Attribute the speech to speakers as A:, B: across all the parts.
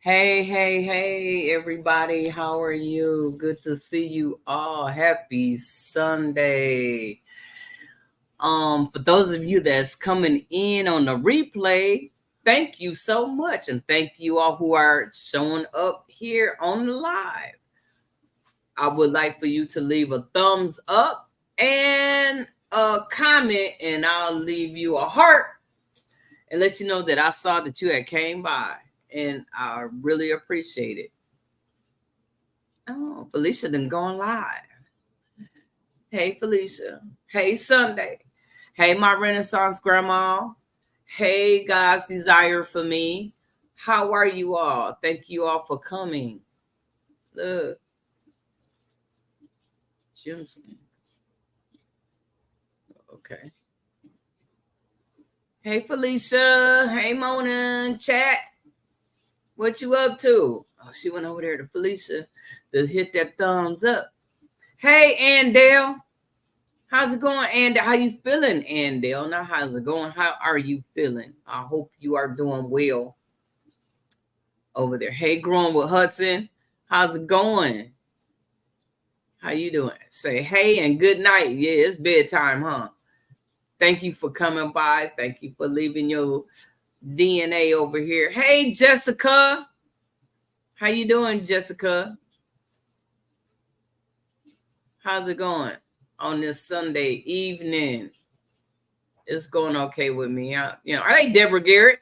A: Hey, everybody. How are you? Good to see you all. Happy Sunday. For those of you that's coming in on the replay, thank you so much. And thank you all who are showing up here on the live. I would like for you to leave a thumbs up and a comment, and I'll leave you a heart and let you know that I saw that you had came by. And I really appreciate it. Oh, Felicia done gone live. Hey, Felicia. Hey, Sunday. Hey, my Renaissance grandma. Hey, God's desire for me. How are you all? Thank you all for coming. Look. Jim's. Okay. Hey, Felicia. Hey, Mona. Chat. What you up to? Oh, she went over there to Felicia to hit that thumbs up. Hey, Andale. How's it going, Andale? How you feeling, Andale? Now, how's it going? How are you feeling? I hope you are doing well over there. Hey, Growing with Hudson. How's it going? How you doing? Say hey and good night. Yeah, it's bedtime, huh? Thank you for coming by. Thank you for leaving your DNA over here. Hey, Jessica. How you doing, Jessica? How's it going on this Sunday evening? It's going okay with me. Hey, Deborah Garrett.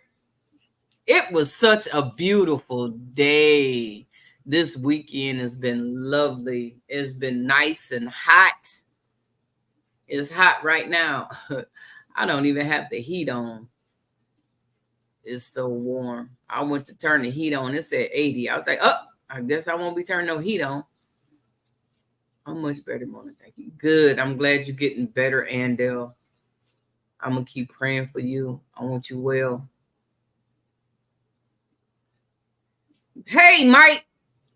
A: It was such a beautiful day. This weekend has been lovely. It's been nice and hot. It's hot right now. I don't even have the heat on. It's so warm. I went to turn the heat on. It said 80. I was like, oh, I guess I won't be turning no heat on. I'm much better, Mona. Thank you. Good. I'm glad you're getting better, Andel. I'm going to keep praying for you. I want you well. Hey, Mike.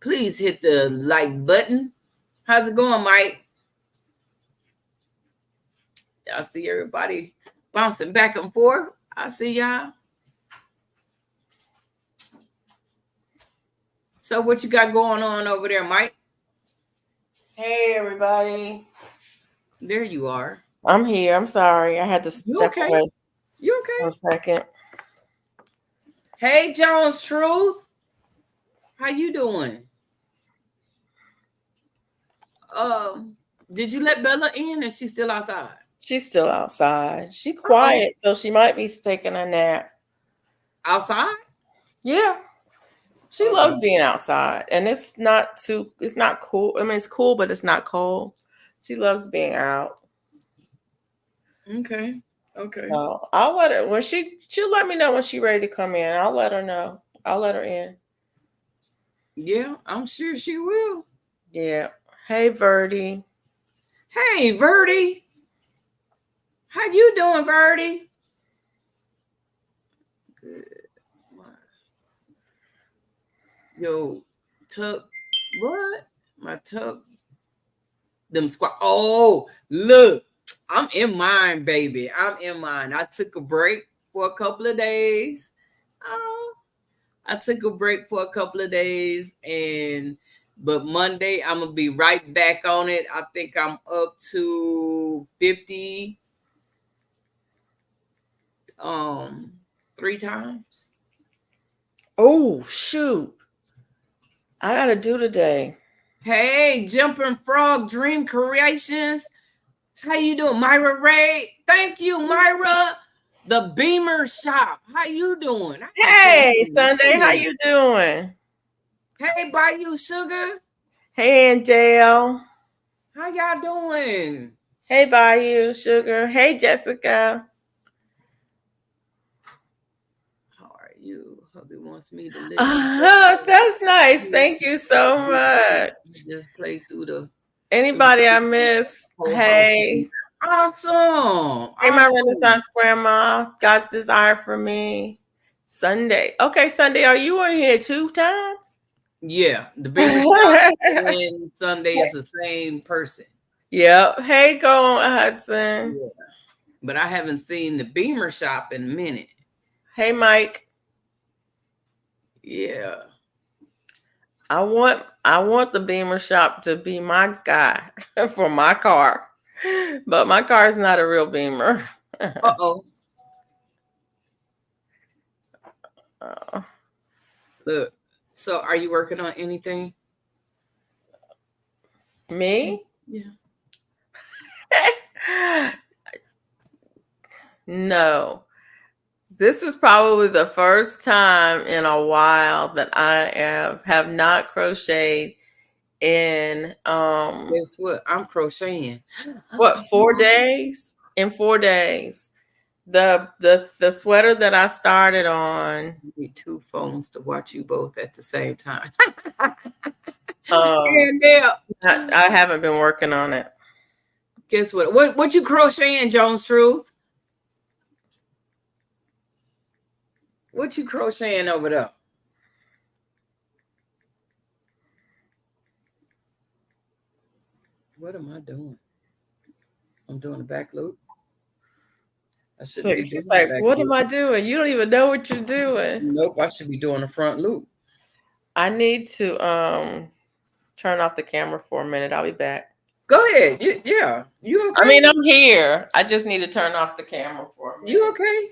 A: Please hit the like button. How's it going, Mike? I see everybody bouncing back and forth. I see y'all. So what you got going on over there, Mike?
B: Hey, everybody.
A: There you are.
B: I'm here. I'm sorry. I had to step away.
A: You okay?
B: For a second.
A: Hey, Jones Truth. How you doing? Did you let Bella in, or she's still outside?
B: She's still outside. She's quiet, so she might be taking a nap.
A: Outside?
B: Yeah. She loves being outside, and it's not cool. I mean, it's cool, but it's not cold. She loves being out.
A: Okay.
B: So I'll let her when she'll let me know when she's ready to come in. I'll let her know. I'll let her in.
A: Yeah, I'm sure she will.
B: Yeah. Hey, Verdi.
A: Hey, Verdi. How you doing, Verdi? Good. Yo, tub. What? My tub. Them squat. Oh, look. I'm in mine, baby. I'm in mine. I took a break for a couple of days. I took a break for a couple of days, but Monday I'm gonna be right back on it. I think I'm up to 50 3 times.
B: Oh, shoot. I gotta do today.
A: Hey, Jumping Frog Dream Creations. How you doing, Myra Ray? Thank you, Myra. The Beamer Shop. How you doing?
B: Hey, Sunday. How you doing?
A: Hey, Bayou Sugar.
B: Hey, and Dale.
A: How y'all doing?
B: Hey, Bayou Sugar. Hey, Jessica.
A: How are you? Hubby wants me to listen.
B: That's nice. Thank you so much.
A: Just play through the.
B: Anybody I missed? Hey.
A: Awesome.
B: Hey, my Renaissance grandma. God's desire for me. Sunday. Okay, Sunday. Are you in here 2 times?
A: Yeah, the Beamer Shop and Sunday is the same person.
B: Yep. Hey, go on, Hudson.
A: Yeah. But I haven't seen the Beamer Shop in a minute.
B: Hey, Mike.
A: Yeah.
B: I want the Beamer shop to be my guy for my car, but my car is not a real Beamer.
A: Uh-oh. Look. So are you working on anything?
B: Me?
A: Yeah.
B: No. This is probably the first time in a while that I have not crocheted in
A: Guess what? I'm crocheting.
B: what, 4 days? In 4 days. The sweater that I started on.
A: You need two phones to watch you both at the same time.
B: Um
A: Yeah.
B: I haven't been working on it.
A: Guess what? What you crocheting, Jones Truth? What you crocheting over there? What am I doing? I'm doing a back loop. I should
B: So
A: be
B: she's
A: doing a
B: like,
A: back
B: what
A: loop.
B: am I doing? You don't even know what you're doing.
A: Nope, I should be doing a front loop.
B: I need to turn off the camera for a minute. I'll be back.
A: Go ahead. Yeah. You okay?
B: I mean, I'm here. I just need to turn off the camera for a minute.
A: You okay?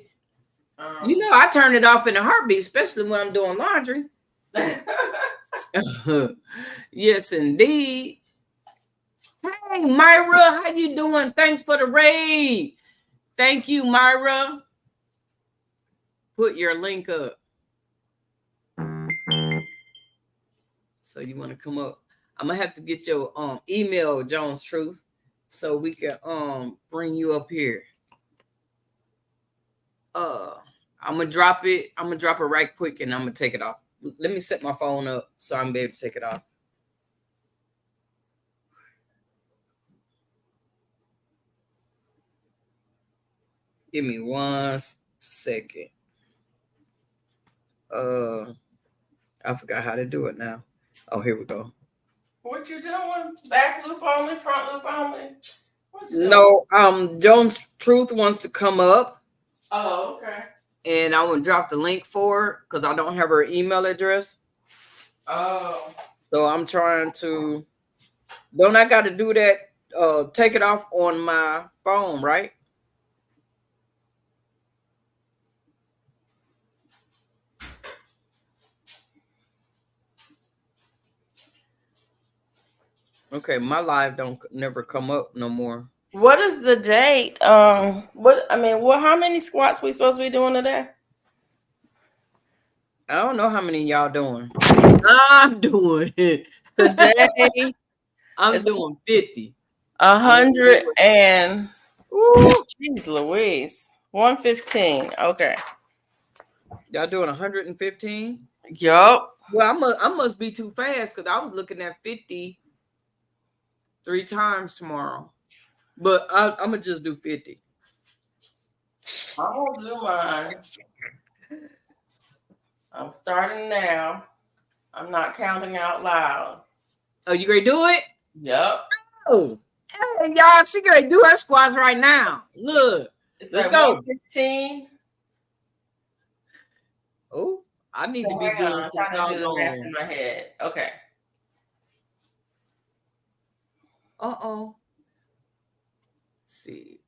A: You know, I turn it off in a heartbeat, especially when I'm doing laundry. Yes, indeed. Hey, Myra, how you doing? Thanks for the raid. Thank you, Myra. Put your link up. So you want to come up? I'm gonna have to get your email, Jones Truth, so we can bring you up here. I'm gonna drop it. I'm gonna drop it right quick, and I'm gonna take it off. Let me set my phone up so I'm able to take it off. Give me 1 second. I forgot how to do it now. Oh, here we go.
B: What you doing? Back loop only, front loop only?
A: No, Jones Truth wants to come up.
B: Oh, okay.
A: And I will drop the link for her because I don't have her email address.
B: Oh.
A: So I'm trying to. Don't I got to do that? Take it off on my phone, right? Okay, my live don't never come up no more.
B: What is the date? How many squats we supposed to be doing today?
A: I don't know how many y'all doing. I'm doing it
B: Today.
A: I'm doing 50.
B: 100 and
A: Ooh.
B: Jeez Louise. 115. Okay.
A: Y'all doing 115?
B: Yup.
A: Well, I must be too fast because I was looking at 50 3 times tomorrow. But I'm gonna just do 50.
B: I'm gonna do mine. I'm starting now. I'm not counting out loud.
A: Oh, you gonna do it?
B: Yep.
A: Oh, hey, y'all, she gonna do her squats right now. Look,
B: It's
A: let's
B: at
A: go.
B: 115.
A: Oh, I need to be doing
B: I'm trying to do the math in my head. Okay.
A: Uh-oh. See.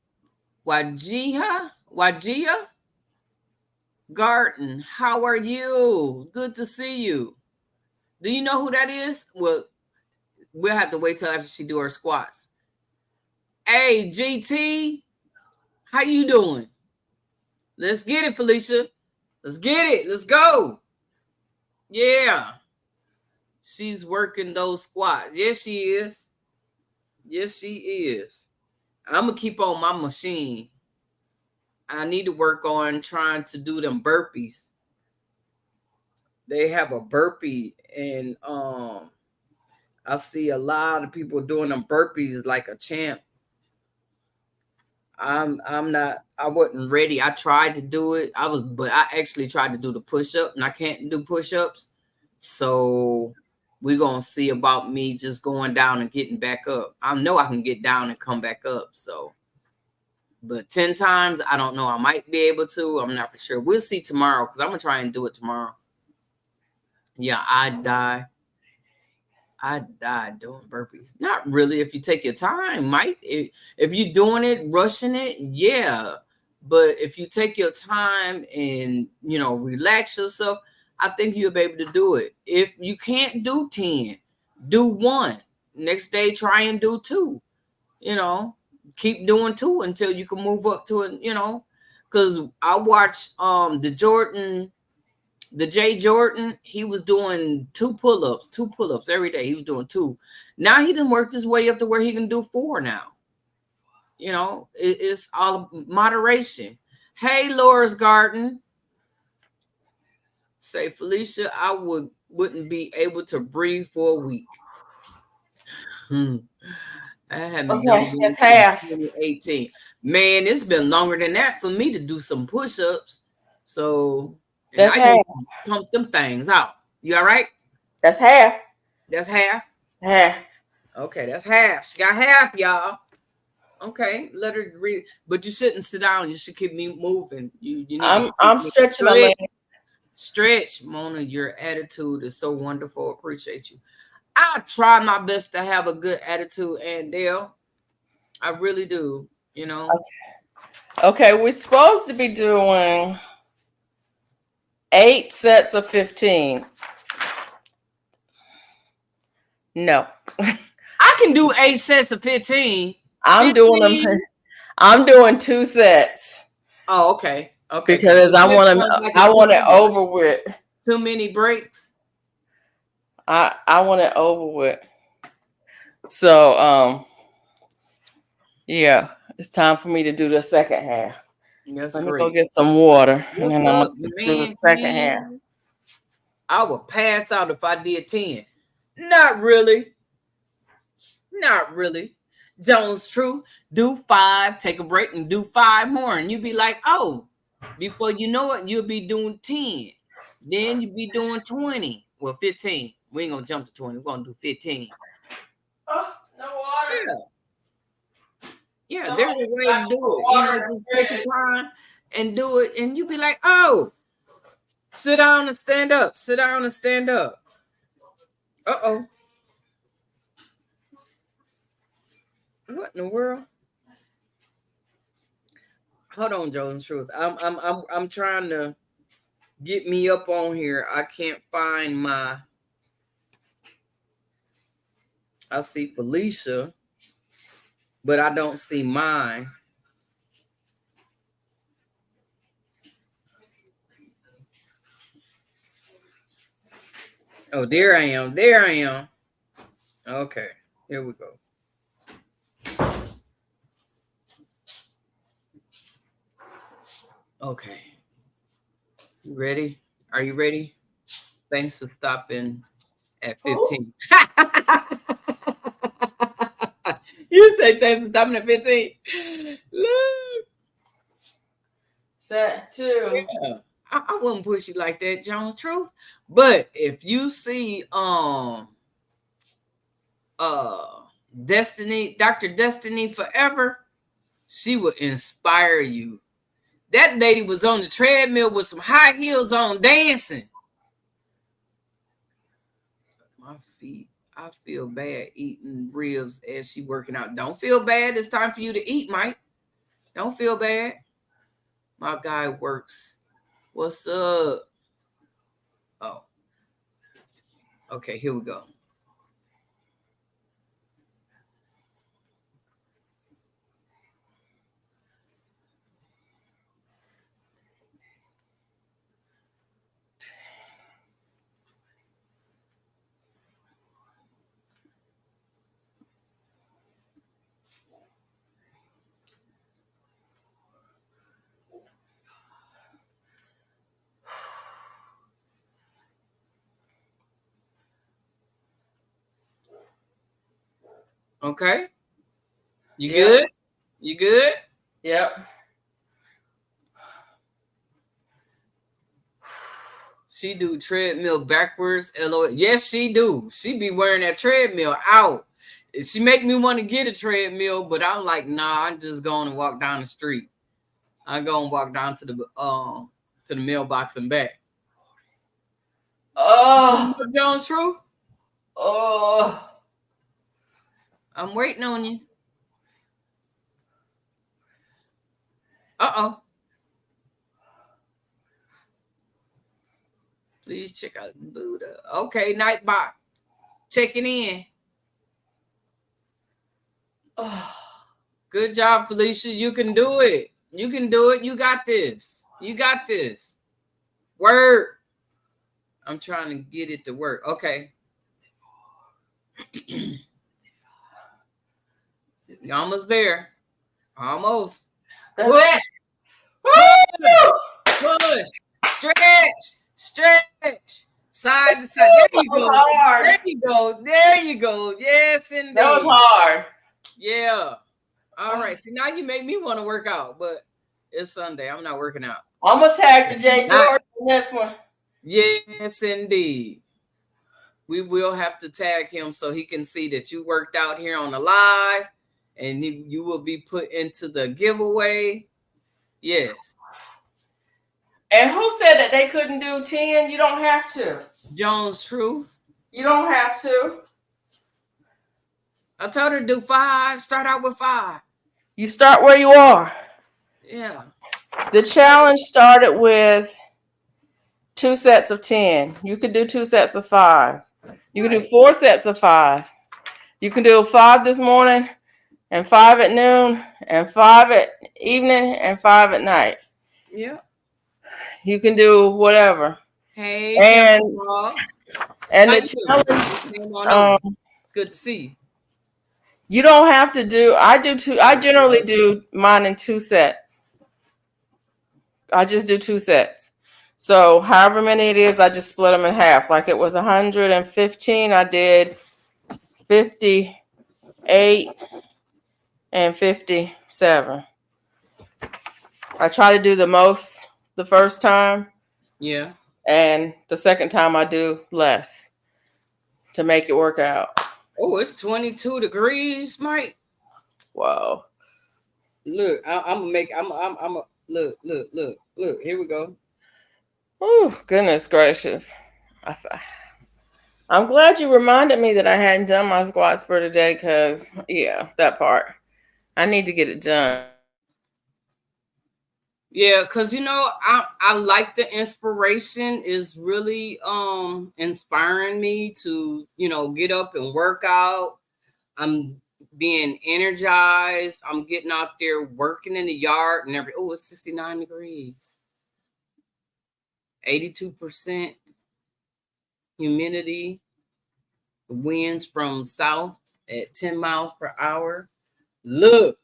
A: Wajia Garden, how are you? Good to see you. Do you know who that is? Well, we'll have to wait till after she do her squats. Hey, GT, how you doing? Let's get it, Felicia. Let's get it. Let's go. Yeah. She's working those squats. Yes, she is. Yes, she is. I'm going to keep on my machine. I need to work on trying to do them burpees. They have a burpee, and I see a lot of people doing them burpees like a champ. I wasn't ready. I tried to do it. But I actually tried to do the push-up, and I can't do push-ups. So we're gonna see about me just going down and getting back up. I know I can get down and come back up. So, but 10 times, I don't know. I might be able to. I'm not for sure. We'll see tomorrow because I'm gonna try and do it tomorrow. Yeah, I die. I died doing burpees. Not really. If you take your time, Mike. If you're doing it, rushing it, yeah. But if you take your time and relax yourself, I think you'll be able to do it. If you can't do 10, do 1. Next day, try and do 2. Keep doing 2 until you can move up to it. Because I watched the Jay Jordan, he was doing 2 pull-ups every day. He was doing 2. Now he done worked his way up to where he can do 4 now. It's all moderation. Hey, Laura's Garden. Say, Felicia, I wouldn't be able to breathe for a week. I haven't done
B: that's half.
A: 2018. Man, it's been longer than that for me to do some push-ups. So
B: that's half.
A: Pump them things out. You all right?
B: That's half.
A: That's half?
B: Half.
A: Okay, that's half. She got half, y'all. Okay, let her read. But you shouldn't sit down. You should keep me moving. You need
B: I'm stretching my legs.
A: Stretch, Mona. Your attitude is so wonderful. Appreciate you. I try my best to have a good attitude, and Dale, I really do.
B: Okay, we're supposed to be doing 8 sets of 15. No.
A: I can do 8 sets of 15.
B: I'm doing 2 sets.
A: Oh, okay. Okay.
B: Because I want it over with.
A: Too many breaks.
B: I want it over with. So yeah, it's time for me to do the second half.
A: That's
B: Let
A: great.
B: me go get some water, and then I'm gonna do the second half.
A: I would pass out if I did 10. Not really. Not really. Jones Truth, do 5, take a break, and do 5 more, and you'd be like, oh, before you know it, you'll be doing 10. Then you'll be doing 20. Well, 15. We ain't gonna jump to 20. We're gonna do 15.
B: Oh, no water.
A: Yeah, there's a way to do it. Just take your time and do it, and you be like, oh, sit down and stand up. Sit down and stand up. Uh-oh. What in the world? Hold on, Jones Truth. I'm trying to get me up on here. I can't find my. I see Felicia, but I don't see mine. Oh, there I am. There I am. Okay, here we go. Okay. You ready? Are you ready? Thanks for stopping at 15. You say thanks for stopping at 15. Look.
B: Set 2.
A: Yeah. I wouldn't push you like that, Jones Truth. But if you see Destiny, Dr. Destiny Forever, she would inspire you. That lady was on the treadmill with some high heels on dancing. My feet, I feel bad eating ribs as she working out. Don't feel bad. It's time for you to eat, Mike. Don't feel bad. My guy works. What's up? Oh. Okay, here we go. Okay. You good? You good?
B: Yep.
A: She do treadmill backwards. LOL. Yes, she do. She be wearing that treadmill out. She make me want to get a treadmill, but I'm like, nah, I'm just going to walk down the street. I'm going to walk down to the mailbox and back.
B: Oh,
A: Jones Truth?
B: Oh,
A: I'm waiting on you. Uh-oh. Please check out Buddha. Okay, Nightbot. Checking in.
B: oh.
A: Good job, Felicia. You can do it. You can do it. You got this. You got this. Word. I'm trying to get it to work. Okay. You're almost there. Almost.
B: That's
A: Push.
B: it.
A: Push. Stretch. Side to side. There you go.
B: Hard.
A: There you go. There you go. Yes, indeed.
B: That was hard.
A: Yeah. All right. See, now you make me want to work out, but it's Sunday. I'm not working out.
B: I'm gonna tag the J George in this one.
A: Yes, indeed. We will have to tag him so he can see that you worked out here on the live, and you will be put into the giveaway. Yes.
B: And who said that they couldn't do 10? You don't have to.
A: Jones Truth.
B: You don't have to.
A: I told her to do 5. Start out with 5.
B: You start where you are.
A: Yeah.
B: The challenge started with 2 sets of 10. You could do 2 sets of 5. You can do 4 sets of 5. You can do 5 this morning and 5 at noon and 5 at evening and 5 at night.
A: Yeah.
B: You can do whatever.
A: Hey,
B: and
A: the challenge. Good to see you.
B: You don't have to do. I generally do mine in 2 sets. I just do 2 sets. So however many it is, I just split them in half. Like it was 115, I did 58 and 57. I try to do the most the first time.
A: Yeah.
B: And the second time I do less to make it work out.
A: Oh, it's 22 degrees, Mike.
B: Wow.
A: Look, I'm look. Here we go.
B: Oh, goodness gracious. I'm glad you reminded me that I hadn't done my squats for today because, yeah, that part. I need to get it done.
A: Yeah, because, I like the inspiration is really inspiring me to, get up and work out. I'm being energized. I'm getting out there working in the yard and it's 69 degrees. 82% humidity. The winds from south at 10 miles per hour. Look,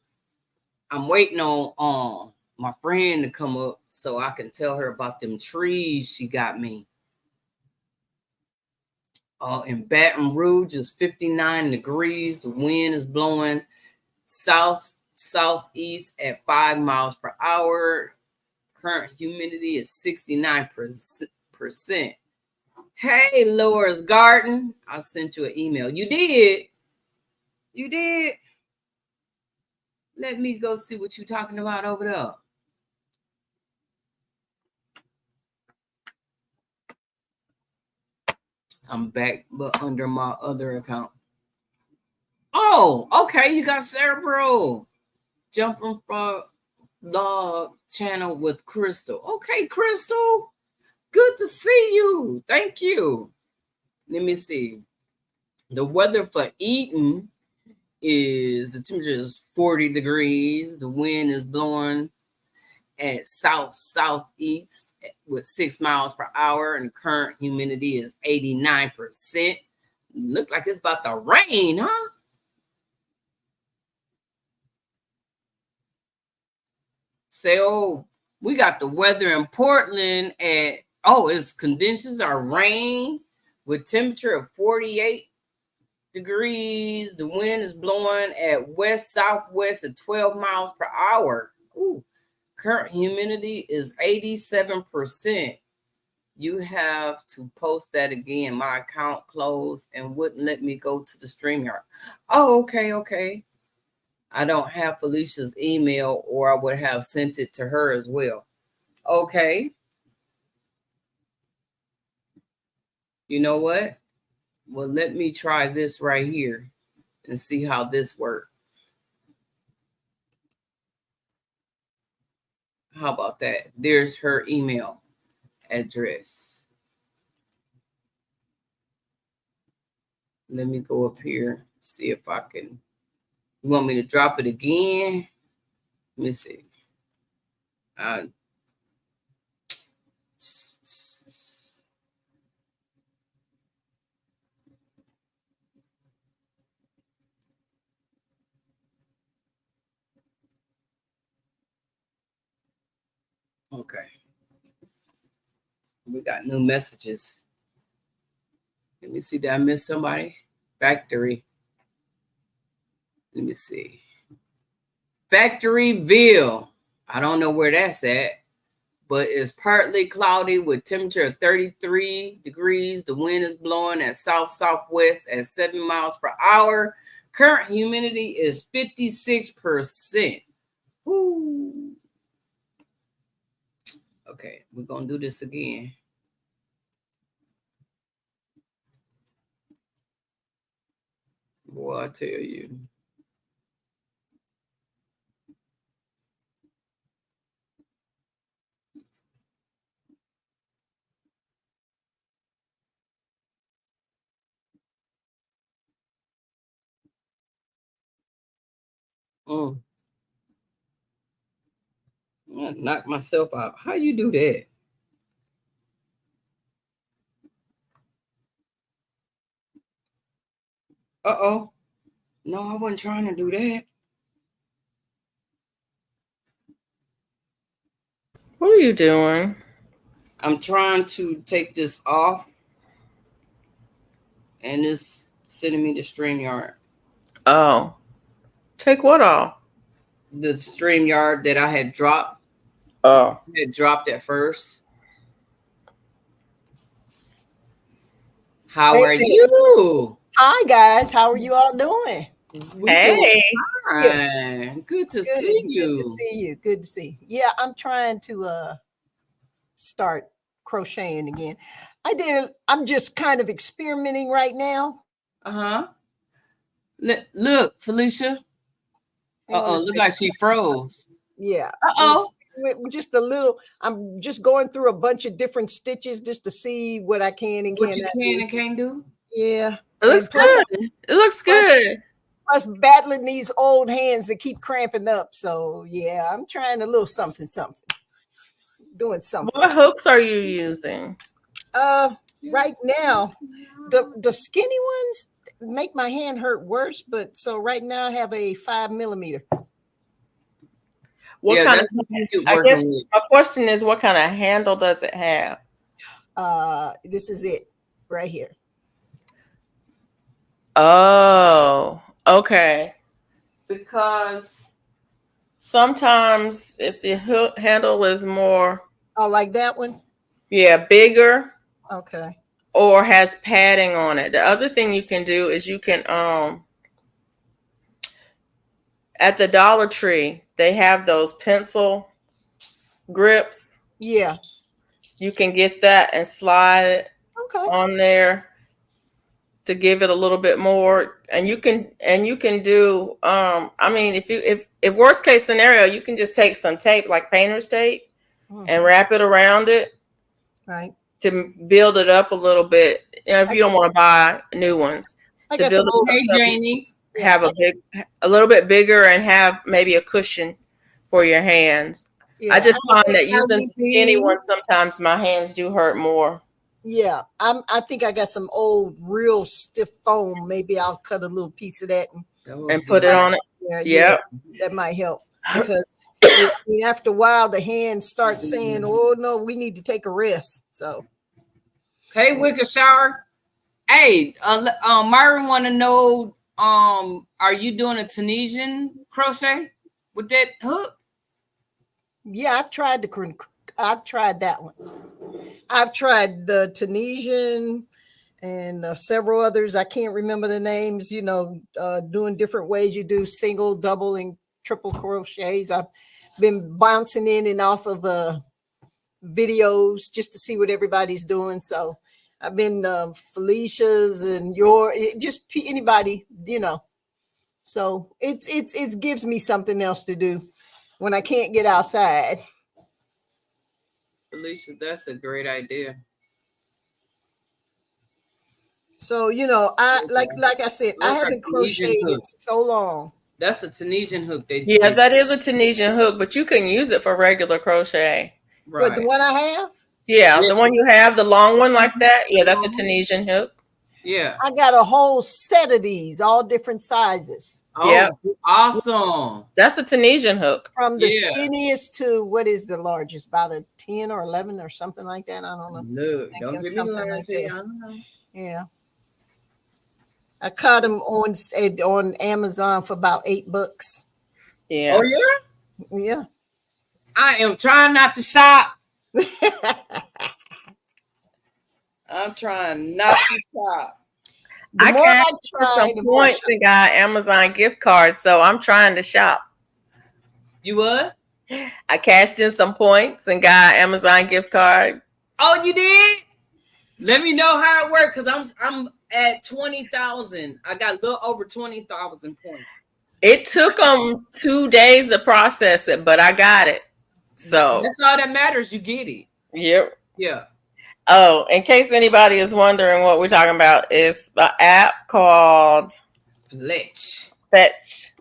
A: I'm waiting on my friend to come up so I can tell her about them trees she got me. In Baton Rouge is 59 degrees. The wind is blowing southeast at 5 miles per hour. Current humidity is 69%. Hey, Laura's Garden. I sent you an email. You did. Let me go see what you're talking about over there. I'm back, but under my other account. Oh, okay. You got Cerebral jumping from the channel with Crystal. Okay, Crystal. Good to see you. Thank you. Let me see. The weather for Eaton is the temperature is 40 degrees. The wind is blowing at southeast with 6 miles per hour, and the current humidity is 89%. Looks like it's about to rain, huh? Say, we got the weather in Portland at its conditions are rain with temperature of 48 degrees. The wind is blowing at west-southwest at 12 miles per hour. Ooh. Current humidity is 87%. You have to post that again. My account closed and wouldn't let me go to the StreamYard. Oh, okay. I don't have Felicia's email, or I would have sent it to her as well. Okay. You know what? Well, let me try this right here and see how this works. How about that? There's her email address. Let me go up here, see if I can. You want me to drop it again? Let me see. Okay. We got new messages. Let me see. Did I miss somebody? Factory. Let me see. Factoryville. I don't know where that's at, but it's partly cloudy with temperature of 33 degrees. The wind is blowing at south-southwest at 7 miles per hour. Current humidity is 56%. Woo. Okay, we're going to do this again. Boy, I tell you. I knocked myself out. How you do that? Uh-oh. No, I wasn't trying to do that.
B: What are you doing?
A: I'm trying to take this off, and it's sending me to StreamYard.
B: Oh. Take what off?
A: The StreamYard that I had dropped.
B: Oh.
A: It dropped at first. How are you?
C: Hi guys, how are you all doing?
B: Hey.
A: Fine. Good to see you.
C: Good to see you. Good to see you. Yeah, I'm trying to start crocheting again. I'm just kind of experimenting right now.
A: Uh-huh. Look, Felicia. Uh-oh, look like she froze.
C: Yeah.
A: Uh-oh.
C: Just a little. I'm just going through a bunch of different stitches just to see what I can and
A: what you can and can't do.
C: Yeah.
B: It looks good. It looks good.
C: Plus battling these old hands that keep cramping up. So yeah, I'm trying a little something. Doing something.
B: What hooks are you using?
C: Right now, the skinny ones make my hand hurt worse, but so right now I have a 5mm.
B: What kind of, I guess my question is, what kind of handle does it have?
C: This is it right here.
B: Oh, okay. Because sometimes if the hook handle is more,
C: oh, like that one,
B: yeah, bigger,
C: okay,
B: or has padding on it. The other thing you can do is you can at the Dollar Tree they have those pencil grips.
C: Yeah,
B: you can get that and slide it on there to give it a little bit more. And you can do I mean, if worst case scenario, you can just take some tape, like painter's tape, and wrap it around it,
C: right,
B: to build it up a little bit. You know, if you don't want to buy new ones, to build it up,
A: hey, Jamie,
B: have a little bit bigger and have maybe a cushion for your hands. Yeah, I just find that using skinny ones, sometimes my hands do hurt more.
C: Yeah, I think I got some old real stiff foam. Maybe I'll cut a little piece of that
B: and put it on it.
C: Yeah, that might help, because after a while the hands start saying, "Oh no, we need to take a rest." So,
A: hey, Wicker Shower. Hey, Myron want to know, are you doing a Tunisian crochet with that hook?
C: Yeah, I've tried that one. I've tried the Tunisian and several others. I can't remember the names, doing different ways. You do single, double, and triple crochets. I've been bouncing in and off of videos just to see what everybody's doing. So I've been Felicia's and anybody, So it gives me something else to do when I can't get outside.
A: Alicia, that's a great idea.
C: So like I said, I haven't crocheted in so long.
A: That's a Tunisian hook.
B: Yeah, that is a Tunisian hook, but you can use it for regular crochet.
A: Right.
C: But the one I have?
B: Yeah, the one you have, the long one like that. Yeah, that's a Tunisian hook.
A: Yeah.
C: I got a whole set of these, all different sizes.
A: Oh, yeah. Awesome.
B: That's a Tunisian hook.
C: From the skinniest to what is the largest? About a 10 or 11 or something like that. I don't know.
A: Look, don't give me like that. I don't know.
C: Yeah. I caught them on Amazon for about $8.
B: Yeah.
A: Oh, yeah?
C: Yeah.
A: I am trying not to shop. I'm trying not to shop.
B: I cashed some points and got Amazon gift cards, so I'm trying to shop.
A: You what?
B: I cashed in some points and got Amazon gift card.
A: Oh, you did? Let me know how it worked, because I'm at 20,000. I got a little over 20,000 points.
B: It took them 2 days to process it, but I got it. So
A: that's all that matters. You get it.
B: Yep.
A: Yeah.
B: Oh, in case anybody is wondering what we're talking about, is the app called Fetch.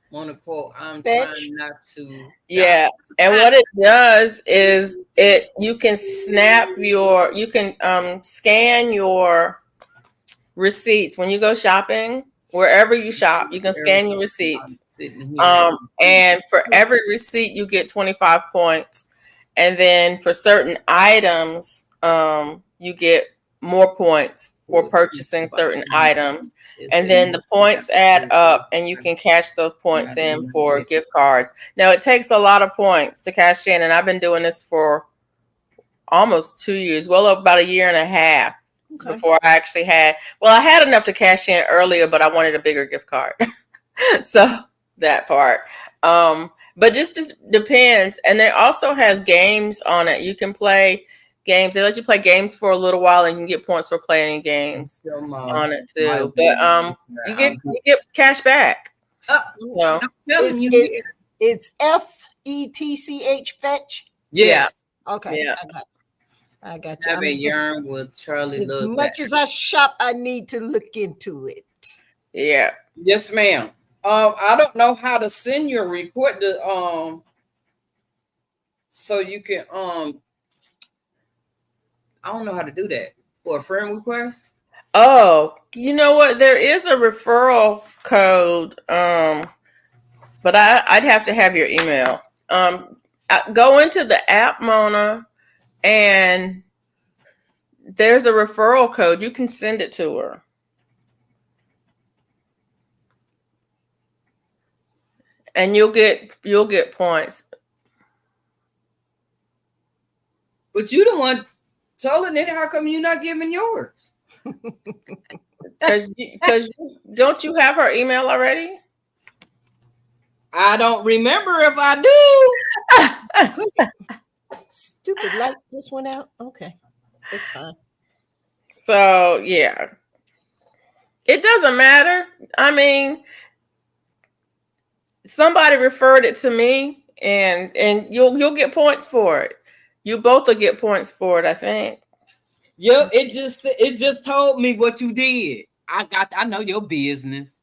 A: Want to quote? I'm
C: Fetch.
A: trying not to.
B: Yeah, and what it does is you can scan your receipts when you go shopping. Wherever you shop, you can scan your receipts. And for every receipt, you get 25 points. And then for certain items, you get more points for purchasing certain items. And then the points add up and you can cash those points in for gift cards. Now, it takes a lot of points to cash in. And I've been doing this for almost 2 years, well, about a year and a half before I actually I had enough to cash in earlier, but I wanted a bigger gift card. So that part. But just depends. And it also has games on it. You can play games. They let you play games for a little while and you can get points for playing games on it too. But you get cash back. So
C: it's FETCH Fetch.
A: Yes.
C: Okay.
B: Yeah.
C: I got you.
A: I have a yarn with Charlie.
C: As much as I shop, I need to look into it.
B: Yeah.
A: Yes, ma'am. I don't know how to send your report to so you can I don't know how to do that for a friend request.
B: Oh, you know what? There is a referral code, but I'd have to have your email. Go into the app, Mona, and there's a referral code. You can send it to her. And you'll get points.
A: But you the one telling it. How come you're not giving yours?
B: Because don't you have her email already?
A: I don't remember if I do.
C: Stupid light just went out. Okay, that's fine.
B: So yeah, it doesn't matter. I mean, somebody referred it to me, and you'll get points for it. You both will get points for it, I think.
A: Yep, it just told me what you did. I know your business.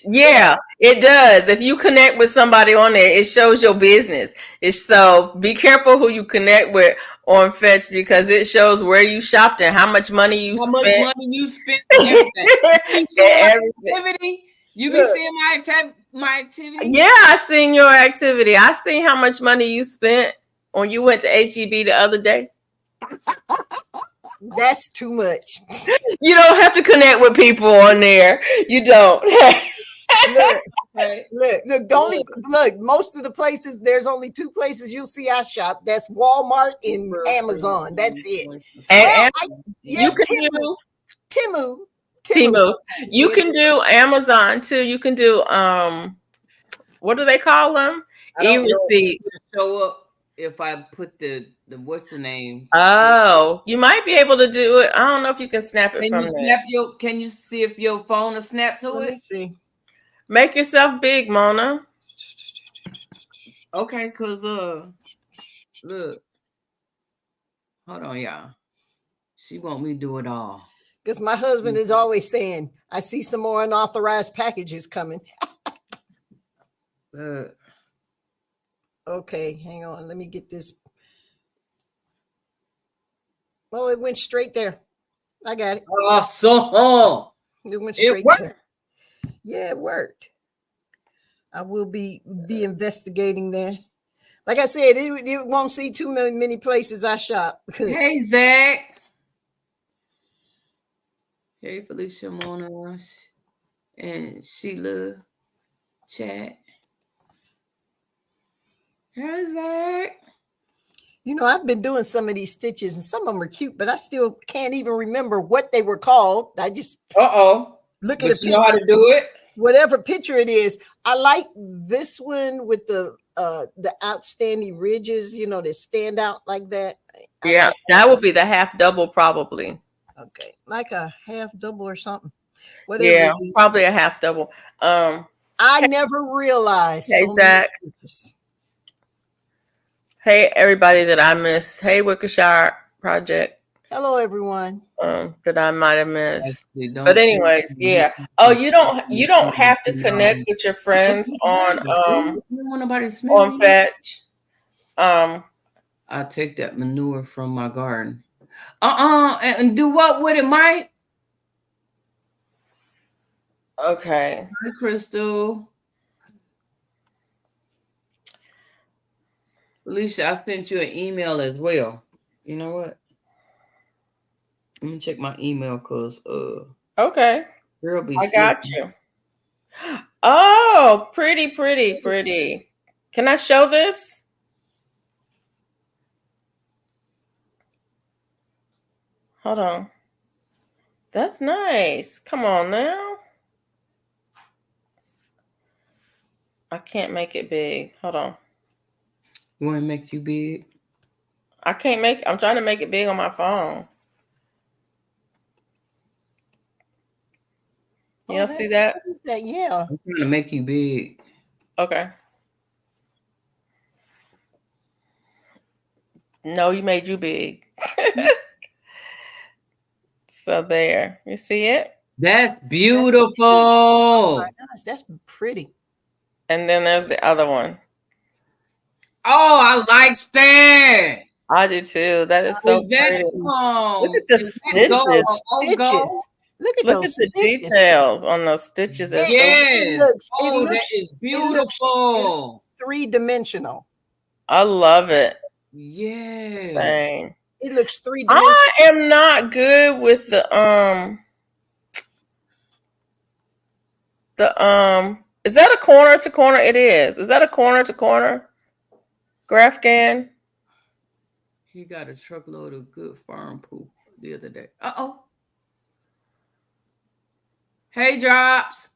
B: Yeah, it does. If you connect with somebody on there, it shows your business. So be careful who you connect with on Fetch, because it shows where you shopped and how much money you spent.
A: Much money you spent. Activity. You be seeing my activity?
B: Yeah, I seen your activity. I seen how much money you spent when you went to HEB the other day.
C: That's too much.
B: You don't have to connect with people on there. You don't.
C: Look, most of the places, there's only two places you'll see I shop. That's Walmart and Amazon. That's it.
B: And
C: you
B: can
C: do Temu.
B: You can do Amazon too. You can do what do they call them? E-receipts.
A: Show up. if I put the what's the name?
B: Oh, you might be able to do it. I don't know if you can snap it
A: Can
B: from
A: you
B: there.
A: snap your? Can you see if your phone will snap to
C: Let me
A: it?
C: see.
B: Make yourself big, Mona.
A: Okay, cause look, hold on, y'all. She want me to do it all.
C: Because my husband is always saying, I see some more unauthorized packages coming.
A: Look.
C: Okay, hang on. Let me get this. Oh, it went straight there. I got it.
A: Awesome.
C: It went
A: It
C: straight
A: worked.
C: there. Yeah, it worked. I will be investigating that. Like I said, it won't see too many places I shop.
A: Hey, Zach. Hey, Felicia, Mona, and Sheila, chat. Hey, Zach.
C: You know, I've been doing some of these stitches and some of them are cute, but I still can't even remember what they were called. I just
A: Uh-oh.
C: look at
A: But
C: a
A: you know how
C: picture,
A: to do it?
C: whatever picture it is. I like this one with the outstanding ridges, you know, that stand out like that. I
B: Yeah,
C: like
B: that would be the half double probably.
C: okay, like a half double or something. Whatever
B: Yeah,
C: it is.
B: probably a half double.
C: I never realized
B: Hey,
C: so many
B: Zach.
C: stitches.
B: Hey, everybody that I missed. Hey, Wickershire Project.
C: Hello, everyone.
B: That I might have missed.
A: Actually,
B: But
A: don't you?
B: anyways, yeah. Oh, you don't have to connect with your friends
A: You don't want nobody to smell
B: on
A: you.
B: Fetch.
A: I take that manure from my garden. And do what with it, Mike?
B: Okay.
A: Hi, Crystal. Alicia, I sent you an email as well. You know what? Let me check my email because
B: Okay.
A: girl be
B: I got
A: sleeping.
B: you. Oh, pretty, pretty, pretty. Can I show this? Hold on. That's nice. Come on now. I can't make it big. Hold on.
A: You want to make you big?
B: I'm trying to make it big on my phone. You see that?
C: What is that? Yeah.
A: I'm trying to make you big.
B: Okay. No, you made you big. So there. You see it?
A: That's
C: Oh
A: beautiful.
C: my gosh, that's pretty.
B: And then there's the other one.
A: Oh, I like that.
B: I do too. That is so
A: Is that
B: pretty. Look at the
A: is that gold?
B: stitches.
A: Oh, gold?
C: Stitches. Look at
B: Look
C: those
B: at the
C: stitches.
B: details on those stitches. They're so
A: Yes. Oh, that is
C: It looks
A: beautiful.
C: three-dimensional.
B: I love it.
A: Yes.
B: Dang.
C: It looks three-dimensional.
B: I am not good with the is that a corner to corner? It is. Is that a corner to corner Grafgan?
A: He got a truckload of good farm poop the other day. Uh-oh. Hey, Drops.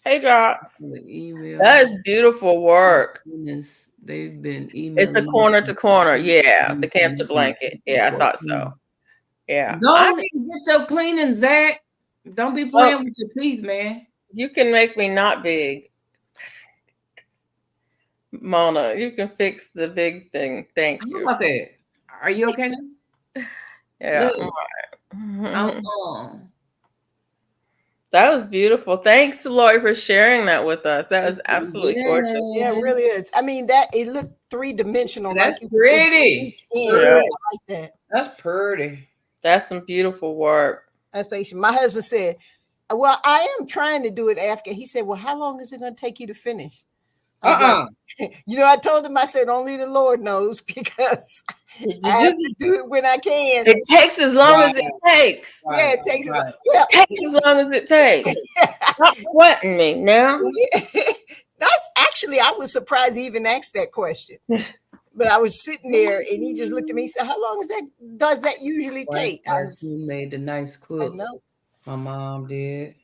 B: Hey, Drops.
A: The email.
B: That is beautiful work.
A: Goodness, they've been emailing.
B: It's a corner to corner. Yeah, the cancer blanket. Yeah, I thought so. Yeah.
A: Don't get your cleaning, Zach. Don't be playing with your teeth, man.
B: You can make me not big. Mona, you can fix the big thing. Thank
A: How
B: you.
A: about that? Are you okay now?
B: Yeah.
A: Look.
B: That was beautiful. Thanks, Lori, for sharing that with us. That was absolutely gorgeous.
C: Yeah, it really is. I mean, that it looked three-dimensional.
A: That's
C: like
A: pretty.
C: I like that.
A: That's pretty.
B: That's some beautiful work.
C: That's basically my husband said, well, I am trying to do it after. He said, well, how long is it going to take you to finish? I told him, I said, only the Lord knows because I have to do it when I can.
B: It takes as long as it takes.
C: Yeah, it takes
B: as long as it takes. Stop sweating me now.
C: That's actually, I was surprised he even asked that question. But I was sitting there and he just looked at me and said, how long does that usually take?
A: He made a nice quilt. I know. My mom did.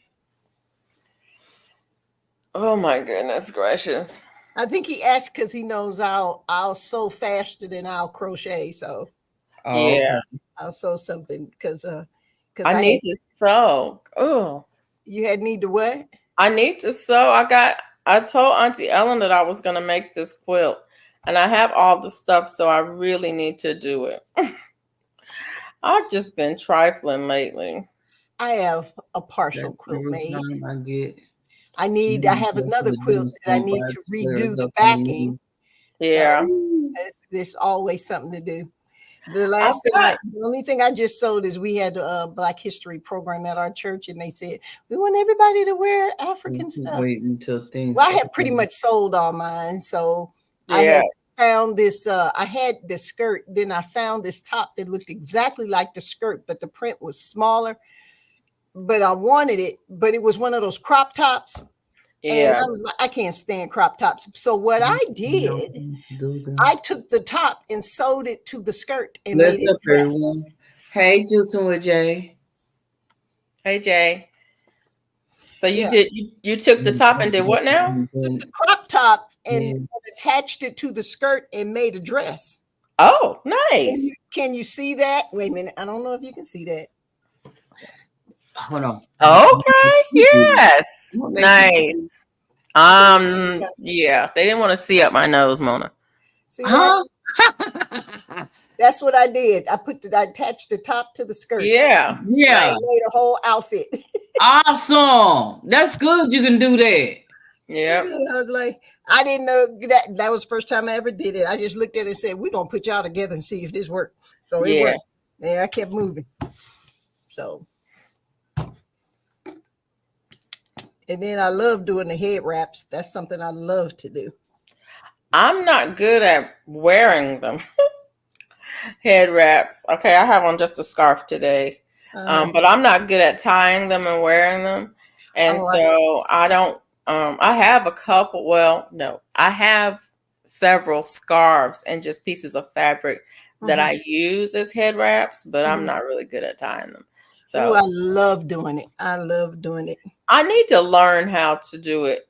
B: Oh my goodness gracious.
C: I think he asked because he knows I'll sew faster than I'll crochet. So
A: Oh,
B: Yeah,
A: okay.
C: I'll sew something because
B: I need to sew. Oh,
C: you had need to what?
B: I need to sew. I told Auntie Ellen that I was gonna make this quilt, and I have all the stuff, so I really need to do it. I've just been trifling lately.
C: I have a partial
A: That's
C: quilt
A: every
C: made.
A: time I get.
C: I have another quilt that I need to redo the backing.
B: Yeah.
C: So there's always something to do.
B: I've got
C: The only thing I just sold is we had a Black History program at our church, and they said we want everybody to wear African stuff.
A: Wait until things.
C: Well, I had pretty much sold all mine, so I
B: Yeah.
C: had found this. I had the skirt, then I found this top that looked exactly like the skirt, but the print was smaller. But I wanted it, but it was one of those crop tops. And
B: Yeah.
C: I was like, I can't stand crop tops. So what I did, I took the top and sewed it to the skirt and
A: Bless
C: made it
A: up,
C: dress.
A: everyone. Hey, Juicing with Jay.
B: Hey Jay. So you
C: Yeah.
B: did you took the top and did what now?
C: The crop top and attached it to the skirt and made a dress.
B: Oh, nice.
C: Can you see that? Wait a minute. I don't know if you can see that.
A: Hold on.
B: Okay. Yes. Nice. Yeah, they didn't want to see up my nose, Mona.
C: See that?
A: Huh?
C: That's what I did. I attached the top to the skirt.
B: Yeah.
A: Yeah.
C: I made a whole outfit.
A: Awesome. That's good. You can do that.
B: Yeah.
C: I was like, I didn't know that was the first time I ever did it. I just looked at it and said, we're gonna put y'all together and see if this worked. So it worked. Yeah, I kept moving. So and then I love doing the head wraps. That's something I love to do.
B: I'm not good at wearing them. Head wraps. Okay, I have on just a scarf today. But I'm not good at tying them and wearing them. And so I don't I have a couple, well, no, I have several scarves and just pieces of fabric that I use as head wraps, but I'm not really good at tying them. So
C: I love doing it. I love doing it.
B: I need to learn how to do it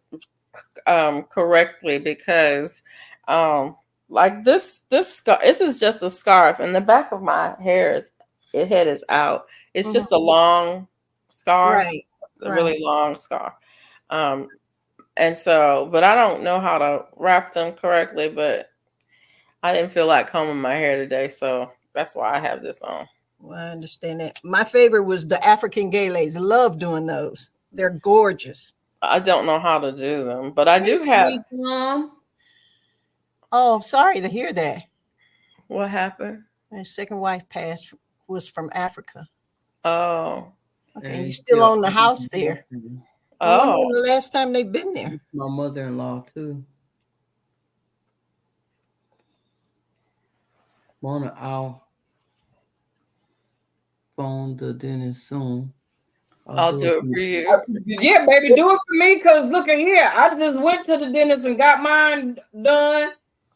B: correctly because like this scarf, this is just a scarf and the back of my head is out. It's just a long scarf.
C: Right.
B: It's a really long scarf. And so, but I don't know how to wrap them correctly, but I didn't feel like combing my hair today, so that's why I have this on.
C: Well, I understand that. My favorite was the African galays. Love doing those. They're gorgeous.
B: I don't know how to do them, but I do have.
C: Oh, sorry to hear that.
B: What happened?
C: My second wife was from Africa.
B: Oh.
C: Okay, and you still own the house there.
B: Oh.
C: When the last time they've been there?
A: My mother-in-law too. Mona, I'll phone the dentist soon.
B: I'll do it for you.
A: Yeah, baby, do it for me. Cause look at here, I just went to the dentist and got mine done.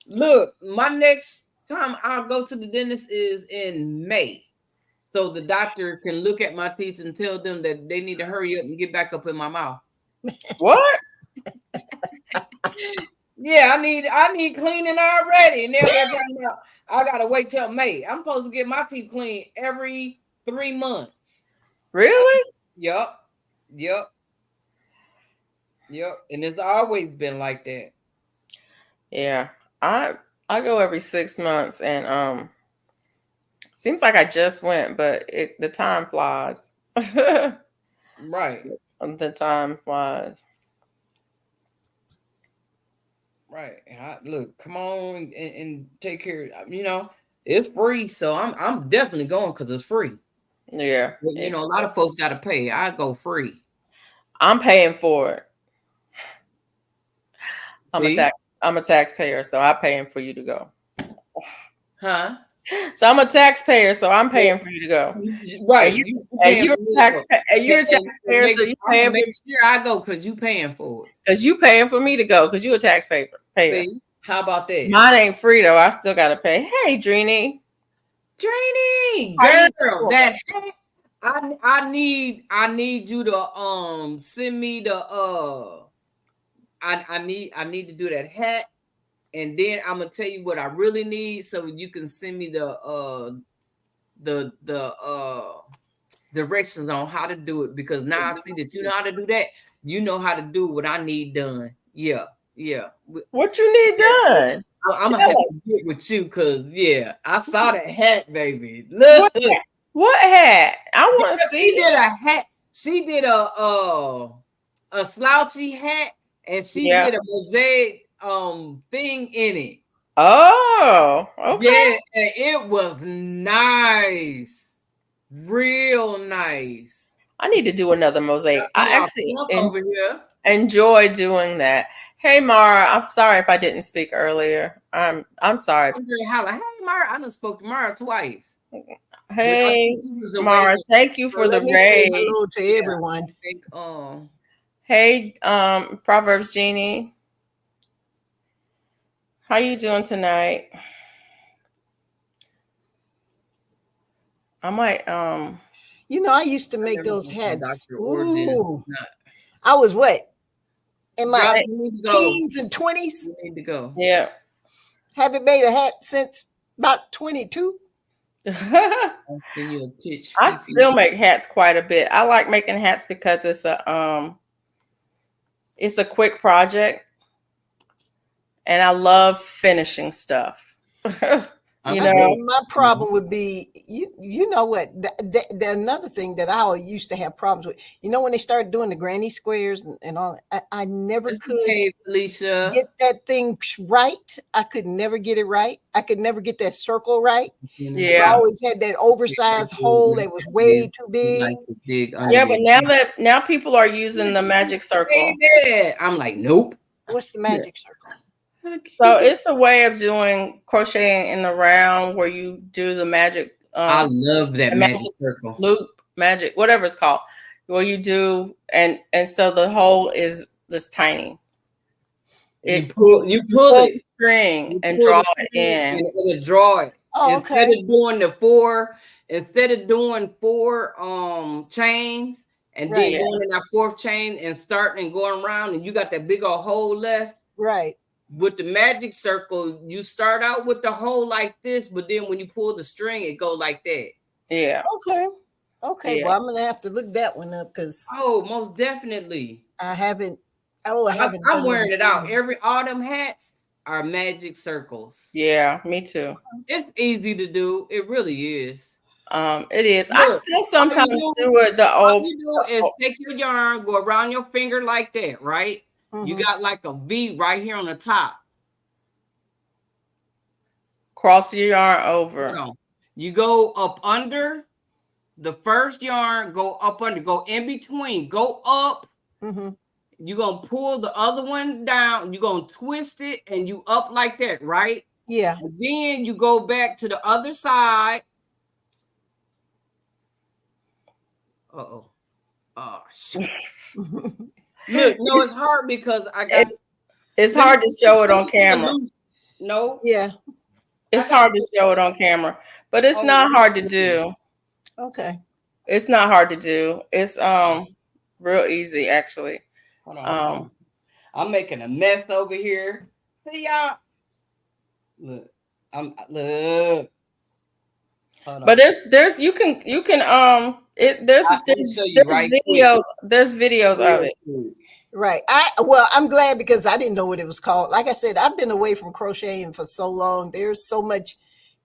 A: Look, my next time I'll go to the dentist is in May. So the doctor can look at my teeth and tell them that they need to hurry up and get back up in my mouth.
B: What?
A: Yeah, I need cleaning already. And I gotta wait till May. I'm supposed to get my teeth cleaned every 3 months.
B: Really?
A: Yep. And it's always been like that.
B: Yeah. I go every 6 months and seems like I just went, but the time flies.
A: Right.
B: The time flies.
A: Right. Look, come on and take care. You know, it's free, so I'm definitely going because it's free.
B: Yeah.
A: But, you know, a lot of folks got to pay. I go free.
B: I'm paying for it. I'm a taxpayer, so I'm paying for you to go.
A: Huh?
B: So I'm a taxpayer, so I'm paying for you to go.
A: Right.
B: And you're a taxpayer, so you paying.
A: Make sure I go because you paying for it.
B: Because you paying for me to go because you a taxpayer.
A: See? How about that?
B: Mine ain't free though. I still gotta pay. Hey, Drini.
A: Girl, that I need you to send me the I need to do that hat, and then I'm gonna tell you what I really need, so you can send me the directions on how to do it, because now I see that you know how to do that. You know how to do what I need done. Yeah.
B: What you need done?
A: I'm gonna
B: Tell
A: have
B: us.
A: to get with you, because I saw that hat, baby. Look,
B: What hat? I want to
A: she
B: see.
A: did a hat. She did a slouchy hat, and she
B: Yeah.
A: did a mosaic thing in it.
B: Oh, okay.
A: Yeah, and it was nice, real nice.
B: I need to do another mosaic. I actually
A: Over here.
B: enjoy doing that. Hey Mara, I'm sorry if I didn't speak earlier. I'm sorry.
A: I'm very holla. Hey, Mara, I done spoke to Mara twice.
B: Hey
A: Away
B: Mara, thank you for
C: Well,
B: the
C: let me say
B: raid.
C: hello to everyone.
B: Hey, Proverbs Genie. How you doing tonight? I might
C: You know, I used to make
A: never
C: those
A: went to
C: hats.
A: Dr. Origin.
C: Ooh,
A: Not-
C: I was what? In my
A: Drop, you need to go.
C: teens and 20s.
A: You need to go.
B: yeah.
C: Haven't made a hat since about 22.
A: I'll send you a pitch.
B: I still make hats quite a bit. I like making hats because it's a quick project and I love finishing stuff. You
C: I
B: know,
C: think my problem would be you know what the another thing that I used to have problems with, you know, when they started doing the granny squares and all, I never
A: It's
C: could
A: okay, Felicia.
C: get that thing right. I could never get it right. I could never get that circle right. I
B: yeah.
C: always had that oversized hole that was way too big.
B: Yeah, but now people are using the magic circle.
A: I'm like, nope.
C: What's the magic circle?
B: So it's a way of doing crocheting in the round where you do the magic.
A: I love that
B: the
A: magic circle.
B: Loop, magic, whatever it's called. Where you do, and so the hole is this tiny.
A: You pull
B: the string and draw it in.
A: And it'll draw it.
C: Oh,
A: Instead
C: okay.
A: of doing four chains and
C: Right.
A: then going in that fourth chain and starting and going around, and you got that big old hole left.
C: Right.
A: With the magic circle, you start out with the hole like this, but then when you pull the string, it go like that.
B: Yeah.
C: Okay.
B: Yeah.
C: Well, I'm gonna have to look that one up because
A: most definitely.
C: I haven't. Oh, I haven't.
A: I'm wearing it out. All them hats are magic circles.
B: Yeah, me too.
A: It's easy to do. It really is.
B: It is.
A: Look,
B: I still sometimes do it the
A: all
B: old.
A: you do is take your yarn, go around your finger like that, right? Mm-hmm. You got like a V right here on the top.
B: Cross your yarn over.
A: You go up under the first yarn, go up under, go in between, go up. Mm-hmm. You're going to pull the other one down. You're going to twist it and you up like that, right?
C: Yeah.
A: And then you go back to the other side. Uh-oh. Oh, shoot. Look, no, it's hard because I got...
B: It's hard to show it on camera.
A: No?
C: Yeah.
B: It's hard to show it on camera, but it's not hard to do.
C: Okay.
B: It's not hard to do. It's real easy, actually.
A: Hold on. I'm making a mess over here. See y'all. Look. Look.
B: But there's you can there's videos of it.
C: Right. I'm glad because I didn't know what it was called. Like I said, I've been away from crocheting for so long. There's so much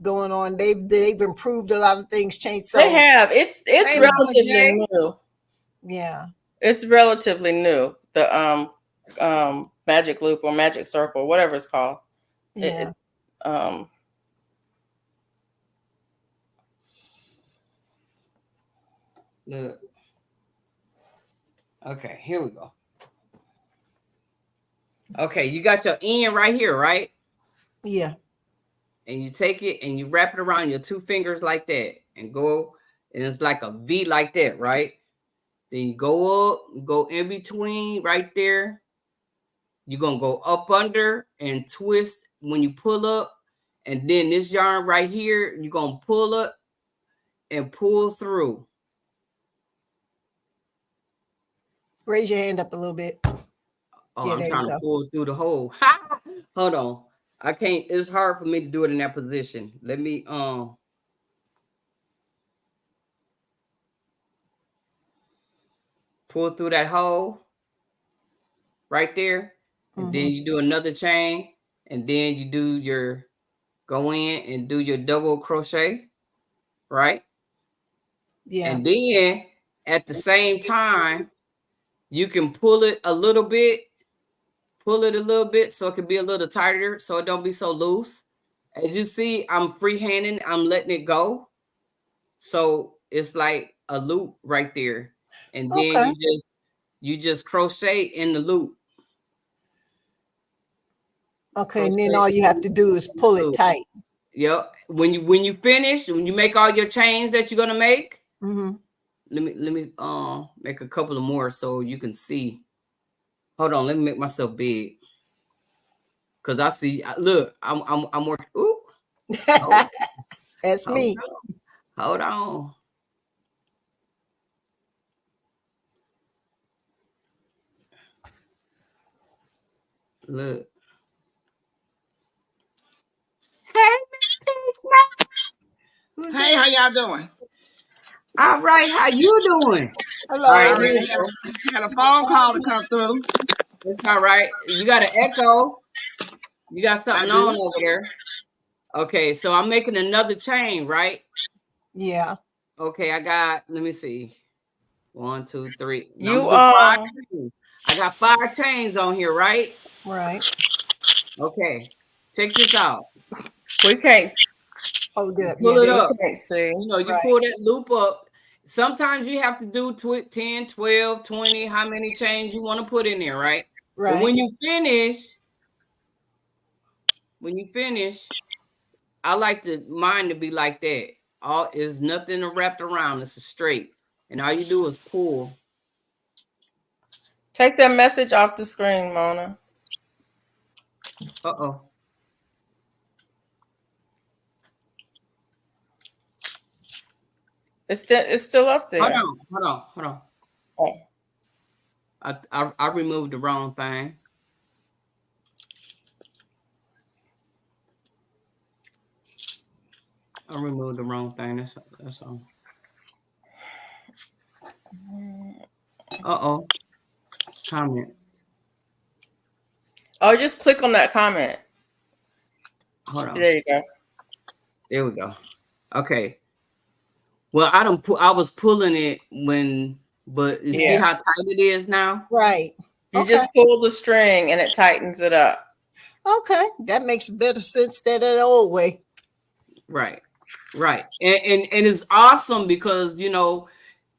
C: going on. They've improved a lot of things, changed. So
B: they have. It's relatively new.
C: Yeah.
B: It's relatively new. The magic loop or magic circle, whatever it's called.
C: Yeah.
A: Look. Okay, here we go. Okay, you got your end right here, right?
C: Yeah.
A: And you take it and you wrap it around your two fingers like that and go, and it's like a V like that, right? Then you go up, go in between right there. You're going to go up under and twist when you pull up. And then this yarn right here, you're going to pull up and pull through.
C: Raise your hand up a little bit.
A: Oh,
C: Yeah,
A: I'm
C: there
A: trying
C: you
A: to
C: go.
A: pull through the hole. Hold on. I can't. It's hard for me to do it in that position. Let me pull through that hole right there, and then you do another chain, and then you do your go in and do your double crochet, right?
C: Yeah.
A: And then at the same time, you can pull it a little bit, so it can be a little tighter, so it don't be so loose. As you see, I'm freehanding, I'm letting it go. So it's like a loop right there. And then
C: Okay.
A: you just crochet in the loop.
C: Okay. And then
A: Crochet
C: all you have to do is pull it
A: loop.
C: tight.
A: Yep. When you finish, when you make all your chains that you're gonna make,
C: Mm-hmm.
A: let me make a couple of more so you can see. Hold on, let me make myself big. Cause I see look, I'm working. Ooh, hold,
C: That's
A: hold
C: me.
A: on. Hold on. Look. Hey, Miss Peach.
C: Who's
D: Hey,
C: that?
D: how y'all doing?
A: All right, how you doing? All right,
C: Hello.
D: All
A: here
D: right,
A: we go.
D: had a phone call to come through.
A: It's all right. You got an echo. You got
D: I
A: something on
D: do.
A: over there. Okay, so I'm making another chain, right?
C: Yeah.
A: Okay, I got, let me see. 1, 2, 3. No, I'm
B: You
A: gonna do 5 chains. I got 5 chains on here, right?
C: Right.
A: Okay, check this out.
B: we can't
C: Hold it
A: You
C: up. Yeah.
A: pull it
C: There.
B: we
A: up.
B: can't see.
A: You know, you
C: Right.
A: pull that loop up. Sometimes you have to do 10, 12, 20, how many chains you want to put in there, right? But
C: Right.
A: when you finish, I like mine to be like that. All is nothing wrapped around. It's a straight, and all you do is pull.
B: Take that message off the screen, Mona.
A: Uh-oh.
B: It's still up
A: Hold
B: there.
A: on. Hold on. Hold on.
B: Oh.
A: I removed the wrong thing. I removed the wrong thing. That's all. Uh-oh. Comments.
B: Oh, just click on that comment.
A: Hold on.
B: There you go.
A: There we go. Okay. Well, I was pulling it but you see
B: Yeah.
A: how tight it is now?
C: Right.
B: You
C: Okay.
B: just pull the string and it tightens it up.
C: Okay. That makes better sense than the old way.
A: Right. Right. And it's awesome because it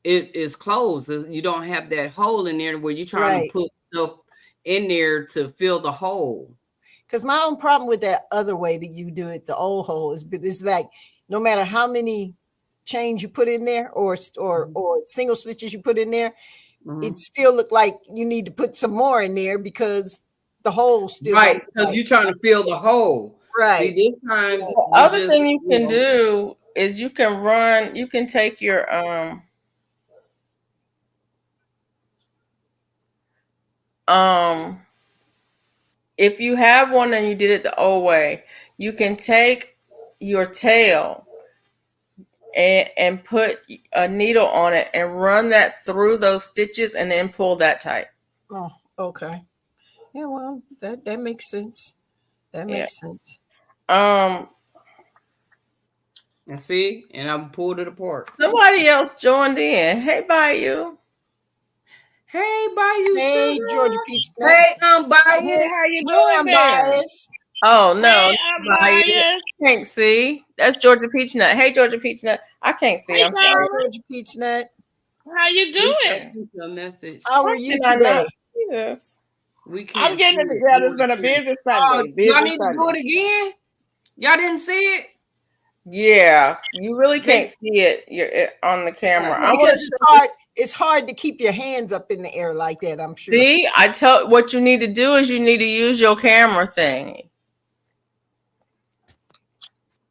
A: is closed. You don't have that hole in there where you're trying to
C: Right.
A: put stuff in there to fill the hole.
C: Because my own problem with that other way that you do it, the old hole, is it's like no matter how many chains you put in there or single stitches you put in there, it still look like you need to put some more in there because the hole still
A: Right,
C: don't
A: because
C: like
A: you're trying to fill the hole. See,
C: right.
A: this time
B: The
A: you
B: other
A: just,
B: thing you can do is you can take your if you have one and you did it the old way, you can take your tail and put a needle on it and run that through those stitches and then pull that tight.
C: Oh, okay. Yeah, well, that makes sense. That
B: Yeah.
C: makes sense.
B: Um
A: and see, and I pulled it apart.
B: Somebody else joined in. Hey, Bayou.
A: Hey, Bayou
C: Hey,
A: Sugar.
C: Georgia Peach Nut.
A: Hey, I'm
E: Hey,
A: biased.
E: how you
C: Hey,
E: doing
C: I'm
E: there?
C: biased.
B: Oh no,
E: Hey,
B: not
E: I'm
B: Bayou.
E: biased.
B: Can't see. That's Georgia Peachnut. Hey, Georgia Peachnut. I can't see.
E: Hey,
B: I'm
C: Hey,
B: sorry.
E: darling.
C: Georgia Peach Nut.
E: How you
A: I
E: doing?
A: sent you a message.
C: How
B: Why
C: are you
B: did I not
C: today?
B: see this?
A: We
E: I'm
A: can't see
E: getting it
A: it.
E: together. It's been a busy
A: Oh,
E: Sunday.
A: y'all
E: Busy
A: need to do it
E: Sunday.
A: again? Y'all didn't see it?
B: Yeah, you really can't
A: They,
B: see it. You're on the camera.
A: right.
B: I want
C: Because
B: to
C: it's hard. It's hard to keep your hands up in the air like that. I'm sure.
B: see. I tell what you need to do is you need to use your camera thing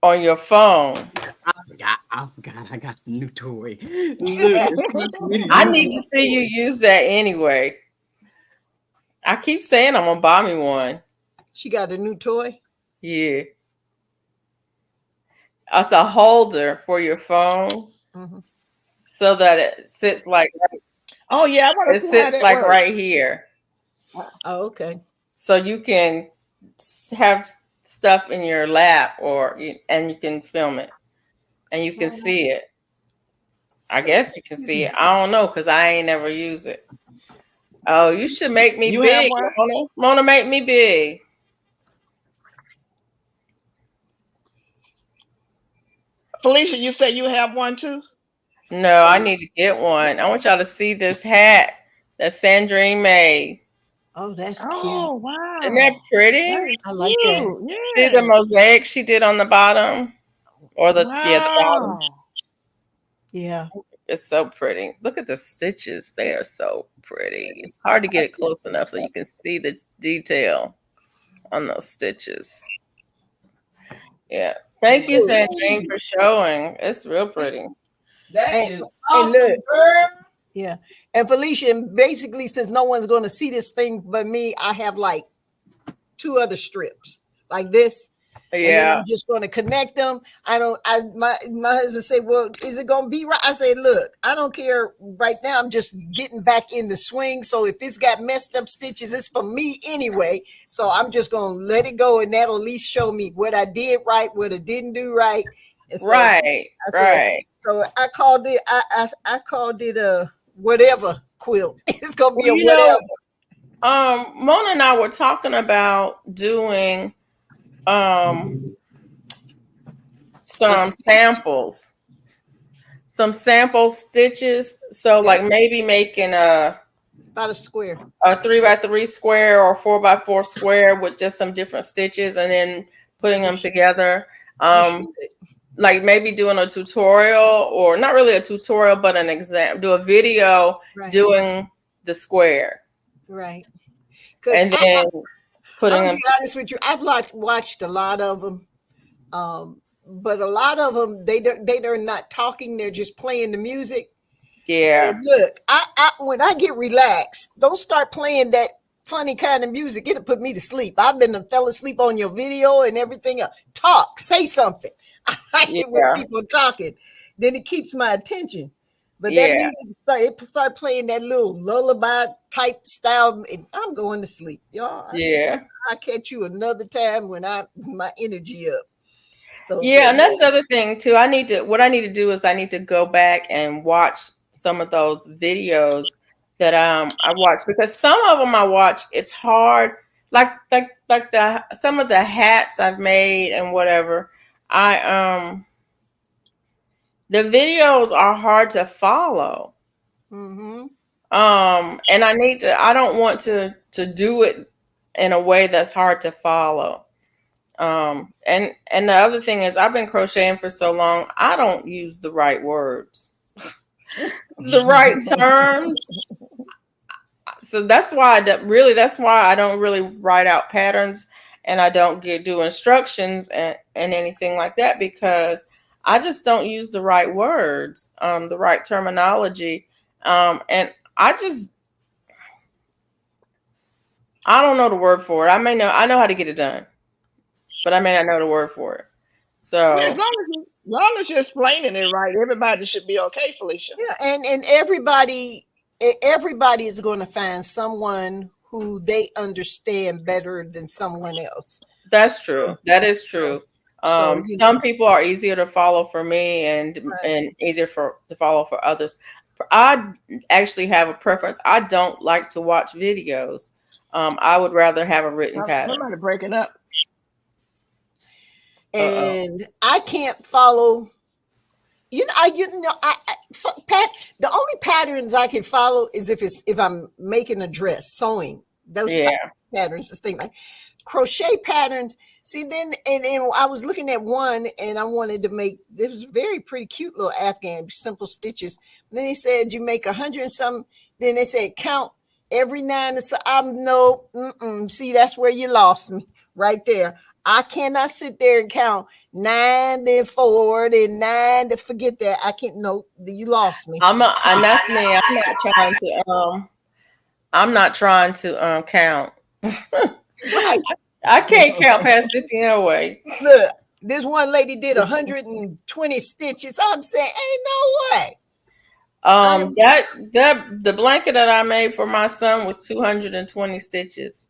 B: on your phone.
A: I forgot. I got the new toy. Look, it's time for me to
B: I
A: use
B: need
A: my
B: to see you
A: toy.
B: use that anyway. I keep saying I'm gonna buy me one.
C: She got a new toy.
B: Yeah. It's a holder for your phone
C: Mhm.
B: so that it sits like
D: Oh yeah, I want to see how that works.
B: right here.
C: Oh, okay.
B: So you can have stuff in your lap and you can film it and you can see it. I guess you can see it. I don't know because I ain't never used it. Oh, you should make me
D: You have
B: big,
D: one?
B: Mona. Mona, make me big.
D: Felicia, you said you have one too?
B: No, I need to get one. I want y'all to see this hat that Sandrine made.
C: Oh, that's cute.
D: Oh wow.
B: Isn't that pretty?
D: That is
C: I like that.
D: cute.
B: See the
D: Yeah.
B: mosaic she did on the bottom? Or the bottom.
D: Wow.
C: Yeah.
B: It's so pretty. Look at the stitches. They are so pretty. It's hard to get it close enough so you can see the detail on those stitches. Yeah. Thank you, Sandrine, for showing. It's real pretty.
A: That
C: And-
A: is
C: and
A: awesome,
C: look.
A: girl.
C: Yeah. And Felicia, basically, since no one's going to see this thing but me, I have like 2 other strips like this. And then
B: Yeah.
C: I'm just going to connect them. My husband said, well, is it going to be right? I said, look, I don't care right now. I'm just getting back in the swing. So if it's got messed up stitches, it's for me anyway. So I'm just going to let it go. And that'll at least show me what I did right, what I didn't do right. And so
B: Right.
C: I said,
B: Right.
C: so I called it, I called it a whatever quilt. It's going to be
B: Well,
C: a
B: you know,
C: whatever.
B: Mona and I were talking about doing some samples, some sample stitches. So like maybe making
C: About a square.
B: a 3x3 square or 4x4 square with just some different stitches and then putting them together. Like maybe doing a tutorial, or not really a tutorial, but an exam, do a video doing the square.
C: Right.
B: And then putting
C: I'll
B: them.
C: be honest with you, I've watched a lot of them. But a lot of them, they're not talking, they're just playing the music.
B: Yeah.
C: And look, I when I get relaxed, don't start playing that funny kind of music. It'll put me to sleep. I've been fell asleep on your video and everything else. Talk, say something. I like it when people talking. Then it keeps my attention. But that music start playing that little lullaby type style, and I'm going to sleep, y'all. I'll catch you another time when my energy up. So
B: and that's the other thing too. What I need to do is I need to go back and watch some of those videos that I watched, because some of them I watch, it's hard. Like some of the hats I've made and whatever. The videos are hard to follow.
C: Mm-hmm.
B: And I don't want to do it in a way that's hard to follow. And the other thing is, I've been crocheting for so long, I don't use the right words, the right terms. So that's why I don't really write out patterns, and I don't do instructions and anything like that, because I just don't use the right words, the right terminology. And I don't know the word for it. I know how to get it done, but I may not know the word for it. So
D: as long as you're explaining it right, everybody should be okay, Felicia.
C: Yeah, and everybody is going to find someone who they understand better than someone else.
B: That's true. That is true. Some people are easier to follow for me and easier to follow for others. I actually have a preference. I don't like to watch videos. I would rather have a written pattern.
D: Somebody breaking up.
C: And I can't follow. The only patterns I can follow is if I'm making a dress, sewing, those type of patterns, this thing like crochet patterns. See, then and I was looking at one, and I wanted to make. It was very pretty cute little Afghan, simple stitches. And then they said you make 100 and some. Then they said count every 9. So see, that's where you lost me right there. I cannot sit there and count 9, then 4, then 9. To forget that. I can't. No, you lost me.
B: And that's me. I'm not trying to. I'm not trying to count.
C: Right.
B: I can't count past 50 anyway.
C: Look, this one lady did 120 stitches. I'm saying, ain't no way.
B: That the blanket that I made for my son was 220 stitches.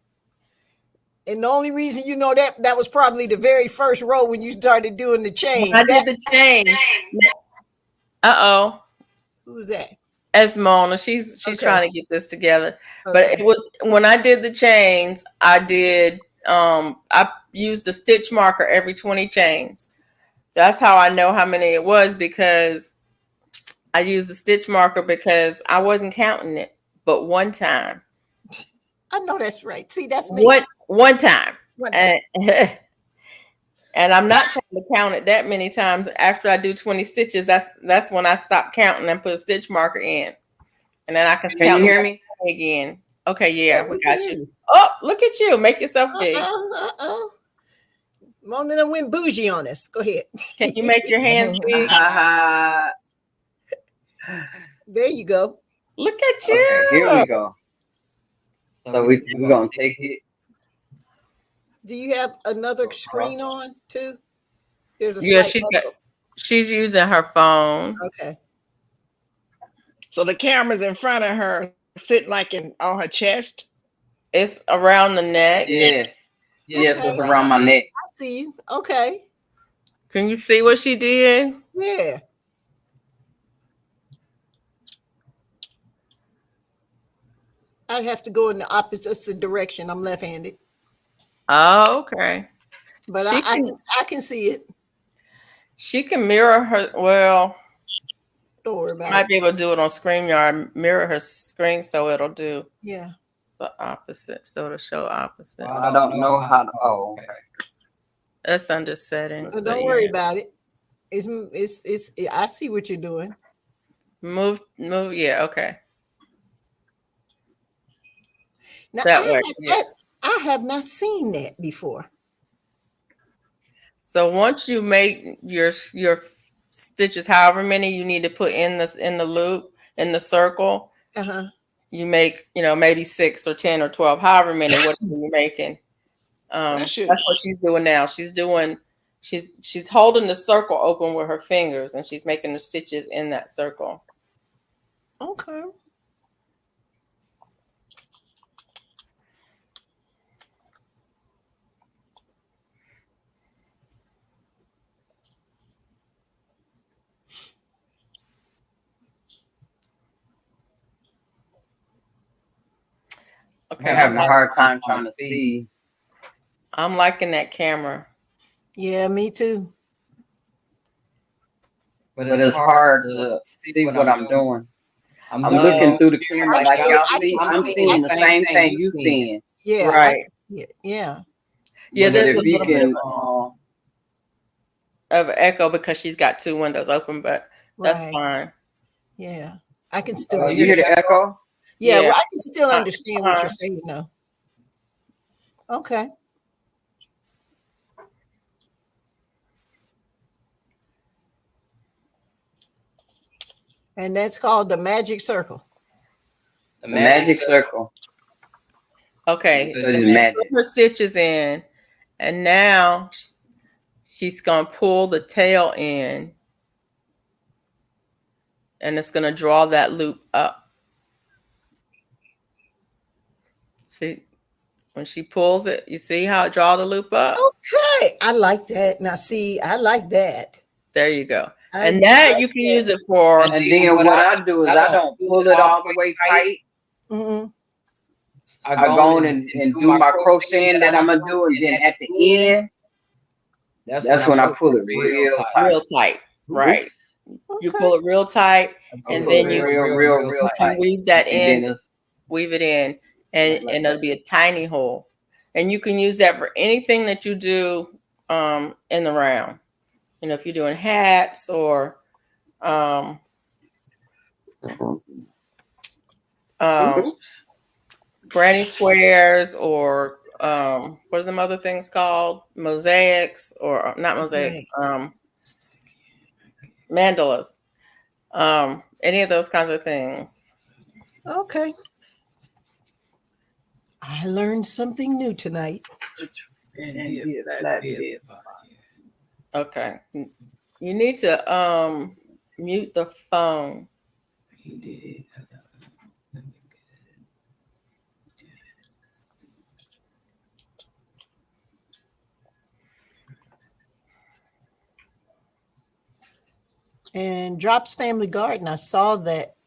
C: And the only reason you know that was probably the very first row when you started doing the chain.
B: I did the chain.
C: Who's that?
B: It's Mona. She's
C: Okay.
B: trying to get this together.
C: Okay.
B: But it was when I did the chains, I used a stitch marker every 20 chains. That's how I know how many it was, because I used a stitch marker because I wasn't counting it, but one time.
C: I know that's right. See, that's me.
B: One time.
C: One time.
B: And I'm not trying to count it that many times. After I do 20 stitches, that's when I stop counting and put a stitch marker in. And then I can count.
E: You hear me?
B: Again. Okay, yeah, we got you.
C: You.
B: Oh, look at you. Make yourself big.
C: Mona done went bougie on us. Go ahead.
B: Can you make your hands big?
C: There you go.
B: Look at you.
E: Okay, here we go. So we're going to take it.
C: Do you have another screen on too? There's a
B: Yeah,
C: slight
B: she's using her phone.
C: Okay.
D: So the camera's in front of her, sitting like on her chest.
B: It's around the neck.
E: Yes. Yes,
C: Okay.
E: it's around my neck.
C: I see you. Okay.
B: Can you see what she did?
C: Yeah. I'd have to go in the opposite direction. I'm left-handed.
B: Oh, okay.
C: But
B: She
C: I
B: can-
C: can see it.
B: She can mirror her. Well,
C: Don't worry about
B: might
C: it.
B: be able to do it on StreamYard. Mirror her screen so it'll do
C: Yeah.
B: the opposite. So it'll show opposite.
E: I don't know how to. Oh, okay.
B: That's under settings.
C: But
B: but
C: don't worry
B: yeah.
C: about it. It's I see what you're doing.
B: Move. Yeah. Okay.
C: Now
B: That way, yeah.
C: I have not seen that before.
B: So once you make your stitches, however many you need to put in the loop, in the circle,
C: Uh-huh.
B: you make, maybe 6 or 10 or 12, however many, whatever you're making. That's what she's doing now. She's holding the circle open with her fingers, and she's making the stitches in that circle.
C: Okay.
B: Okay.
E: I'm having a hard time trying to see.
B: I'm liking that camera.
C: Yeah, me too.
E: But it's hard to see what I'm doing. I'm looking through the camera like y'all see. I'm seeing the same thing you seeing.
C: Yeah.
B: Right.
C: Yeah.
B: Yeah,
E: But
B: there's a
E: if you
B: little bit
E: can,
B: of echo because she's got 2 windows open, but that's
C: Right.
B: fine.
C: Yeah. I can still
E: you hear the echo?
C: Yeah,
B: Yeah.
C: well, I can still understand what you're saying though. Okay. And that's called the magic circle.
E: The magic circle.
B: Okay,
E: So
B: so
E: it's
B: she
E: magic.
B: put her stitches in, and now she's gonna pull the tail in, and it's gonna draw that loop up. See, when she pulls it, you see how it draws the loop up?
C: Okay. I like that. Now see, I like that.
B: There you go.
C: I
B: And that
C: like
B: you can use it for.
E: And then what I do is I don't pull it all the way tight.
C: Mm-hmm.
E: I go on and do my crocheting that I'm gonna do, and then at the end, that's when I pull it real tight.
B: Real tight, right? You
C: Okay.
B: pull it real tight, and then you
E: real
B: can
E: tight.
B: weave that
E: And
B: in,
E: then
B: weave it in, and it'll be a tiny hole. And you can use that for anything that you do in the round. If you're doing hats or granny squares, or what are them other things called? Mosaics, or not mosaics, mandalas. Any of those kinds of things.
C: Okay. I learned something new tonight.
B: Okay. You need to mute the phone.
A: He did.
C: And Drops Family Garden, I saw that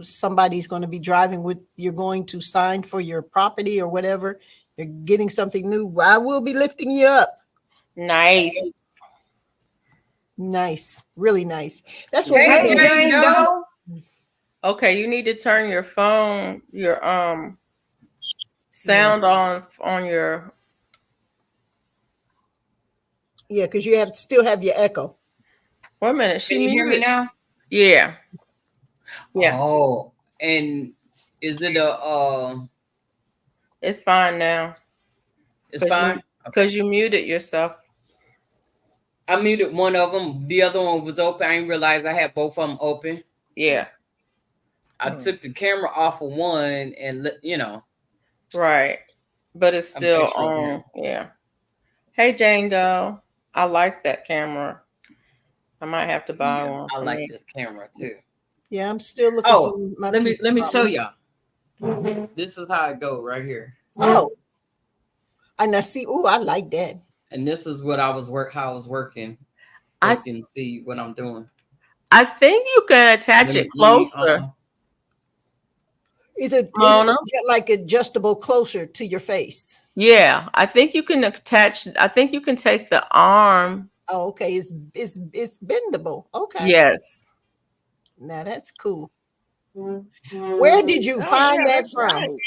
C: somebody's going to be driving with, you're going to sign for your property or whatever. You're getting something new. I will be lifting you up.
B: Nice.
C: Nice. Really nice. That's what
A: Hey,
C: we do.
A: Jane Doe.
B: Okay, you need to turn your phone, your sound on your.
C: Yeah, because you still have your echo.
B: Wait a minute.
A: Can you hear me now?
B: Yeah. Yeah.
A: Oh, and is it a
B: It's fine now.
A: it's fine?
B: Because you muted yourself.
A: I muted one of them. The other one was open. I didn't realize I had both of them open.
B: Yeah.
A: I took the camera off of one and
B: Right. But it's still on. Yeah. Hey, Jane Doe. I like that camera. I might have to buy one.
A: I like this camera too.
C: Yeah, I'm still looking for my
A: let me show y'all. This is how it go right here.
C: Oh. And I see, I like that.
A: And this is what how I was working. I can see what I'm doing.
B: I think you can attach it closer.
C: Is it like adjustable closer to your face?
B: Yeah, I think you can attach. I think you can take the arm.
C: Oh, okay. It's bendable. Okay.
B: Yes.
C: Now that's cool. Where did you find that from?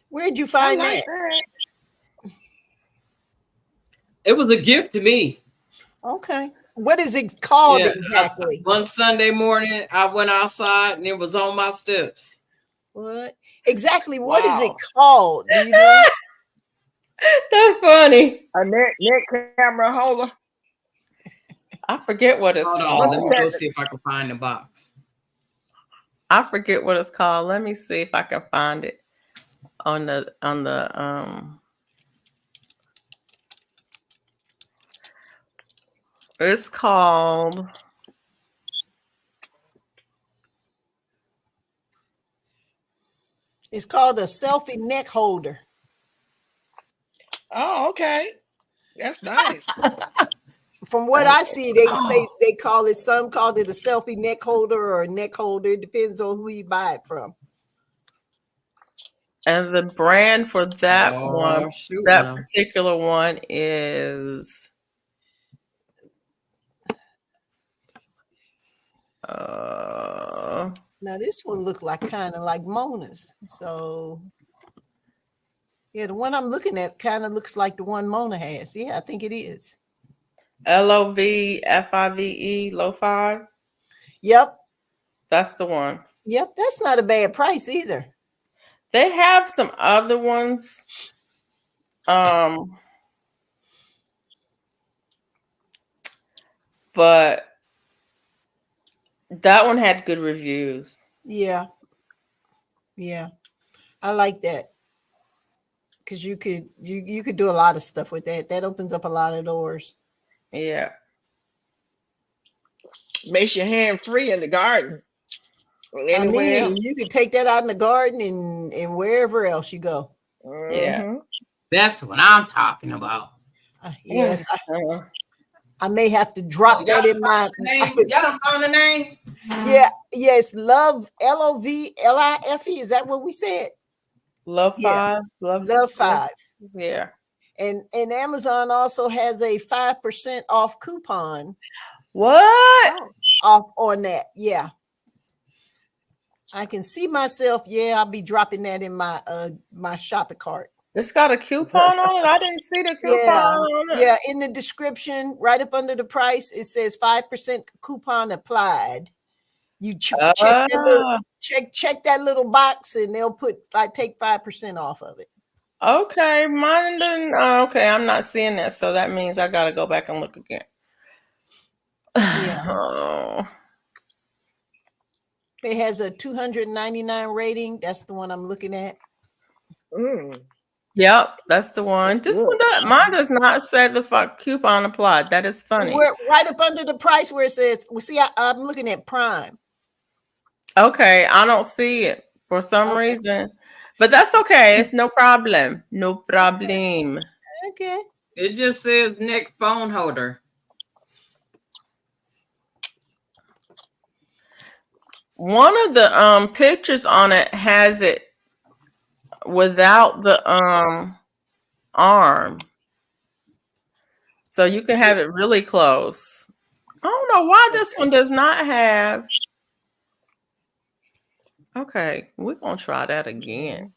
C: Where'd you find that?
A: It was a gift to me.
C: Okay. What is it called exactly?
A: One Sunday morning, I went outside and it was on my steps.
C: What? Exactly what is it called? Do you know?
B: That's funny.
D: A neck camera holder.
B: I forget what it's called.
A: Let me go see if I can find the box.
B: I forget what it's called. Let me see if I can find it on the it's called
C: a selfie neck holder.
D: Oh, okay. That's nice.
C: From what I see, they call it, some called it a selfie neck holder or a neck holder. It depends on who you buy it from.
B: And the brand for that particular one is
C: now this one looked like kind of like Mona's. So yeah, the one I'm looking at kind of looks like the one Mona has. Yeah, I think it is.
B: LOVFIVE, low five.
C: Yep.
B: That's the one.
C: Yep, that's not a bad price either.
B: They have some other ones. But that one had good reviews.
C: Yeah. Yeah. I like that. Because you could do a lot of stuff with that. That opens up a lot of doors.
B: Yeah.
D: Makes your hand free in the garden.
C: You could take that out in the garden and wherever else you go.
B: Yeah.
A: That's what I'm talking about.
C: Yes. I may have to drop that in my
A: name. Y'all don't know the name?
C: Yeah. Yes. Love, LOVLIFE. Is that what we said?
B: Love Five.
C: Love Five.
B: Yeah.
C: And Amazon also has a 5% off coupon.
B: What?
C: Off on that. Yeah. I can see myself. Yeah, I'll be dropping that in my my shopping cart.
B: It's got a coupon on it. I didn't see the coupon on it.
C: Yeah, in the description, right up under the price, it says 5% coupon applied. You check that little box, and they'll take 5% off of it.
B: Okay, mine didn't. Okay, I'm not seeing that, so that means I gotta go back and look again.
C: Yeah. It has a 299 rating. That's the one I'm looking at.
D: Mm.
B: Yep, that's the one. This
D: Good.
B: one mine does not say the coupon applied. That is funny.
C: We're right up under the price where it says, well, see, I'm looking at Prime.
B: Okay, I don't see it for some reason, but that's okay. It's no problem. No problem.
C: Okay.
A: It just says neck phone holder.
B: One of the pictures on it has it without the arm. So you can have it really close. I don't know why this one does not have. Okay, we're gonna try that again.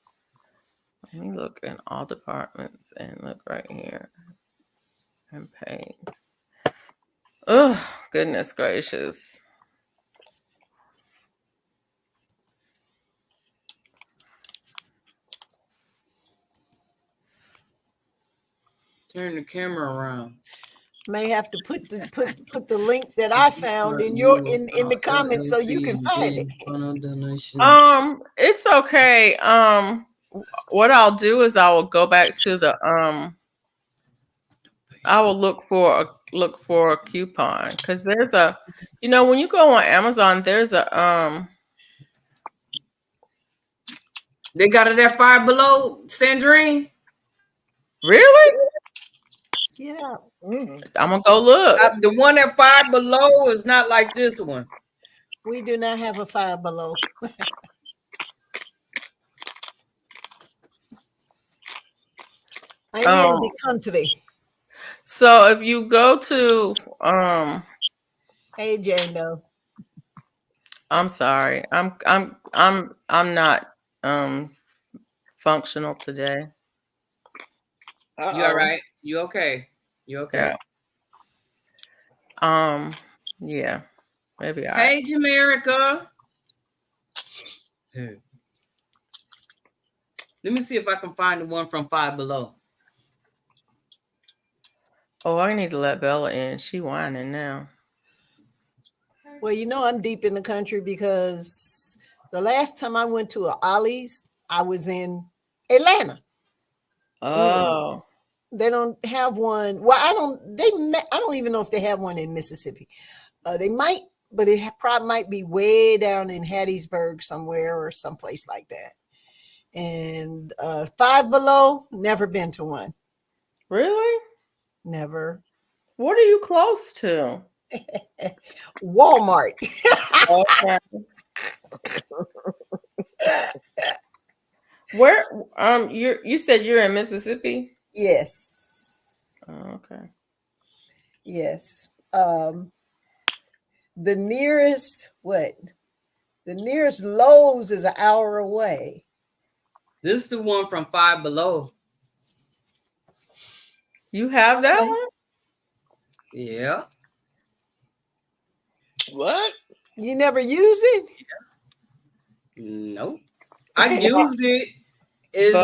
B: Let me look in all departments and look right here. And pains. Oh, goodness gracious.
A: Turn the camera around.
C: May have to put the link that I found in the comments so you can find it.
B: It's okay. What I'll do is I will go back to the I will look for a coupon because there's a, when you go on Amazon, there's a
A: They got it at Five Below, Sandrine.
B: Really?
C: Yeah.
B: I'm gonna go look.
A: The one at Five Below is not like this one.
C: We do not have a Five Below. I'm in the country.
B: So if you go to
C: Hey Jane Doe.
B: I'm sorry. I'm not functional today.
D: Uh-oh.
A: You all right? You okay? You okay?
B: Yeah. Maybe
A: Hey Jamerica. Hey. Let me see if I can find the one from Five Below.
B: Oh, I need to let Bella in. She whining now.
C: Well, I'm deep in the country because the last time I went to a Ollie's, I was in Atlanta.
B: Oh.
C: They don't have one. Well, I don't even know if they have one in Mississippi. They might, but it probably might be way down in Hattiesburg somewhere or someplace like that. And Five Below, never been to one.
B: Really?
C: Never.
B: What are you close to?
C: Walmart.
B: Okay. Where you said you're in Mississippi?
C: Yes.
B: Oh, okay.
C: Yes. The nearest Lowe's is an hour away.
A: This is the one from Five Below.
B: You have that one?
A: Yeah.
D: What?
C: You never used it?
A: Nope. I used it. It's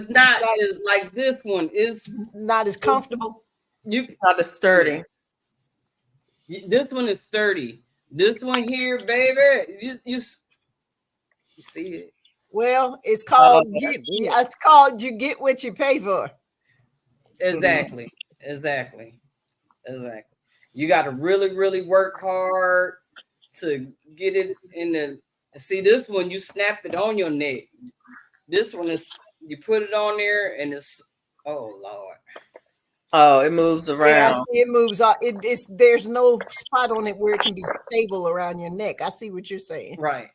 A: not as like this one. It's
C: not as comfortable.
B: It's not as sturdy.
A: This one is sturdy. This one here, baby, you see it.
C: Well, it's called you get what you pay for.
A: Exactly. You got to really, really work hard to get it in the. See, this one you snap it on your neck. This one is you put it on there and it's Lord.
B: Oh, it moves around.
C: Yeah, it moves. There's no spot on it where it can be stable around your neck. I see what you're saying.
A: Right.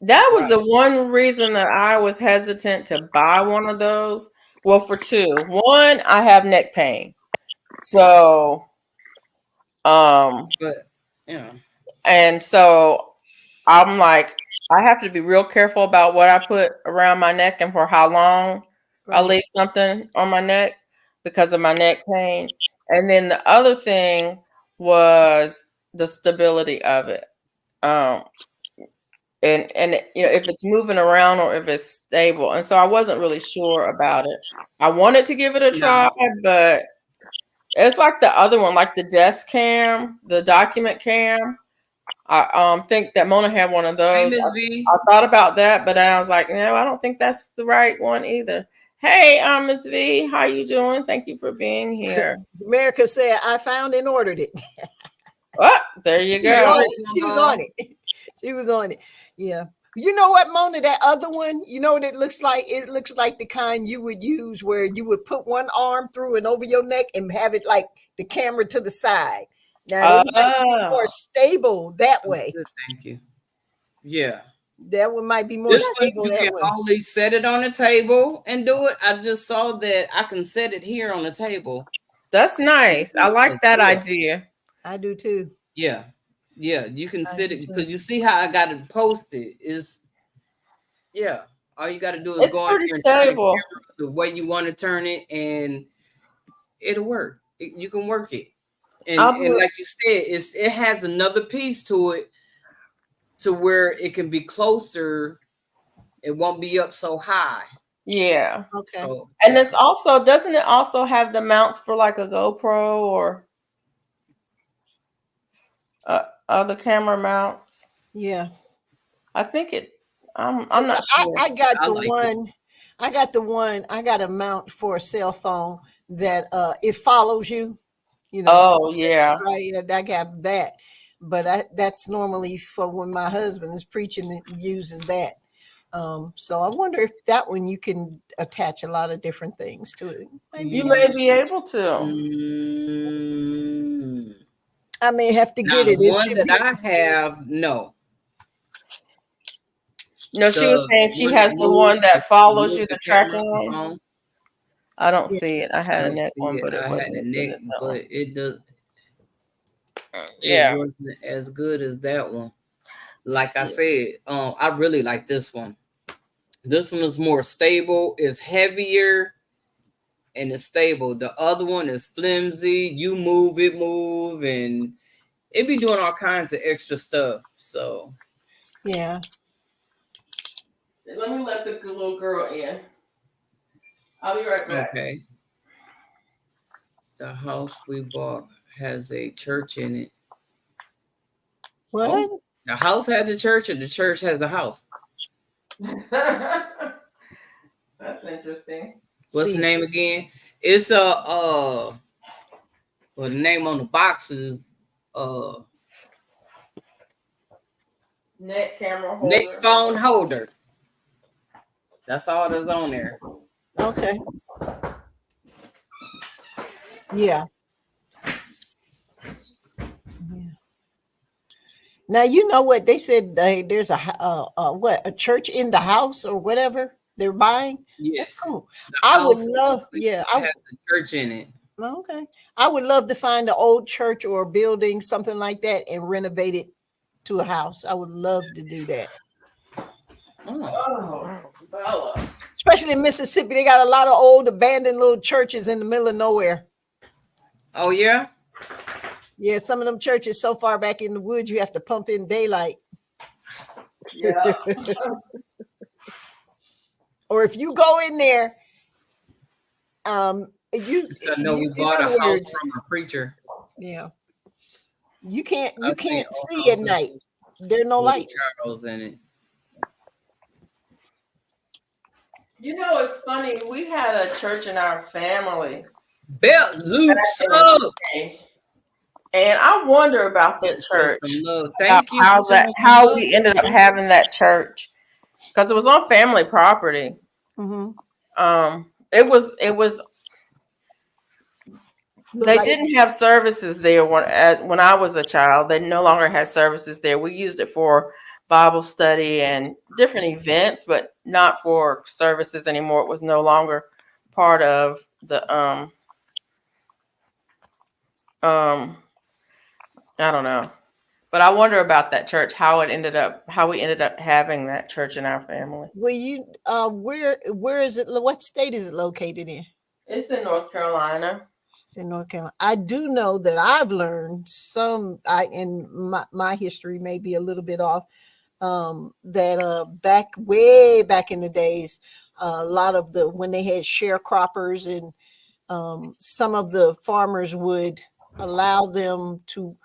B: That was the one reason that I was hesitant to buy one of those. Well, for two. One, I have neck pain. So, and so I'm like, I have to be real careful about what I put around my neck and for how long I leave something on my neck because of my neck pain. And then the other thing was the stability of it. And if it's moving around or if it's stable. And so I wasn't really sure about it. I wanted to give it a try, but it's like the other one, like the desk cam, the document cam. I think that Mona had one of
A: Hey,
B: those.
A: Miss V.
B: I thought about that, but then I was like, no, I don't think that's the right one either. Hey, Miss V, how you doing? Thank you for being here.
C: America said, I found and ordered it.
B: Oh, there you
C: She was
B: go.
C: on it. She was on it. She was on it. Yeah. You know what, Mona? That other one, you know what it looks like? It looks like the kind you would use where you would put one arm through and over your neck and have it like the camera to the side. Now, they might be more stable that way.
A: Good, thank you. Yeah.
C: That one might be more
A: This one
C: stable
A: you
C: that
A: can
C: way.
A: only set it on the table and do it. I just saw that I can set it here on the table.
B: That's nice. I like that idea.
C: I do too.
A: Yeah. Yeah, you can sit it because you see how I got it posted. Is yeah. All you got to do is
B: It's
A: go
B: pretty
A: in here and turn
B: stable.
A: the way you want to turn it, and it'll work. You can work it, and like you said, it has another piece to it, to where it can be closer. It won't be up so high.
B: Yeah.
C: Okay.
A: So,
B: And it's also, doesn't it also have the mounts for like a GoPro or other camera mounts?
C: Yeah.
B: I think it. I'm not sure.
C: I got
A: I
C: the
A: like
C: one. I got the one. I got a mount for a cell phone that it follows you. You know.
B: Oh yeah.
C: Right. I got that, but that's normally for when my husband is preaching. It uses that. So I wonder if that one you can attach a lot of different things to it.
B: You may be able to.
C: I may have to get
A: now,
C: it.
A: the one that I have, no.
B: No, she was saying she has the one that follows you, the tracking one. I don't see it. I had a neck one, but it wasn't.
A: But it does.
B: Yeah,
A: it wasn't as good as that one. Like I said, I really like this one. This one is more stable. It's heavier, and it's stable. The other one is flimsy. You move, and it be doing all kinds of extra stuff. So
C: yeah.
B: Let me let the little girl in. I'll be right back.
A: Okay. The house we bought has a church in it.
C: What?
A: Oh, the house has a church, or the church has the house?
B: That's interesting.
A: What's the name again? It's well, the name on the box is
B: neck camera holder.
A: neck phone holder. That's all that's on there.
C: Okay. Yeah. Now you know what they said. There's a church in the house or whatever they're buying.
A: Yes,
C: that's cool. I would love. Yeah,
A: I have a church in it.
C: Okay, I would love to find an old church or a building, something like that, and renovate it to a house. I would love to do that.
B: Oh, Bella.
C: Especially in Mississippi, they got a lot of old abandoned little churches in the middle of nowhere.
A: Oh yeah.
C: Yeah, some of them churches so far back in the woods, you have to pump in daylight.
B: Yeah.
C: Or if you go in there,
A: we bought a house from a preacher.
C: Yeah. You can't see at night. There are no lights.
A: Charles in it.
B: You know, it's funny. We had a church in our family.
A: Belt loops up.
B: And I wonder about that church.
A: Thank you.
B: How we ended up having that church, because it was on family property.
C: Mm-hmm.
B: It was. They didn't have services there when I was a child. They no longer had services there. We used it for Bible study and different events, but not for services anymore. It was no longer part of the I don't know, but I wonder about that church, how we ended up having that church in our family.
C: Well, where is it? What state is it located in?
B: It's in North Carolina.
C: It's in North Carolina. I do know that I've learned and my history may be a little bit off, that way back in the days, a lot of when they had sharecroppers, and some of the farmers would allow them to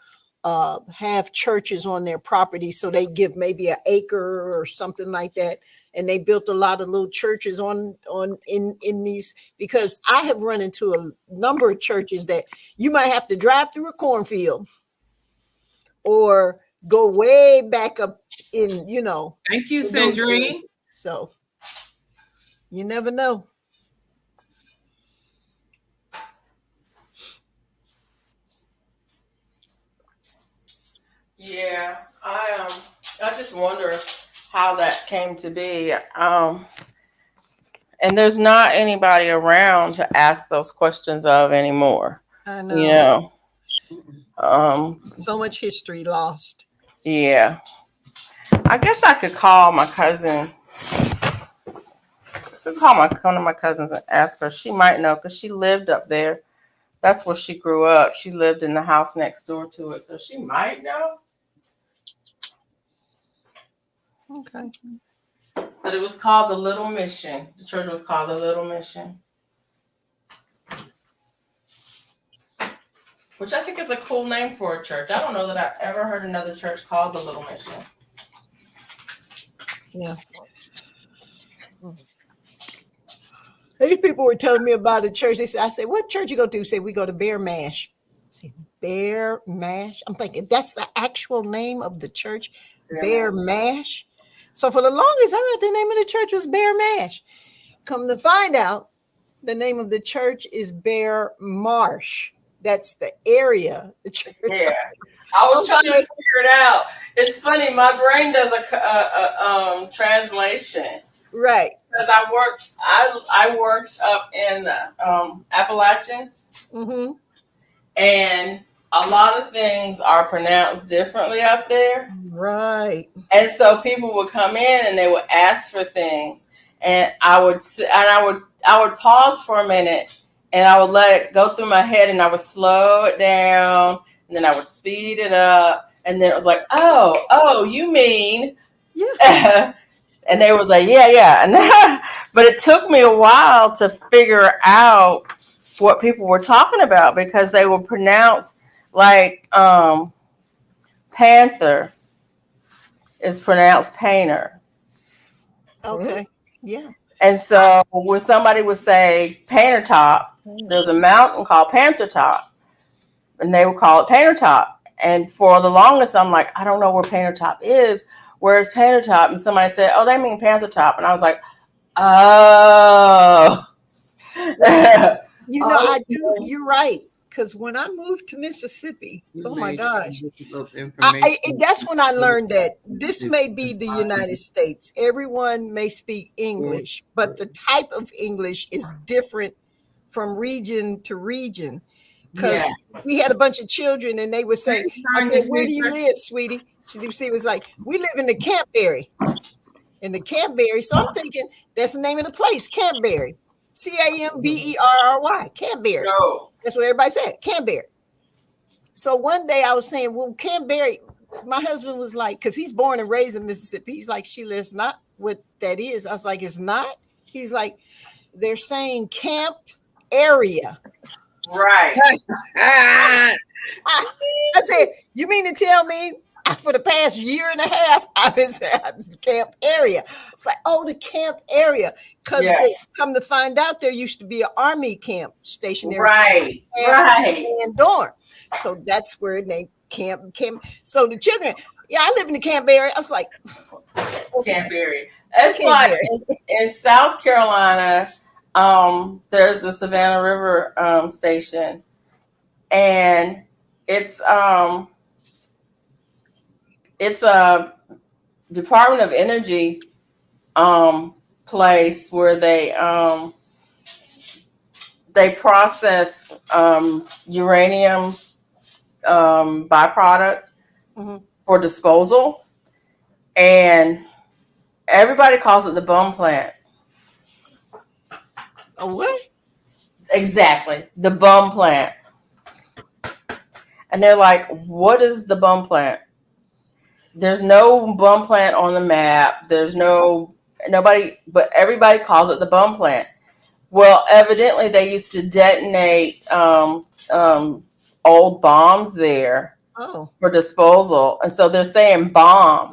C: have churches on their property. So they give maybe an acre or something like that. And they built a lot of little churches in these, because I have run into a number of churches that you might have to drive through a cornfield or go way back up in, you know.
A: Thank you, Sandrine.
C: So you never know.
B: Yeah, I just wonder how that came to be. And there's not anybody around to ask those questions of anymore.
C: I know.
B: You know.
C: So much history lost.
B: Yeah. I guess I could call my cousin. One of my cousins and ask her. She might know because she lived up there. That's where she grew up. She lived in the house next door to it, so she might know.
C: Okay.
B: But it was called the Little Mission. The church was called the Little Mission, which I think is a cool name for a church. I don't know that I've ever heard another church called the Little Mission.
C: Yeah. These people were telling me about a church. I said, what church you go to? They said, we go to Bear Mash. I said, Bear Mash? I'm thinking, that's the actual name of the church, Bear Mash? So for the longest, I thought the name of the church was Bear Mash. Come to find out, the name of the church is Bear Marsh. That's the area. The church.
B: Yeah. I was trying to figure it out. It's funny. My brain does a translation.
C: Right.
B: Because I worked up in the Appalachians, and a lot of things are pronounced differently up there.
C: Right.
B: And so people would come in and they would ask for things, and I would pause for a minute, and I would let it go through my head, and I would slow it down, and then I would speed it up, and then it was like, oh, you mean, yeah. And they were like, yeah. But it took me a while to figure out what people were talking about because they were pronounced like panther is pronounced painter.
C: Okay. Yeah.
B: And so when somebody would say Painter Top, there's a mountain called Panther Top, and they would call it Painter Top. And for the longest, I'm like, I don't know where Painter Top is. Where's Painter Top? And somebody said, oh, they mean Panther Top. And I was like, oh.
C: You know, I do. You're right. Because when I moved to Mississippi, oh my gosh, that's when I learned that this may be the United States. Everyone may speak English, but the type of English is different from region to region. Because we had a bunch of children and they would say, I said, where do you live, sweetie? She was like, we live in the Campberry. In the Campberry. So I'm thinking that's the name of the place, Campberry. Camberry. Campberry.
B: No.
C: That's what everybody said, Campberry. So one day I was saying, well, Campberry, my husband was like, because he's born and raised in Mississippi. He's like, Sheila, it's not what that is. I was like, it's not? He's like, they're saying camp area.
B: Right.
C: I said, you mean to tell me for the past year and a half, I've been saying camp area. It's like, oh, the camp area. Because they come to find out there used to be an army camp stationary.
B: Right.
C: And dorm. So that's where they camp. So the children, I live in the camp area. I was like,
B: Campberry. It's like in South Carolina, there's the Savannah River station, and it's a Department of Energy place where they process uranium byproduct for disposal, and everybody calls it the bum plant.
C: A what?
B: Exactly, the bum plant. And they're like, what is the bum plant? There's no bum plant on the map. There's nobody, but everybody calls it the bum plant. Well, evidently they used to detonate old bombs there.
C: Oh,
B: for disposal. And so they're saying bomb,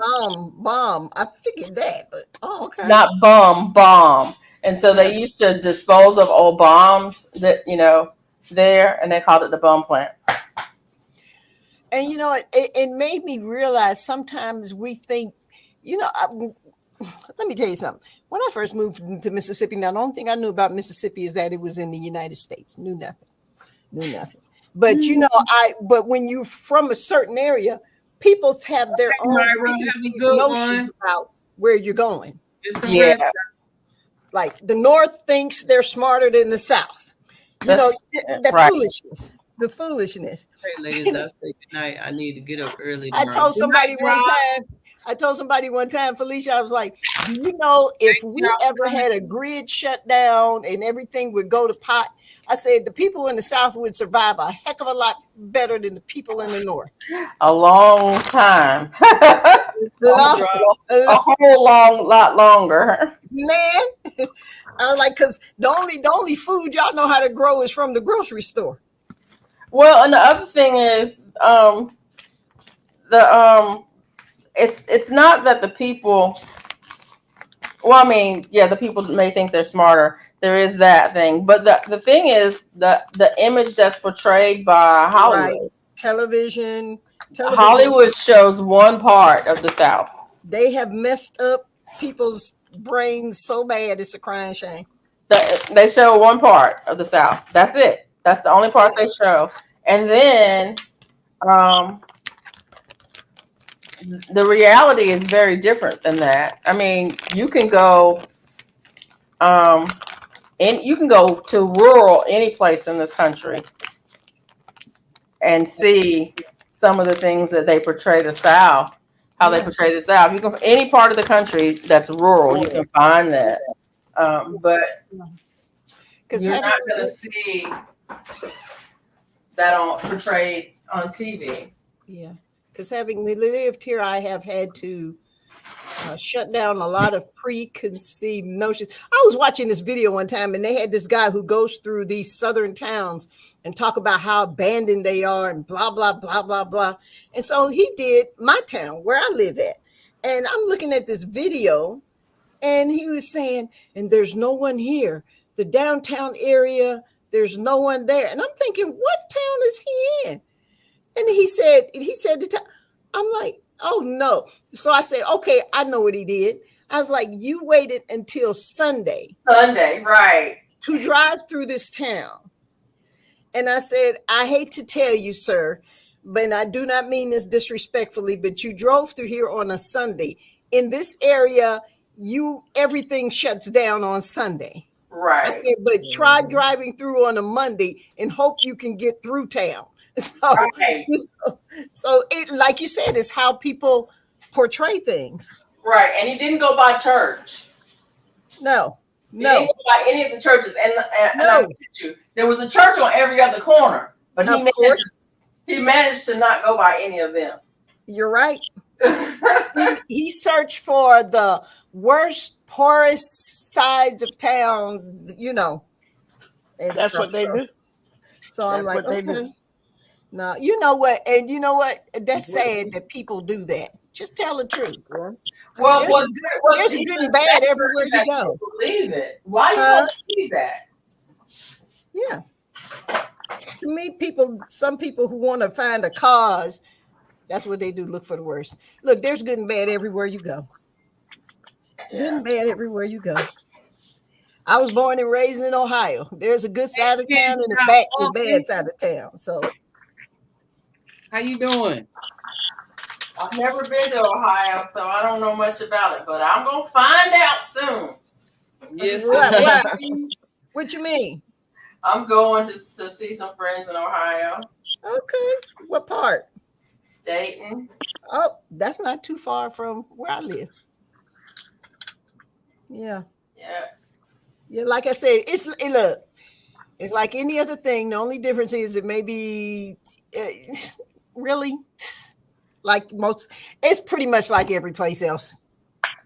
C: bomb. I figured that, but okay.
B: not bomb. And so they used to dispose of old bombs that, there, and they called it the bomb plant.
C: And it made me realize sometimes we think, let me tell you something. When I first moved to Mississippi, now the only thing I knew about Mississippi is that it was in the United States. Knew nothing. But but when you're from a certain area, people have their own notions about where you're going.
B: Yeah.
C: Like the North thinks they're smarter than the South.
B: Right.
C: Foolishness. The foolishness.
A: Hey, ladies, I'll say good night. I need to get up early tomorrow.
C: I told somebody one time, Felicia, I was like, do you know if we ever had a grid shut down and everything would go to pot, I said the people in the South would survive a heck of a lot better than the people in the North.
B: A long time. A whole lot longer.
C: Man, I was like, because the only food y'all know how to grow is from the grocery store.
B: Well, and the other thing is, it's not that the people. Well, I mean, yeah, the people may think they're smarter. There is that thing, but the thing is the image that's portrayed by Hollywood.
C: Right. Television.
B: Hollywood shows one part of the South.
C: They have messed up people's brains so bad it's a crying shame.
B: They show one part of the South. That's it. That's the only part they show. And then the reality is very different than that. I mean, you can go to rural any place in this country and see some of the things that they portray the South, how they portray the South. You can any part of the country that's rural, you can find that. But you're not going to see that portrayed on TV.
C: Yeah, because having lived here, I have had to shut down a lot of preconceived notions. I was watching this video one time, and they had this guy who goes through these southern towns and talk about how abandoned they are and blah, blah, blah, blah, blah. And so he did my town where I live at. And I'm looking at this video, and he was saying, and there's no one here. The downtown area, there's no one there. And I'm thinking, what town is he in? And he said the town. I'm like, oh no. So I said, okay, I know what he did. I was like, you waited until Sunday.
B: Sunday, right.
C: To drive through this town. And I said, I hate to tell you, sir, but I do not mean this disrespectfully, but you drove through here on a Sunday. In this area, everything shuts down on Sunday.
B: Right.
C: I said, but try driving through on a Monday and hope you can get through town. So it, like you said, is how people portray things.
B: Right. And he didn't go by church.
C: No.
B: He didn't go by any of the churches. And I get you. There was a church on every other corner, but he managed to not go by any of them.
C: You're right. He searched for the worst, poorest sides of town,
D: That's what they do.
C: So I'm like, okay. No, you know what? And you know what? That's sad that people do that. Just tell the truth.
B: Well,
C: there's good and bad everywhere you go.
B: Believe it. Why you don't believe that?
C: Yeah. To me, some people who want to find a cause, that's what they do. Look for the worst. Look, there's good and bad everywhere you go. Yeah. Good and bad everywhere you go. I was born and raised in Ohio. There's a good side of town and a bad side of town. So,
A: how you doing?
B: I've never been to Ohio, so I don't know much about it, but I'm gonna find out soon.
A: Yes.
C: What you mean?
B: I'm going to see some friends in Ohio.
C: Okay. What part?
B: Dayton.
C: Oh, that's not too far from where I live. Yeah.
B: Yeah.
C: Yeah, like I said, it's like any other thing. The only difference is it may be really like it's pretty much like every place else.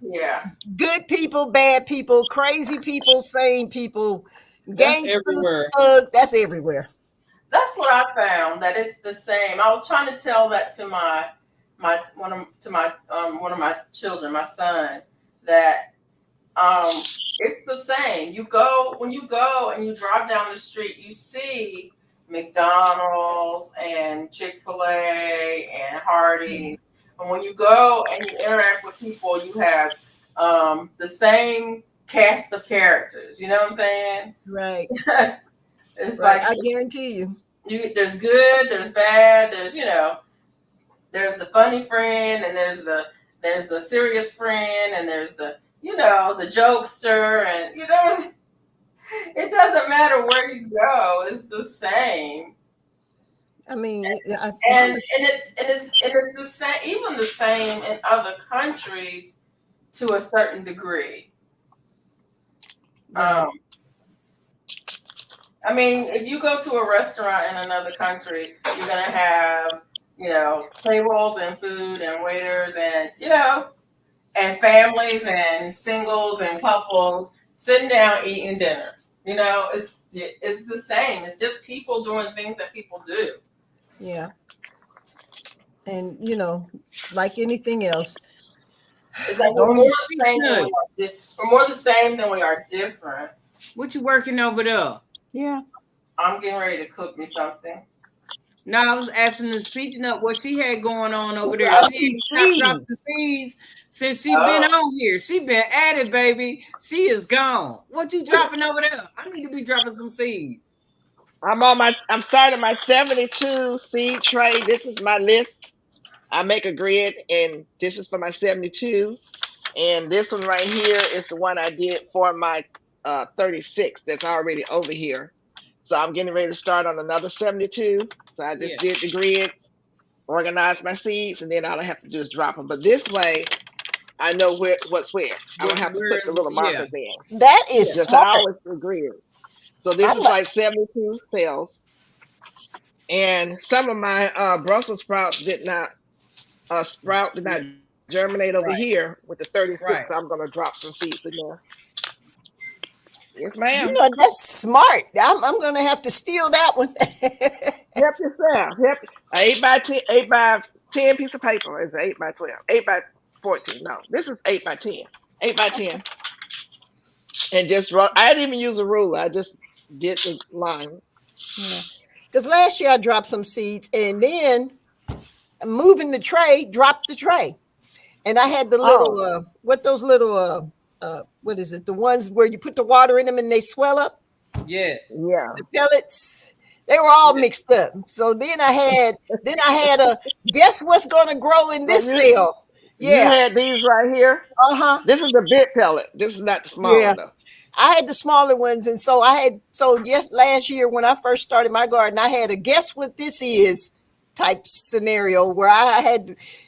B: Yeah.
C: Good people, bad people, crazy people, sane people, gangsters, that's everywhere.
B: That's what I found, that it's the same. I was trying to tell that to one of my children, my son, that it's the same. When you go and you drive down the street, you see McDonald's and Chick-fil-A and Hardee's. And when you go and you interact with people, you have the same cast of characters. You know what I'm saying?
C: Right.
B: It's
C: Right.
B: like
C: I guarantee you.
B: there's good, there's bad, there's the funny friend, and there's the serious friend, and there's the the jokester, and it doesn't matter where you go, it's the same.
C: I mean,
B: And it's the same, even the same in other countries to a certain degree.
C: Right.
B: I mean, if you go to a restaurant in another country, you're gonna have, tables and food and waiters and and families and singles and couples sitting down eating dinner. It's the same. It's just people doing things that people do.
C: Yeah. And like anything else,
B: It's like we're more the same than we are different.
A: What you working over there?
C: yeah.
B: I'm getting ready to cook me something.
A: No, I was asking the speeching up what she had going on over there.
C: I
A: She
C: see
A: dropped the seeds since she been on here. She been at it, baby. She is gone. What you dropping over there? I need to be dropping some seeds.
D: I'm starting my 72 seed tray. This is my list. I make a grid, and this is for my 72. And this one right here is the one I did for my 36 that's already over here. So I'm getting ready to start on another 72. So I just did the grid, organize my seeds, and then all I have to do is drop them. But this way, I know what's where. I don't have to put the little markers in.
C: That is
D: Just
C: smart.
D: I always do grid. So this is like 72 cells. And some of my Brussels sprouts did not germinate over here with the 36.
A: Right.
D: So I'm going to drop some seeds in there. Yes, ma'am.
C: That's smart. I'm going to have to steal that one.
D: Help yourself. Help. 8 by 10 piece of paper is 8 by 12. 8 by 14. No, this is 8 by 10. 8 by 10. And just I didn't even use a ruler. I just did the lines.
C: Because last year I dropped some seeds, and then moving the tray, dropped the tray. And I had the little, what is it? The ones where you put the water in them and they swell up?
A: Yes.
D: Yeah.
C: The pellets. They were all mixed up. So then I had a guess what's going to grow in this cell. Yeah.
D: You had these right here.
C: Uh-huh.
D: This is the big pellet. This is not the small one though.
C: I had the smaller ones, and so last year when I first started my garden, I had a guess what this is type scenario where I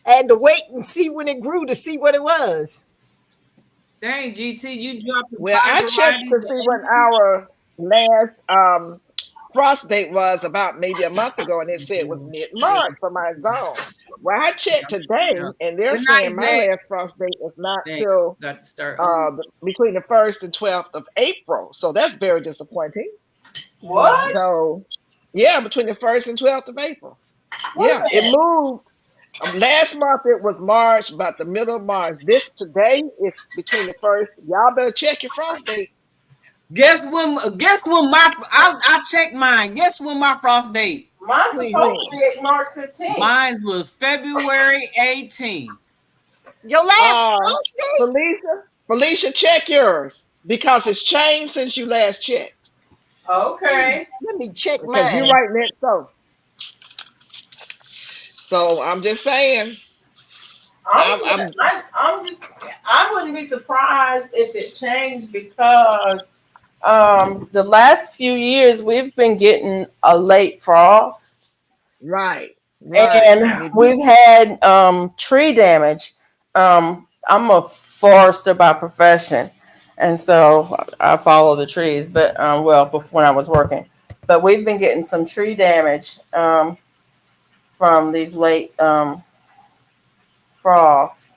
C: had to wait and see when it grew to see what it was.
A: Dang, GT, you dropped.
D: Well, I checked to see what our last frost date was about maybe a month ago, and it said it was mid-March for my zone. Well, I checked today, and they're saying my last frost date is not till between the 1st and 12th of April. So that's very disappointing.
B: What?
D: So, yeah, between the 1st and 12th of April. Yeah, it moved. Last month it was March, about the middle of March. This today is between the 1st. Y'all better check your frost date.
A: Guess when I checked mine. Guess when my frost date?
B: Mine's supposed to be March 15th.
A: Mine was February 18th.
C: Your last frost date?
D: Felicia, check yours because it's changed since you last checked.
B: Okay.
C: Let me check
D: because
C: mine.
D: you're right next so I'm just saying.
B: I wouldn't be surprised if it changed because the last few years we've been getting a late frost.
D: Right.
B: And we've had tree damage. I'm a forester by profession, and so I follow the trees. But when I was working, but we've been getting some tree damage from these late frosts.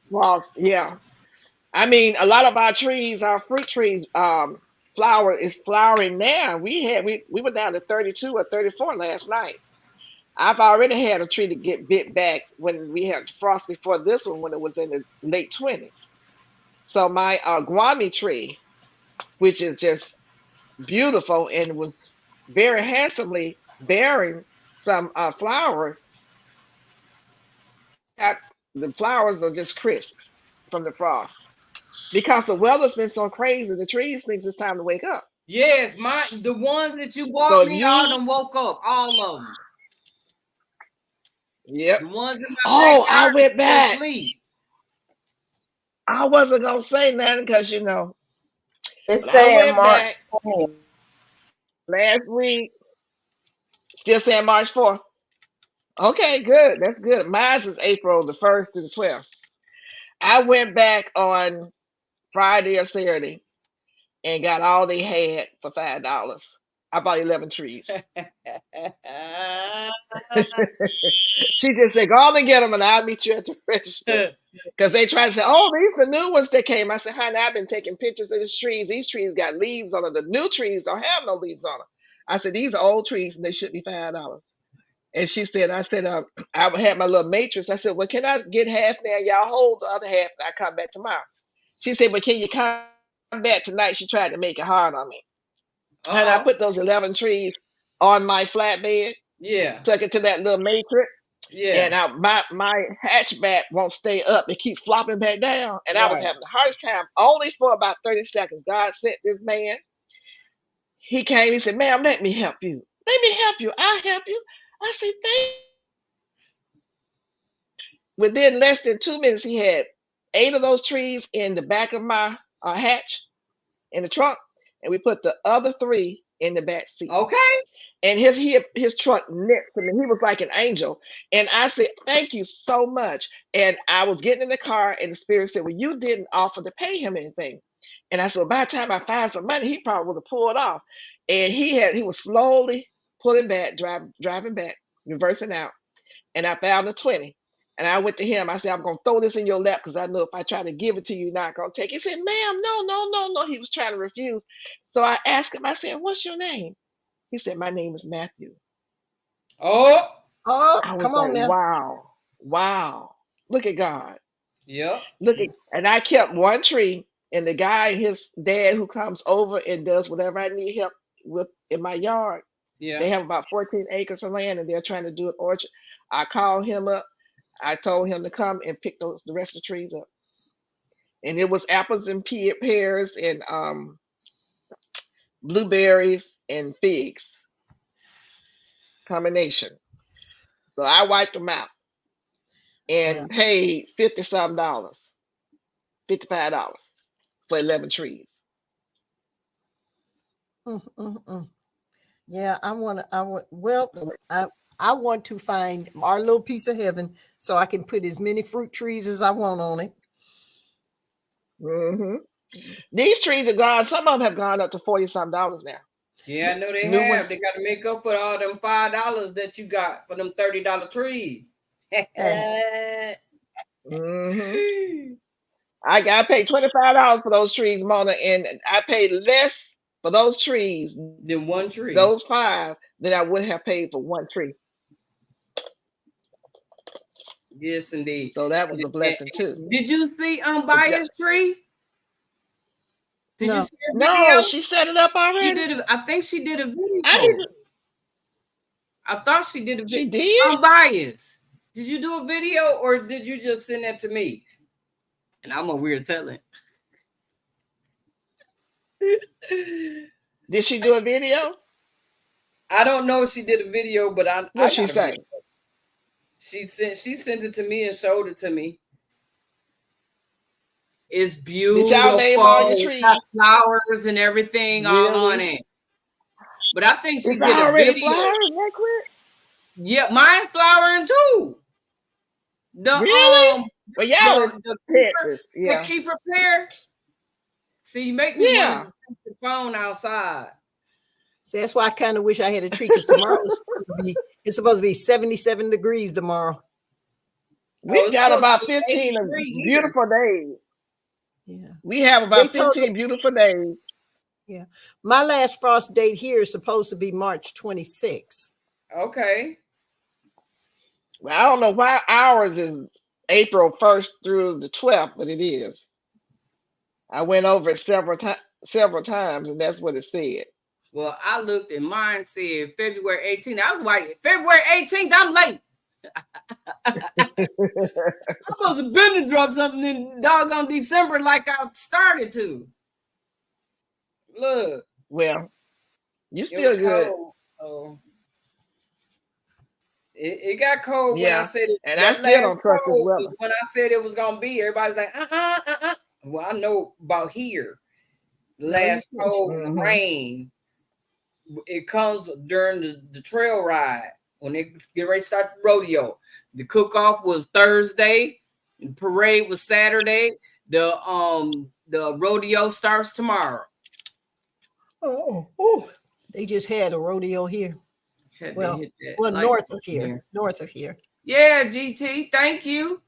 D: Well, yeah. I mean, a lot of our trees, our fruit trees, flower is flowering now. We were down to 32 or 34 last night. I've already had a tree to get bit back when we had frost before this one when it was in the late 20s. So my guami tree, which is just beautiful and was very handsomely bearing some flowers, the flowers are just crisp from the frost. Because the weather's been so crazy, the trees thinks it's time to wake up.
A: Yes, the ones that you bought
D: So if
A: me,
D: you-
A: all of them woke up, all of them.
D: Yep.
A: The ones in my
D: Oh, I
A: backyard
D: went
A: still
D: back.
A: asleep.
D: I wasn't gonna say nothing because
B: It's
D: but I
B: saying
D: went
B: March
D: back
B: 20th.
D: last week. Still saying March 4th. Okay, good. That's good. Mine is April the 1st to the 12th. I went back on Friday or Saturday and got all they had for $5. I bought 11 trees. She just said, go on and get them and I'll meet you at the register. Because they try to say, oh, these are new ones that came. I said, honey, I've been taking pictures of these trees. These trees got leaves on them. The new trees don't have no leaves on them. I said, these are old trees and they should be $5. And she said, I had my little matrix. I said, well, can I get half now? Y'all hold the other half and I come back tomorrow. She said, but can you come back tonight? She tried to make it hard on me. And I put those 11 trees on my flatbed.
A: Yeah.
D: Took it to that little matrix.
A: Yeah.
D: And my hatchback won't stay up. It keeps flopping back down. And I was having the hardest time only for about 30 seconds. God sent this man. He came. He said, ma'am, let me help you. Let me help you. I'll help you. I said, thank you. Within less than 2 minutes, he had 8 of those trees in the back of my hatch in the trunk. And we put the other 3 in the back seat.
A: Okay.
D: And his truck next to me, he was like an angel. And I said, thank you so much. And I was getting in the car and the spirit said, well, you didn't offer to pay him anything. And I said, well, by the time I find some money, he probably would have pulled off. And he was slowly pulling back, driving back, reversing out. And I found the 20. And I went to him. I said, I'm going to throw this in your lap because I know if I try to give it to you, you're not going to take it. He said, ma'am, no. He was trying to refuse. So I asked him, I said, what's your name? He said, my name is Matthew.
A: Oh,
C: come on now.
D: Wow. Look at God.
A: Yeah.
D: And I kept one tree, and the guy, his dad, who comes over and does whatever I need help with in my yard.
A: Yeah.
D: They have about 14 acres of land, and they're trying to do an orchard. I called him up. I told him to come and pick the rest of the trees up. And it was apples and pears and blueberries and figs combination. So I wiped them out and paid $50-something, $55 for 11 trees.
C: Yeah, I want to find our little piece of heaven so I can put as many fruit trees as I want on it.
D: Mm-hmm. These trees are gone. Some of them have gone up to $40-something now.
A: Yeah, I know they
D: New
A: have.
D: ones.
A: They got to make up for all them $5 that you got for them $30 trees.
D: Mm-hmm. I paid $25 for those trees, Mona, and I paid less for those trees
A: than one tree.
D: Those 5 than I would have paid for one tree.
A: Yes, indeed.
D: So that was a blessing too.
A: Did you see Baya's tree? Did you see her video?
D: No, she set it up already.
A: I think she did a video. I thought she did a video.
D: She did?
A: Bias. Did you do a video or did you just send that to me? And I'm a weird talent.
D: Did she do a video?
A: I don't know if she did a video, but
D: What'd she say?
A: She sent it to me and showed it to me. It's beautiful.
D: Did y'all name all your trees?
A: Flowers and everything all on it. But I think she did a video.
D: Flowering that quick?
A: Yeah, mine's flowering too.
D: Really? Well, y'all
A: the keeper pear. See, you make me want to take the phone outside.
C: See, that's why I kind of wish I had a tree because tomorrow it's supposed to be 77 degrees tomorrow.
D: We got about 15 beautiful days.
C: Yeah.
D: We have about 15 beautiful days.
C: Yeah. My last frost date here is supposed to be March 26th.
A: Okay.
D: Well, I don't know why ours is April 1st through the 12th, but it is. I went over it several times, and that's what it said.
A: Well, I looked and mine said February 18th. I was like, February 18th, I'm late. I'm supposed to been to drop something in doggone December like I started to. Look.
D: Well, you still good.
A: Cold. Oh. It got cold when I
D: Yeah,
A: said it.
D: and I still don't trust this weather.
A: When I said it was gonna be, everybody's like, Well, I know about here. Last cold rain. It comes during the trail ride when they get ready to start the rodeo. The cook-off was Thursday, the parade was Saturday. The rodeo starts tomorrow.
C: Oh, they just had a rodeo here. Well, north of here. North of here.
A: Yeah, GT. Thank you.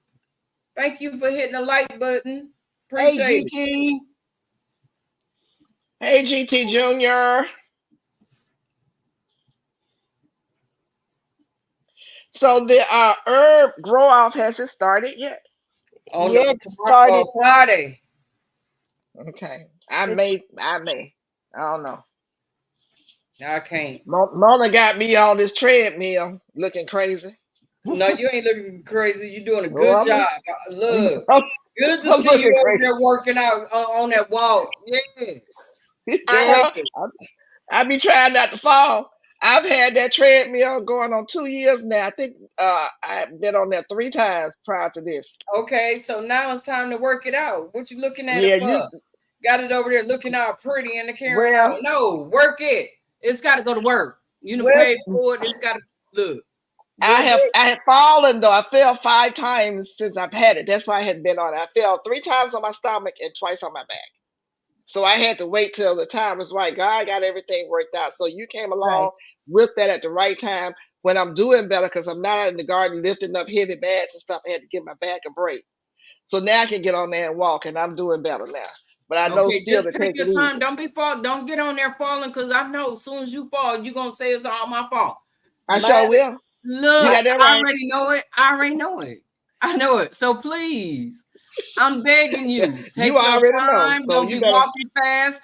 A: Thank you for hitting the like button. Appreciate it.
C: GT.
D: Hey, GT Junior. So the herb grow off, has it started yet?
C: Yeah, it started
A: Friday.
D: Okay. I may. I don't know.
A: I can't.
D: Mona got me on this treadmill looking crazy.
A: No, you ain't looking crazy. You're doing a good job. Look, good to see you over there working out on that wall. Yes.
D: I be trying not to fall. I've had that treadmill going on 2 years now. I think I've been on there 3 times prior to this.
A: Okay, so now it's time to work it out. What you looking at it for? Got it over there looking all pretty in the camera. No, work it. It's got to go to work. You know, pay for it. It's got to look.
D: I have fallen though. I fell 5 times since I've had it. That's why I hadn't been on it. I fell 3 times on my stomach and twice on my back. So I had to wait till the time was right. God got everything worked out. So you came along with that at the right time when I'm doing better because I'm not in the garden lifting up heavy bags and stuff. I had to give my back a break. So now I can get on there and walk, and I'm doing better now. But I know still to take your time.
A: Don't get on there falling because I know as soon as you fall, you're gonna say it's all my fault.
D: I sure will.
A: Look, I already know it. I know it. So please, I'm begging you, take your time. So don't be walking fast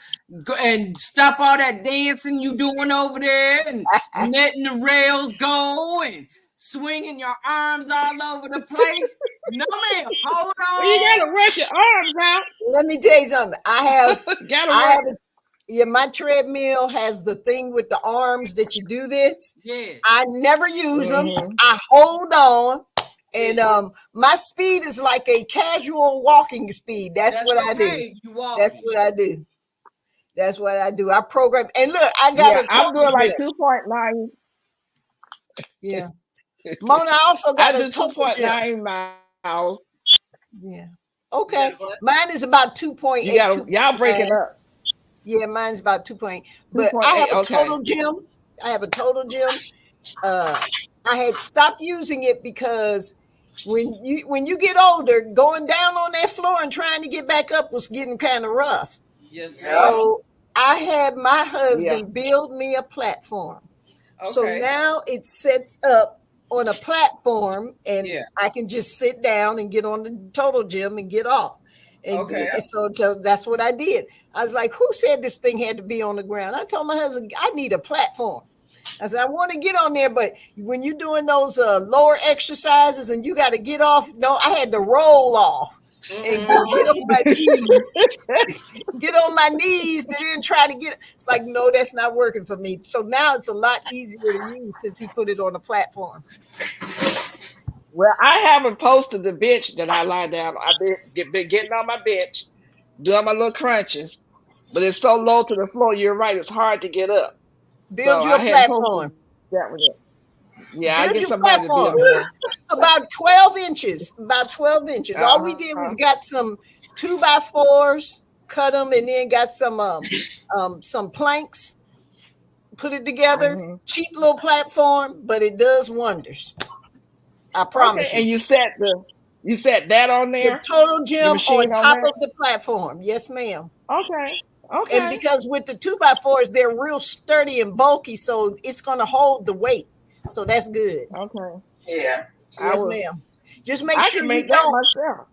A: and stop all that dancing you doing over there and letting the rails go and swinging your arms all over the place. No, ma'am. Hold on.
D: Well, you gotta work your arms out.
C: Let me tell you something. My treadmill has the thing with the arms that you do this.
A: Yeah. I
C: never use them. I hold on. And my speed is like a casual walking speed. That's what I do. That's what I do. That's what I do. I program. And look, I got
D: I'm doing like 2.9.
C: Yeah. Mona also got a
D: 2.9 miles.
C: Yeah. Okay. Mine is about 2.8.
D: Y'all breaking up.
C: Yeah, mine's about 2.8. But I have a total gym. I had stopped using it because when you get older, going down on that floor and trying to get back up was getting kind of rough.
A: Yes.
C: So I had my husband build me a platform. Okay. So now it sets up on a platform and I can just sit down and get on the total gym and get off. And so that's what I did. I was like, who said this thing had to be on the ground? I told my husband, I need a platform. I said, I want to get on there, but when you're doing those lower exercises and you got to get off, I had to roll off and get on my knees. Get on my knees and then try to get. It's like, no, that's not working for me. So now it's a lot easier to use since he put it on the platform.
D: Well, I haven't posted the bench that I lie down. I've been getting on my bench, doing my little crunches, but it's so low to the floor. You're right; it's hard to get up.
C: Build your platform.
D: That was it. Yeah,
C: build
D: I get somebody to build more.
C: About 12 inches. About 12 inches. All we did was got some 2x4s, cut them, and then got some planks, put it together. Cheap little platform, but it does wonders. I promise you.
D: And you set that on there?
C: The total gym on top of the platform. Yes, ma'am.
D: Okay. Okay.
C: And because with the 2x4s, they're real sturdy and bulky, so it's going to hold the weight. So that's good.
D: Okay.
B: Yeah.
C: Yes, ma'am. Just make
D: I
C: sure
D: can
C: you
D: make that
C: don't.
D: myself.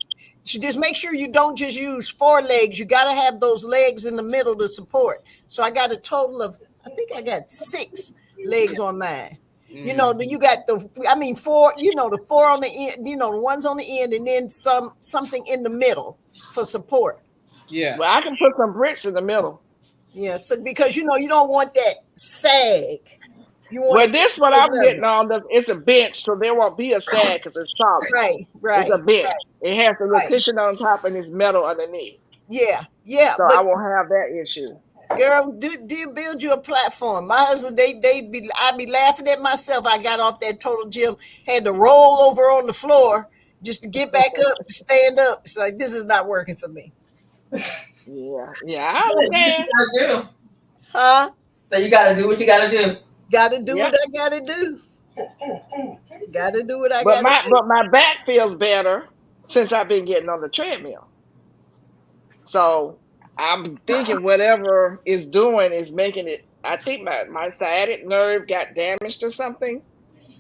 C: Just make sure you don't just use 4 legs. You got to have those legs in the middle to support. So I got a total of, I think I got 6 legs on mine. You know, you got 4, the 4 on the end, the ones on the end, and then something in the middle for support.
A: Yeah.
D: Well, I can put some bricks in the middle.
C: Yeah, so because you don't want that sag. You want
D: Well, this what I'm getting on. It's a bench, so there won't be a sag because it's solid.
C: Right.
D: It's a bench.
C: Right.
D: It has a little cushion on top and it's metal underneath.
C: Yeah.
D: So I won't have that issue.
C: Girl, do you build you a platform? My husband, I'd be laughing at myself. I got off that Total Gym, had to roll over on the floor just to get back up, stand up. It's like, this is not working for me.
D: Yeah, I understand.
B: Do.
C: Huh?
B: So you got to do what you got to do.
C: Got to do what I got to do. Got to do what I got to do.
D: But my back feels better since I've been getting on the treadmill. So I'm thinking whatever it's doing is making it. I think my sciatic nerve got damaged or something.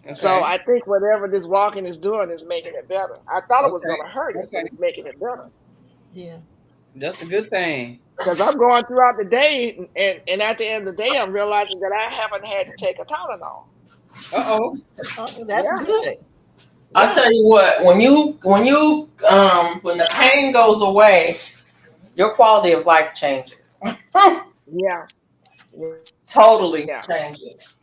D: Okay. So I think whatever this walking is doing is making it better. I thought it was going to hurt it, but it's making it better.
C: Yeah.
A: That's a good thing.
D: Because I'm going throughout the day, and at the end of the day, I'm realizing that I haven't had to take a Tylenol.
C: That's good.
B: I'll tell you what, when the pain goes away, your quality of life changes.
D: Yeah.
B: Totally changes.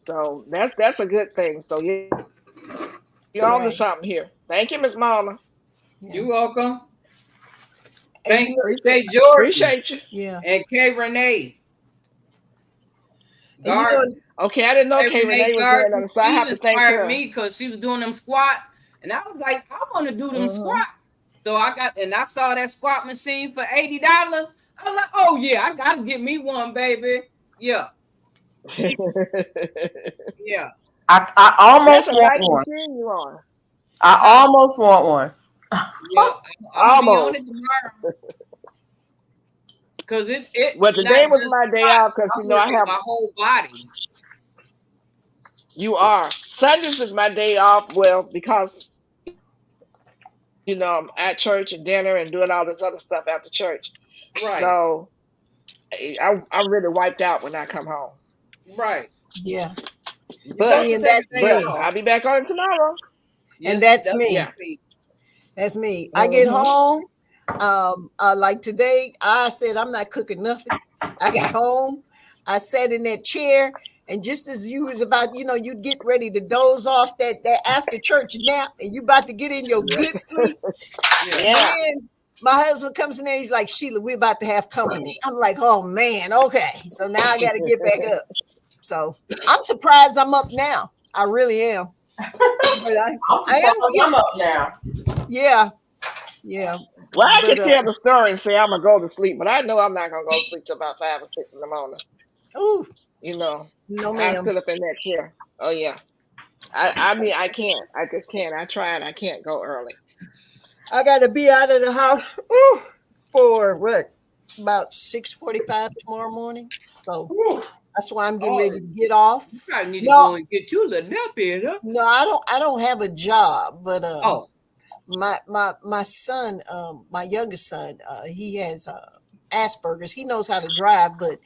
D: So that's a good thing. So you're on to something here. Thank you, Miss Mama.
A: You're welcome. Appreciate George.
D: Appreciate you.
C: Yeah.
A: And K Renee.
D: Okay, I didn't know K Renee was doing them, so I have to thank her.
A: Me because she was doing them squats, and I was like, I want to do them squats. So I saw that squat machine for $80. I was like, oh yeah, I gotta get me one, baby. Yeah. Yeah.
B: I almost want one. I almost want one.
A: Yeah, I'll be on it tomorrow. Because it
D: well, today was my day off because I have
A: my whole body.
D: You are. Sundays is my day off. Well, because I'm at church and dinner and doing all this other stuff after church.
A: Right.
D: So I'm really wiped out when I come home.
A: Right.
C: Yeah.
D: But I'll be back on tomorrow.
C: Yes, and that's me. Yeah. That's me. I get home. Like today, I said I'm not cooking nothing. I got home. I sat in that chair, and just as you was about, you'd get ready to doze off that after church nap, and you about to get in your good sleep. Yeah. And my husband comes in there. He's like, Sheila, we're about to have company. I'm like, oh man, okay. So now I got to get back up. So I'm surprised I'm up now. I really am. But I'm
B: up now.
C: Yeah. Yeah.
D: Well, I can tell the story and say I'm gonna go to sleep, but I know I'm not gonna go to sleep till about 5 or 6 in the morning.
C: Ooh.
D: No,
C: ma'am.
D: I'm still up in that chair. Oh yeah. I mean I can't. I just can't. I tried. I can't go early.
C: I gotta be out of the house for about 6:45 tomorrow morning. So that's why I'm getting ready to get off.
A: You probably need to go and get you a little nap in, huh?
C: No, I don't have a job, but my son, my youngest son, he has Asperger's. He knows how to drive, but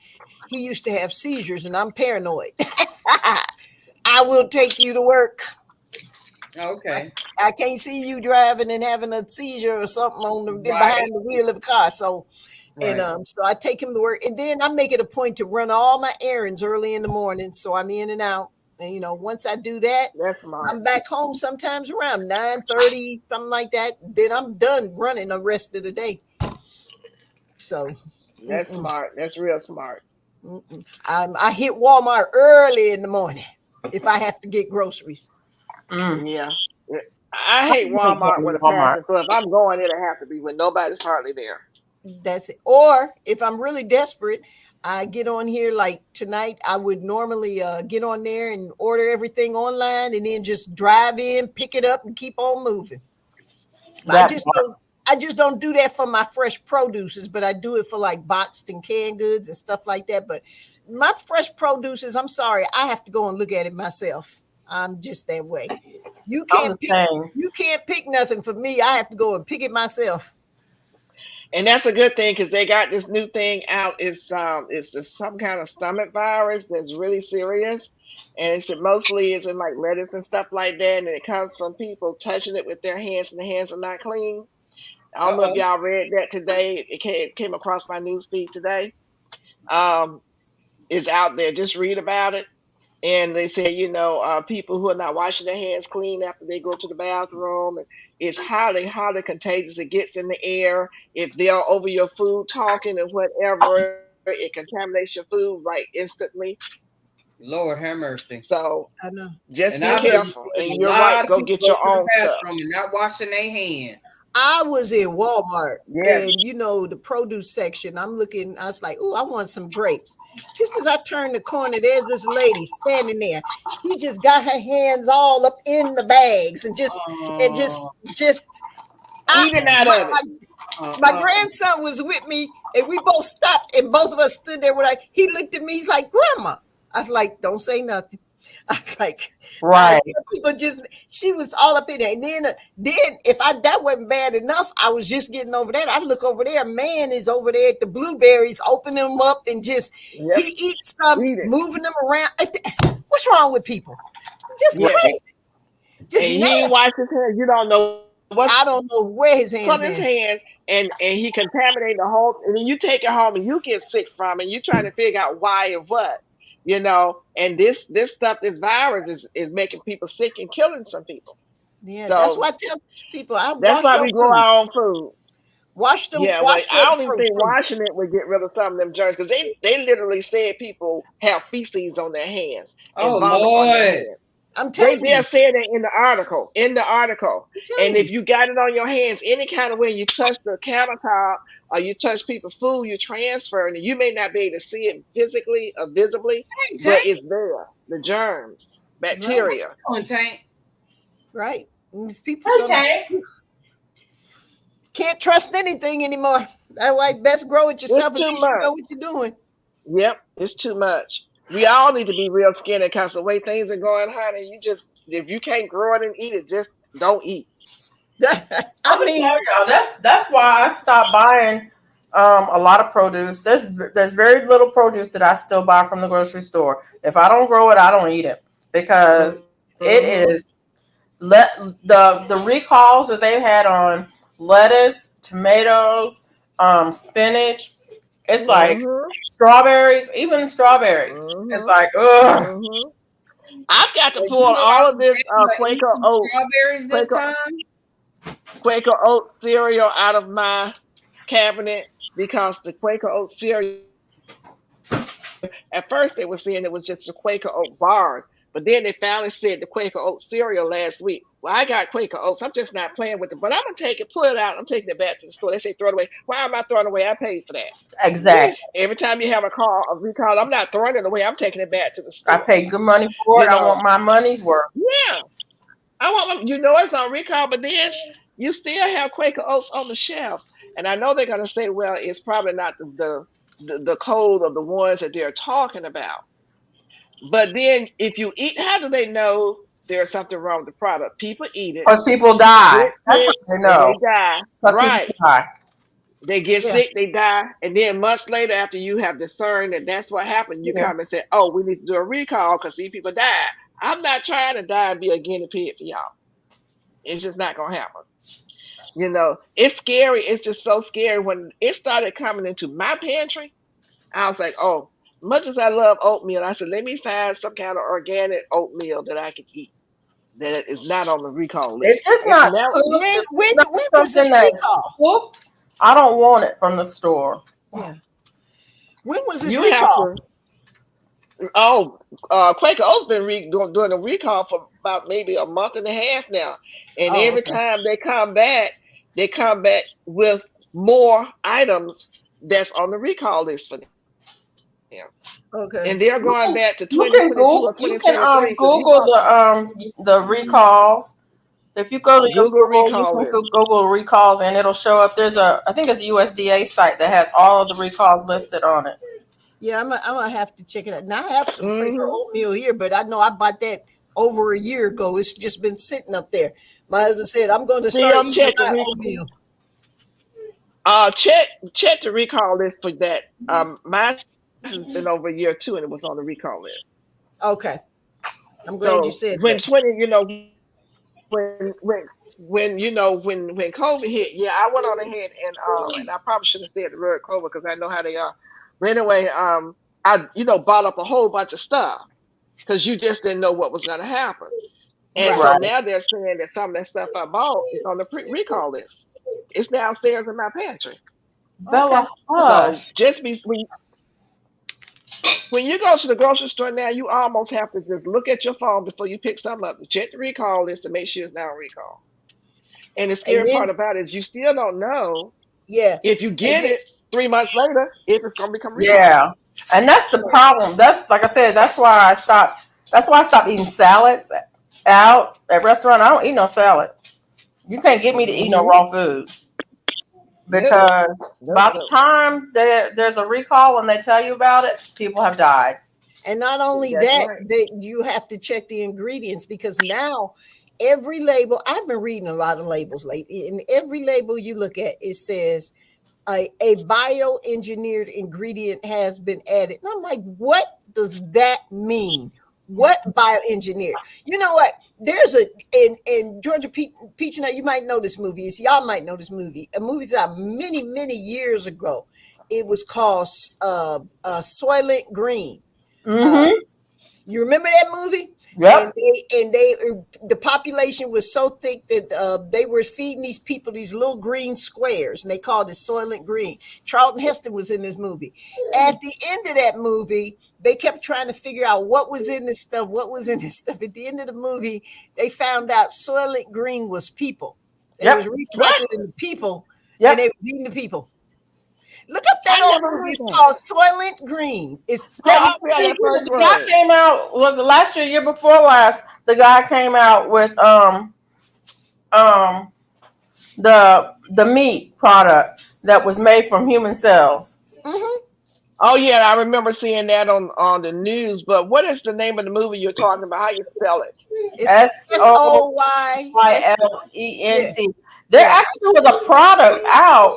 C: he used to have seizures, and I'm paranoid. I will take you to work.
A: Okay.
C: I can't see you driving and having a seizure or something behind the wheel of a car. So, so I take him to work, and then I make it a point to run all my errands early in the morning, so I'm in and out. And once I do that, I'm back home sometimes around 9:30, something like that. Then I'm done running the rest of the day. So
D: that's smart. That's real smart.
C: I hit Walmart early in the morning if I have to get groceries.
D: Yeah. I hate Walmart with a passion. So if I'm going, it'll have to be when nobody's hardly there.
C: That's it. Or if I'm really desperate, I get on here like tonight. I would normally get on there and order everything online and then just drive in, pick it up, and keep on moving. I just don't do that for my fresh produces, but I do it for like boxed and canned goods and stuff like that. But my fresh produces, I'm sorry, I have to go and look at it myself. I'm just that way. You can't pick nothing for me. I have to go and pick it myself.
D: And that's a good thing because they got this new thing out. It's some kind of stomach virus that's really serious, and mostly it's in like lettuce and stuff like that, and it comes from people touching it with their hands, and the hands are not clean. I don't know if y'all read that today. It came across my news feed today. It's out there. Just read about it. And they say, people who are not washing their hands clean after they go to the bathroom, it's highly, highly contagious. It gets in the air. If they're over your food talking and whatever, it contaminates your food right instantly.
A: Lord have mercy.
D: So
C: I know.
D: Just be careful. And you're right. Go get your own stuff.
A: And not washing their hands.
C: I was in Walmart and the produce section. I was like, oh, I want some grapes. Just as I turned the corner, there's this lady standing there. She just got her hands all up in the bags and just
D: eating out of it.
C: My grandson was with me and we both stopped and both of us stood there. He looked at me, he's like, Grandma. I was like, don't say nothing. I was like,
B: right.
C: People she was all up in there. And then if that wasn't bad enough, I was just getting over that. I look over there, man is over there at the blueberries, opening them up and just, he eats some, moving them around. What's wrong with people? Just crazy. Just
D: and he ain't washed his hands. You don't know
C: I don't know where his hands
D: from his hands, and he contaminated the whole, and then you take it home and you get sick from it. You're trying to figure out why and what. And this stuff, this virus is making people sick and killing some people.
C: Yeah, so, that's why I tell people.
D: That's why we grow our own food.
C: Wash them.
D: Yeah,
C: I
D: don't even think washing it would get rid of some of them germs because they literally said people have feces on their hands.
A: Oh Lord!
C: I'm telling you.
D: They're saying that in the article. And if you got it on your hands, any kind of way you touch the countertop or you touch people's food, you transfer it. And you may not be able to see it physically or visibly, but it's there. The germs, bacteria.
C: Right. These people can't trust anything anymore. That's why best grow it yourself and you know what you're doing.
D: Yep, it's too much. We all need to be real skinny because the way things are going, honey, if you can't grow it and eat it, just don't eat.
B: I mean, that's why I stopped buying a lot of produce. There's very little produce that I still buy from the grocery store. If I don't grow it, I don't eat it because it is the recalls that they've had on lettuce, tomatoes, spinach. It's like strawberries, even strawberries. It's like, ugh.
D: I've got to pull all of this Quaker Oat
A: strawberries this time.
D: Quaker Oat cereal out of my cabinet because the Quaker Oat cereal. At first, they were saying it was just the Quaker Oat bars, but then they finally said the Quaker Oat cereal last week. Well, I got Quaker Oats. I'm just not playing with it, but I'm gonna take it, pull it out. I'm taking it back to the store. They say throw it away. Why am I throwing it away? I paid for that.
B: Exactly.
D: Every time you have a recall, I'm not throwing it away. I'm taking it back to the store.
B: I paid good money for it. I want my money's worth.
D: Yeah, I want. It's on recall, but then you still have Quaker Oats on the shelves, and I know they're gonna say, well, it's probably not the code of the ones that they're talking about. But then if you eat, how do they know there's something wrong with the product? People eat it.
B: Because people die. That's how they know.
D: They die. Right. They get sick, they die. And then months later, after you have discerned that that's what happened, you come and say, oh, we need to do a recall because these people died. I'm not trying to die and be a guinea pig for y'all. It's just not going to happen. It's scary. It's just so scary. When it started coming into my pantry, I was like, oh, much as I love oatmeal, I said, let me find some kind of organic oatmeal that I can eat that is not on the recall list.
B: It's not.
C: When was this recall?
B: I don't want it from the store.
C: Yeah. When was this recall?
D: Quaker Oats been doing a recall for about maybe a month and a half now. And every time they come back with more items that's on the recall list for them.
C: Okay.
D: And they're going back to 2022 or 2023.
B: You can Google the recalls If you go to your
D: Google
B: Google, you
D: recall
B: can
D: list.
B: Google recalls, and it'll show up. I think it's a USDA site that has all of the recalls listed on it.
C: Yeah, I'm gonna have to check it out. Now I have some Quaker
D: Mhm.
C: oatmeal here, but I know I bought that over a year ago. It's just been sitting up there. My husband said I'm going to start
D: Still
C: eating
D: check the
C: my
D: recall.
C: oatmeal.
D: Check the recall list for that. Mine has been over a year too, and it was on the recall list.
C: Okay, I'm glad you
D: So
C: said
D: when
C: that.
D: 20, when COVID hit, yeah, I went on ahead and I probably shouldn't have said the word COVID because I know how they are. But anyway, I bought up a whole bunch of stuff because you just didn't know what was going to happen. And so
C: Right.
D: now they're saying that some of that stuff I bought is on the recall list. It's downstairs in my pantry.
B: Bella,
C: Okay.
D: So
B: hush.
D: just when you go to the grocery store now, you almost have to just look at your phone before you pick something up to check the recall list to make sure it's now on recall. And the
C: And
D: scary
C: then
D: part about it is you still don't know
C: yeah,
D: if you
C: and
D: get
C: then
D: it 3 months later if it's going to become recalled.
B: Yeah, and that's the problem. That's like I said. That's why I stopped. That's why I stopped eating salads out at restaurant. I don't eat no salad. You can't get me to eat no
D: Mm-hmm.
B: raw food
D: Yep.
B: because by the
D: Yep.
B: time there's a recall and they tell you about it, people have died.
C: and not only
D: That's
C: that,
D: right.
C: you have to check the ingredients because now every label. I've been reading a lot of labels lately, and every label you look at, it says a bioengineered ingredient has been added. And I'm like, what does that mean? What bioengineered? You know what? There's in Georgia Peach Nut. You might know this movie. Y'all might know this movie. A movie out many years ago. It was called Soylent Green. Uh,
B: Mm-hmm.
C: you remember that movie?
B: Yep.
C: And the population was so thick that they were feeding these people these little green squares, and they called it Soylent Green. Charlton Heston was in this movie. At the end of that movie, they kept trying to figure out what was in this stuff. What was in this stuff? At the end of the movie, they found out Soylent Green was people. They
B: Yep.
C: was recycling the people,
B: Yep.
C: and they was eating the people. Look up that
D: I
C: old
D: never
C: movie.
D: heard
C: It's
D: that.
C: called Soylent Green. It's
D: Yeah, I feel that first
B: The guy
D: word.
B: came out was the last year before last. The guy came out with the meat product that was made from human cells.
C: Mhm.
D: Oh yeah, I remember seeing that on the news. But what is the name of the movie you're talking about? How you spell it?
C: It's
B: SOYLENT.
C: SOYS. Yeah,
B: There
C: yeah.
B: actually was a product out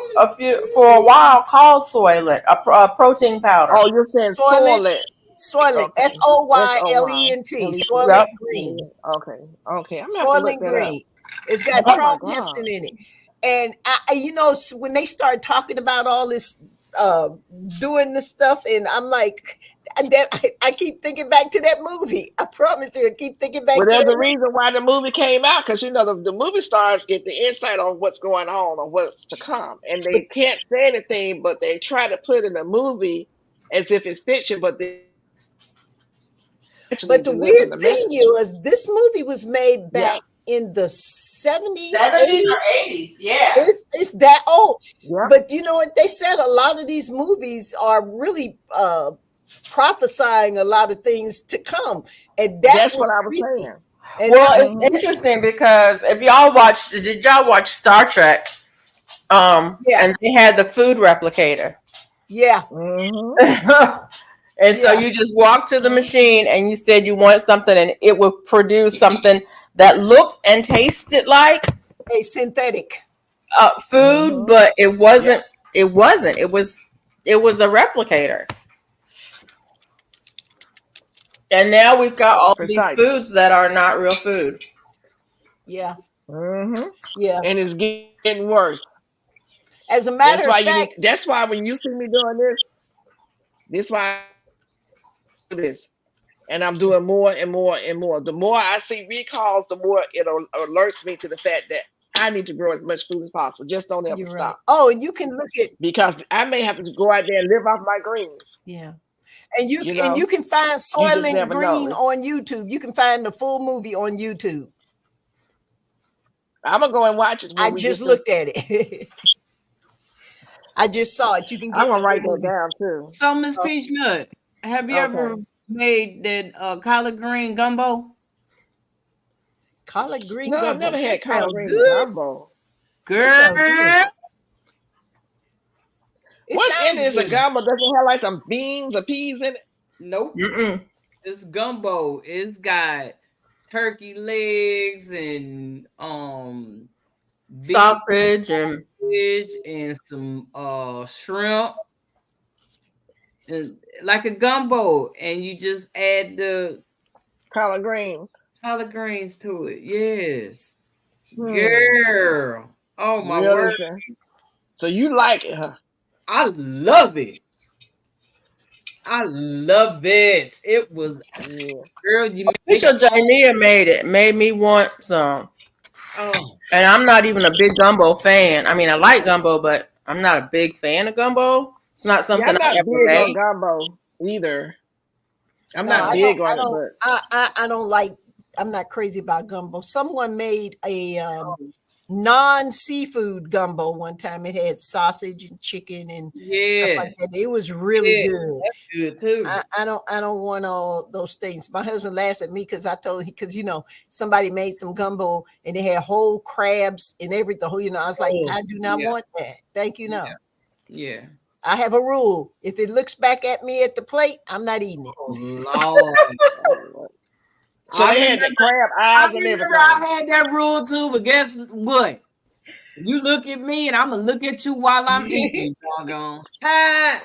B: for a while called Soylent, a protein powder.
D: Oh, you're saying
C: Soylent,
D: Soylent.
C: Soylent,
D: Okay.
C: SOYLENT, Soylent
B: Yep.
C: Green,
D: Okay. Okay. I'm gonna have to look
C: Soylent
D: that up.
C: Green. It's got
D: Oh my
C: Charlton Heston
D: God.
C: in it, and when they start talking about all this, doing this stuff, and I'm like, I keep thinking back to that movie. I promise you, I keep thinking back
D: Well,
C: to
D: there's
C: that
D: a reason why the movie came out because the movie stars get the insight on what's going on or what's to come, and they
C: movie.
D: can't say anything, but they try to put in a movie as if it's fiction, but they actually
C: But the
D: delivering
C: weird
D: the
C: thing
D: message.
C: is, this movie was made
D: Yeah.
C: back in the 70s,
B: 70s
C: 80s.
B: or 80s, yeah.
C: It's that old.
D: Yeah.
C: But you know what? They said a lot of these movies are really prophesying a lot of things to come. And
D: That's
C: was
D: what I was
C: creepy.
D: saying.
C: And
B: Well,
C: that was
B: it's interesting because did y'all watch Star Trek?
C: Yeah.
B: And they had the food replicator.
C: yeah.
D: Mm-hmm.
B: And so
C: Yeah.
B: you just walk to the machine and you said you want something and it would produce something that looked and tasted like
C: A synthetic.
B: food,
D: Mm-hmm.
B: but it wasn't. It wasn't. It was a replicator. And now we've got all these
D: Precisely.
B: foods that are not real food.
C: Yeah.
D: Mm-hmm.
C: Yeah.
D: And it's getting worse.
C: As a
D: That's
C: matter of
D: why
C: fact,
D: that's why when you see me doing this why I do this. And I'm doing more and more and more. The more I see recalls, the more it alerts me to the fact that I need to grow as much food as possible. Just don't ever
C: you're right.
D: stop.
C: Oh, and you can look at
D: Because I may have to go out there and live off my greens.
C: yeah. And
D: You know,
C: you can find
D: you just
C: Soylent
D: never
C: Green
D: know.
C: on YouTube. You can find the full movie on YouTube.
D: I'm gonna go and watch it when
C: I
D: we
C: just
D: get through.
C: looked at it. I just saw it. You can
D: I'm
C: get
D: gonna
C: the
D: write
C: whole
D: that
C: movie.
D: down too.
A: So, Miss Peach Nut, have you ever
D: Okay.
A: made that collard green gumbo?
C: Collard green
D: No, I've
C: gumbo.
D: never had
C: That
D: collard
C: sounds
D: green
C: good.
D: gumbo.
C: That sounds good.
A: Girl,
C: It
D: What's in
C: sounds
D: this? A
C: good.
D: gumbo? Does it have like some beans or peas in it?
A: nope.
B: Mm-mm.
A: This gumbo, it's got turkey legs and beef
B: Sausage and
A: sausage and some shrimp and like a gumbo, and you just add the
D: Collard greens.
A: collard greens to it. Yes.
D: Hmm.
A: Girl. Oh my
D: Really?
A: word.
D: Sir? So you like it, huh?
A: I love it. I love it. It was
D: Yeah.
A: girl, you make
B: Bishop
A: it home.
B: Jania made me want some.
A: Oh,
B: And I'm not even a big gumbo fan. I mean, I like gumbo, but I'm not a big fan of gumbo. It's not
D: Yeah,
B: something
D: I'm
B: I
D: not
B: ever
D: big on
B: made.
D: gumbo either. I'm
C: No,
D: not
C: I
D: big
C: don't. I
D: on it,
C: don't.
D: but
C: I don't like. I'm not crazy about gumbo. Someone made a non-seafood gumbo one time. It had sausage and chicken and stuff
A: yeah.
C: like that. It was really
A: Yeah,
C: good.
A: that's good too.
C: I don't want all those things. My husband laughs at me because I told him because somebody made some gumbo and they had whole crabs and everything. I was like,
A: Oh,
C: I do not
A: yeah.
C: want that. Thank you. No.
A: Yeah.
C: I have a rule. If it looks back at me at the plate, I'm not eating it.
A: Oh Lord.
D: so
A: I
D: they had
A: remember,
D: the crab
A: I
D: eyes and
A: remember
D: everything.
A: I had that rule too, but guess what? You look at me and I'm gonna look at you while I'm eating, doggone. Ah,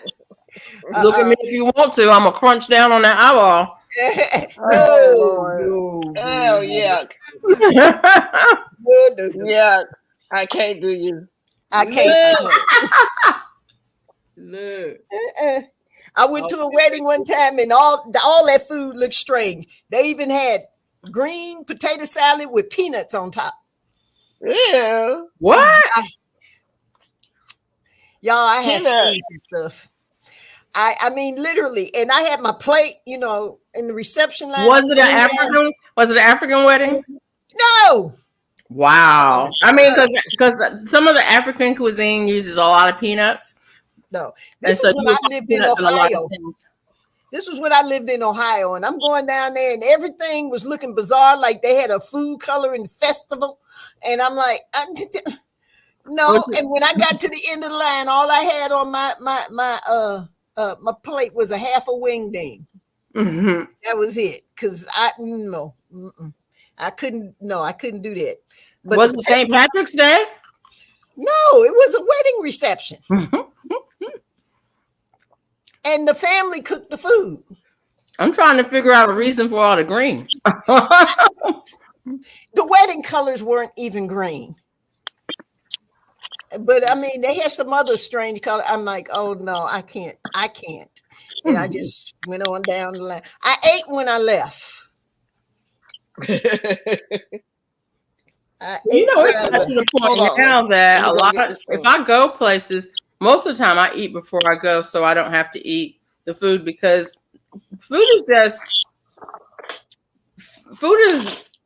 B: Look at me if you want to. I'm gonna crunch down on that eyeball.
D: Oh Lord. Oh yuck.
C: No.
D: Yuck. I can't do you.
C: I can't.
A: look.
C: I went to a wedding one time and all that food looked strange. They even had green potato salad with peanuts on top.
D: Ew.
B: What?
C: Y'all, I had
D: Peanuts.
C: crazy stuff. I mean, literally, and I had my plate, in the reception line.
B: Was it an African? Was it an African wedding?
C: No.
B: Wow. I mean, because some of the African cuisine uses a lot of peanuts.
C: No.
B: And
C: This
B: so
C: was when
B: you
C: I
B: want
C: lived in
B: peanuts in a lot
C: Ohio.
B: of things.
C: This was when I lived in Ohio, and I'm going down there, and everything was looking bizarre, like they had a food coloring festival, and I'm like, no. And when I got to the end of the line, all I had on my plate was a half a wingding.
B: Mm-hmm.
C: That was it, because I couldn't do that. But
B: Was it St. Patrick's Day?
C: No, it was a wedding reception. And the family cooked the food.
B: I'm trying to figure out a reason for all the green.
C: The wedding colors weren't even green. But I mean, they had some other strange color. I'm like, oh no, I can't. And I just went on down the line. I ate when I left.
B: It's got to the point now that if I go places, most of the time I eat before I go, so I don't have to eat the food because food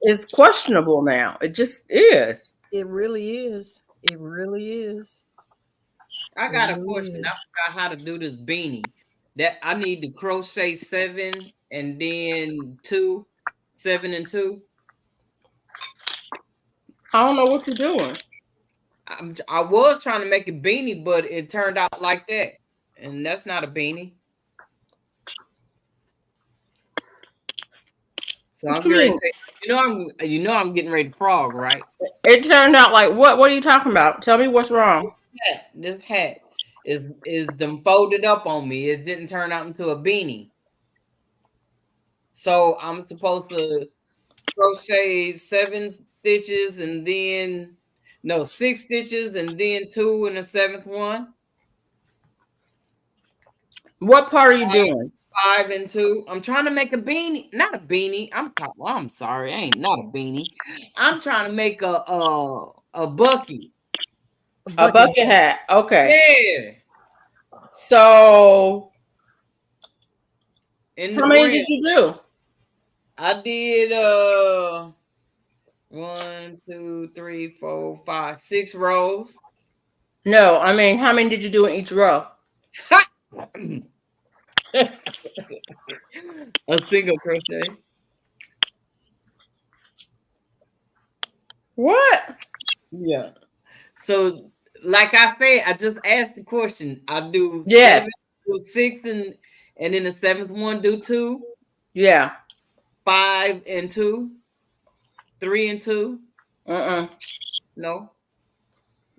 B: is questionable now. It just is.
C: It really is. It really is.
A: I got a question. I forgot how to do this beanie. That I need to crochet 7 and then 2, 7 and 2.
B: I don't know what you're doing.
A: I was trying to make a beanie, but it turned out like that, and that's not a beanie. So I'm getting ready I'm getting ready to frog, right?
B: It turned out like what? What are you talking about? Tell me what's wrong.
A: This hat is them folded up on me. It didn't turn out into a beanie. So I'm supposed to crochet 7 stitches and then 6 stitches and then 2 in the 7th one.
B: What part are you doing?
A: 5 and 2. I'm trying to make a beanie, not a beanie. I'm sorry, I ain't not a beanie. I'm trying to make a bucket.
B: A bucket hat. Okay.
A: Yeah.
B: So how many did you do?
A: I did 1, 2, 3, 4, 5, 6 rows.
B: No, I mean how many did you do in each row?
A: A single crochet.
B: What?
A: Yeah. So, like I said, I just asked the question. I do
B: Yes.
A: 7, do 6, and then the 7th one do 2,
B: Yeah.
A: 5 and 2, 3 and 2. No.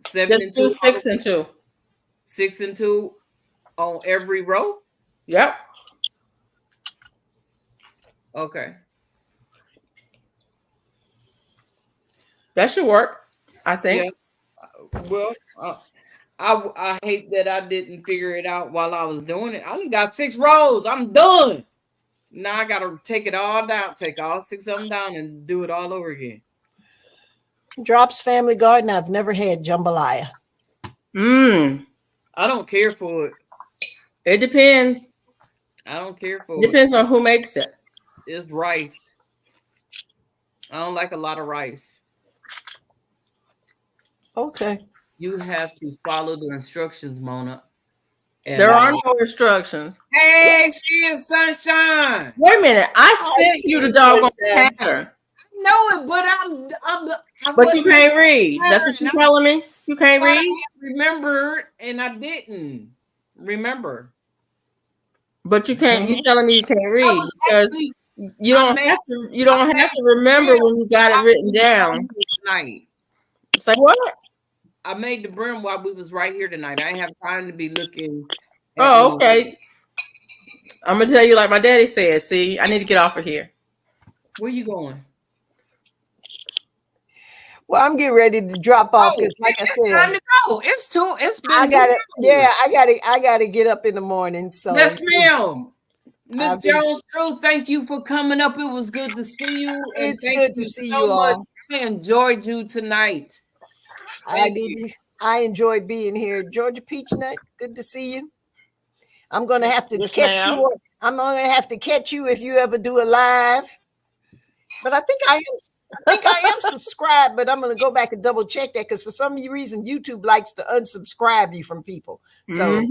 A: 7
B: Just
A: and
B: do
A: 2.
B: 6 and 2.
A: 6 and 2 on every row.
B: Yep.
A: Okay.
B: That should work, I think.
A: Yeah. Well, I hate that I didn't figure it out while I was doing it. I only got 6 rows. I'm done. Now I gotta take it all down, take all 6 of them down, and do it all over again.
C: Drops Family Garden. I've never had jambalaya.
A: I don't care for it.
B: It depends.
A: I don't care for
B: It depends on who makes it.
A: It's rice. I don't like a lot of rice.
C: Okay.
A: You have to follow the instructions, Mona. And
B: There are no instructions.
A: Hey, shit, sunshine.
B: Wait a minute. I sent you the doggone pattern.
A: No, but
B: But you can't read. That's what you're telling me? You can't read?
A: I remembered, and I didn't remember.
B: But you can't. You're telling me you can't read because you don't have to remember when you got it written down.
A: Tonight.
B: Say what?
A: I made the brim while we was right here tonight. I didn't have time to be looking.
B: Oh, okay. I'm gonna tell you like my daddy said. See, I need to get off of here.
A: Where you going?
C: Well, I'm getting ready to drop off because, like I said,
A: time to go. It's too. It's been.
C: I got it. Yeah, I got to get up in the morning. So
A: yes, ma'am. Miss Jones, True, thank you for coming up. It was good to see you.
C: It's good to see you all.
A: I enjoyed you tonight.
C: I enjoyed being here. Georgia Peachnut, good to see you. I'm gonna have to catch you. I'm gonna have to catch you if you ever do a live. But I think I am subscribed, but I'm gonna go back and double check that because for some reason YouTube likes to unsubscribe you from people. So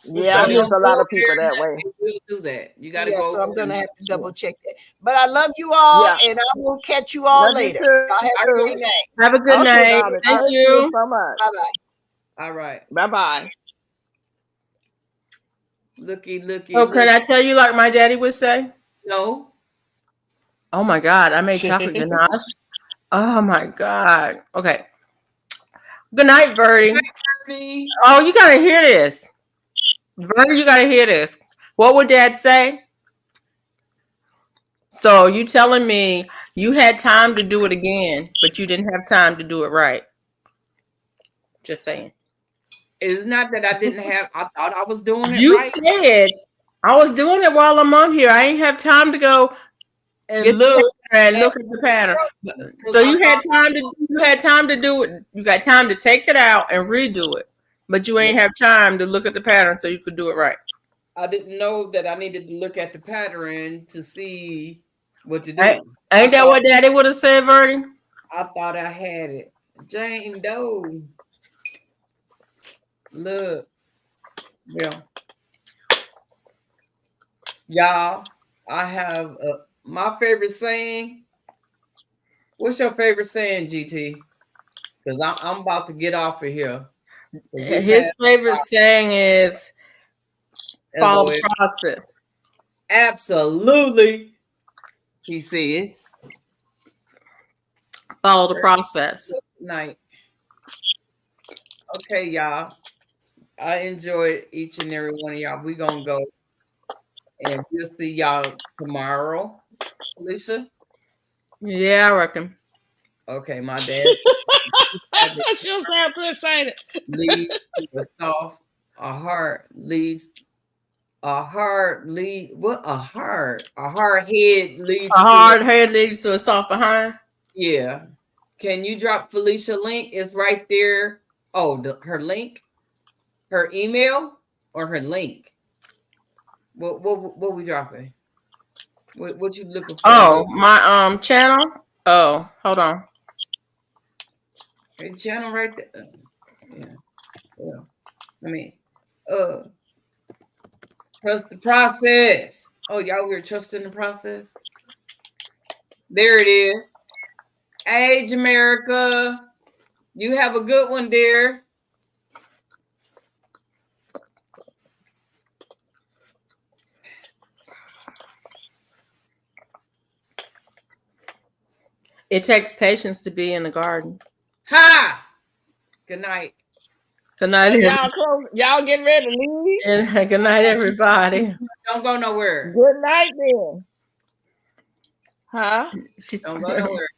D: yeah, I miss a lot of people that way.
A: We'll do that. You gotta
C: go. So I'm gonna have to double check that. But I love you all, and I will catch you all later. Y'all have a great night.
B: Have a good night. Thank you
D: so much.
C: Bye bye.
A: All right.
D: Bye bye.
A: Looky.
B: So can I tell you like my daddy would say?
A: No.
B: Oh my God, I made chocolate ganache. Oh my God. Okay. Good night, Verdi. Oh, you gotta hear this. Verdi, you gotta hear this. What would Dad say? So you telling me you had time to do it again, but you didn't have time to do it right. Just saying.
A: It's not that I didn't have. I thought I was doing it.
B: You
A: right.
B: said I was doing it while I'm on here. I ain't have time to go and look at the pattern. So you had time to do it. You got time to take it out and redo it, but you ain't have time to look at the pattern so you could do it right.
A: I didn't know that I needed to look at the pattern to see what to do.
B: Ain't that what Daddy would have said, Verdi?
A: I thought I had it. Jane Doe. Look. Yeah. Y'all, I have my favorite saying. What's your favorite saying, GT? Because I'm about to get off of here.
B: His favorite saying is follow the process.
A: Absolutely. He says.
B: Follow the process.
A: Good night. Okay, y'all. I enjoyed each and every one of y'all. We're going to go and we'll see y'all tomorrow. Alicia?
B: Yeah, I reckon.
A: Okay, my dad.
D: She was so excited.
A: Leads to a soft, a hard leads. A hard head leads
B: to a soft behind.
A: Yeah. Can you drop Felicia link? It's right there. Oh, her link, her email, or her link. What we dropping? What you looking for?
B: Oh, my channel. Oh, hold on.
A: Hey, channel right there. Yeah. I mean, trust the process. Oh, y'all were trusting the process. There it is. Age America. You have a good one, dear.
B: It takes patience to be in the garden.
A: Ha! Good night.
B: Good night,
D: Y'all getting ready to leave?
B: and good night, everybody.
A: Don't go nowhere.
D: Good night, then. Huh?
B: She's
A: Don't go nowhere.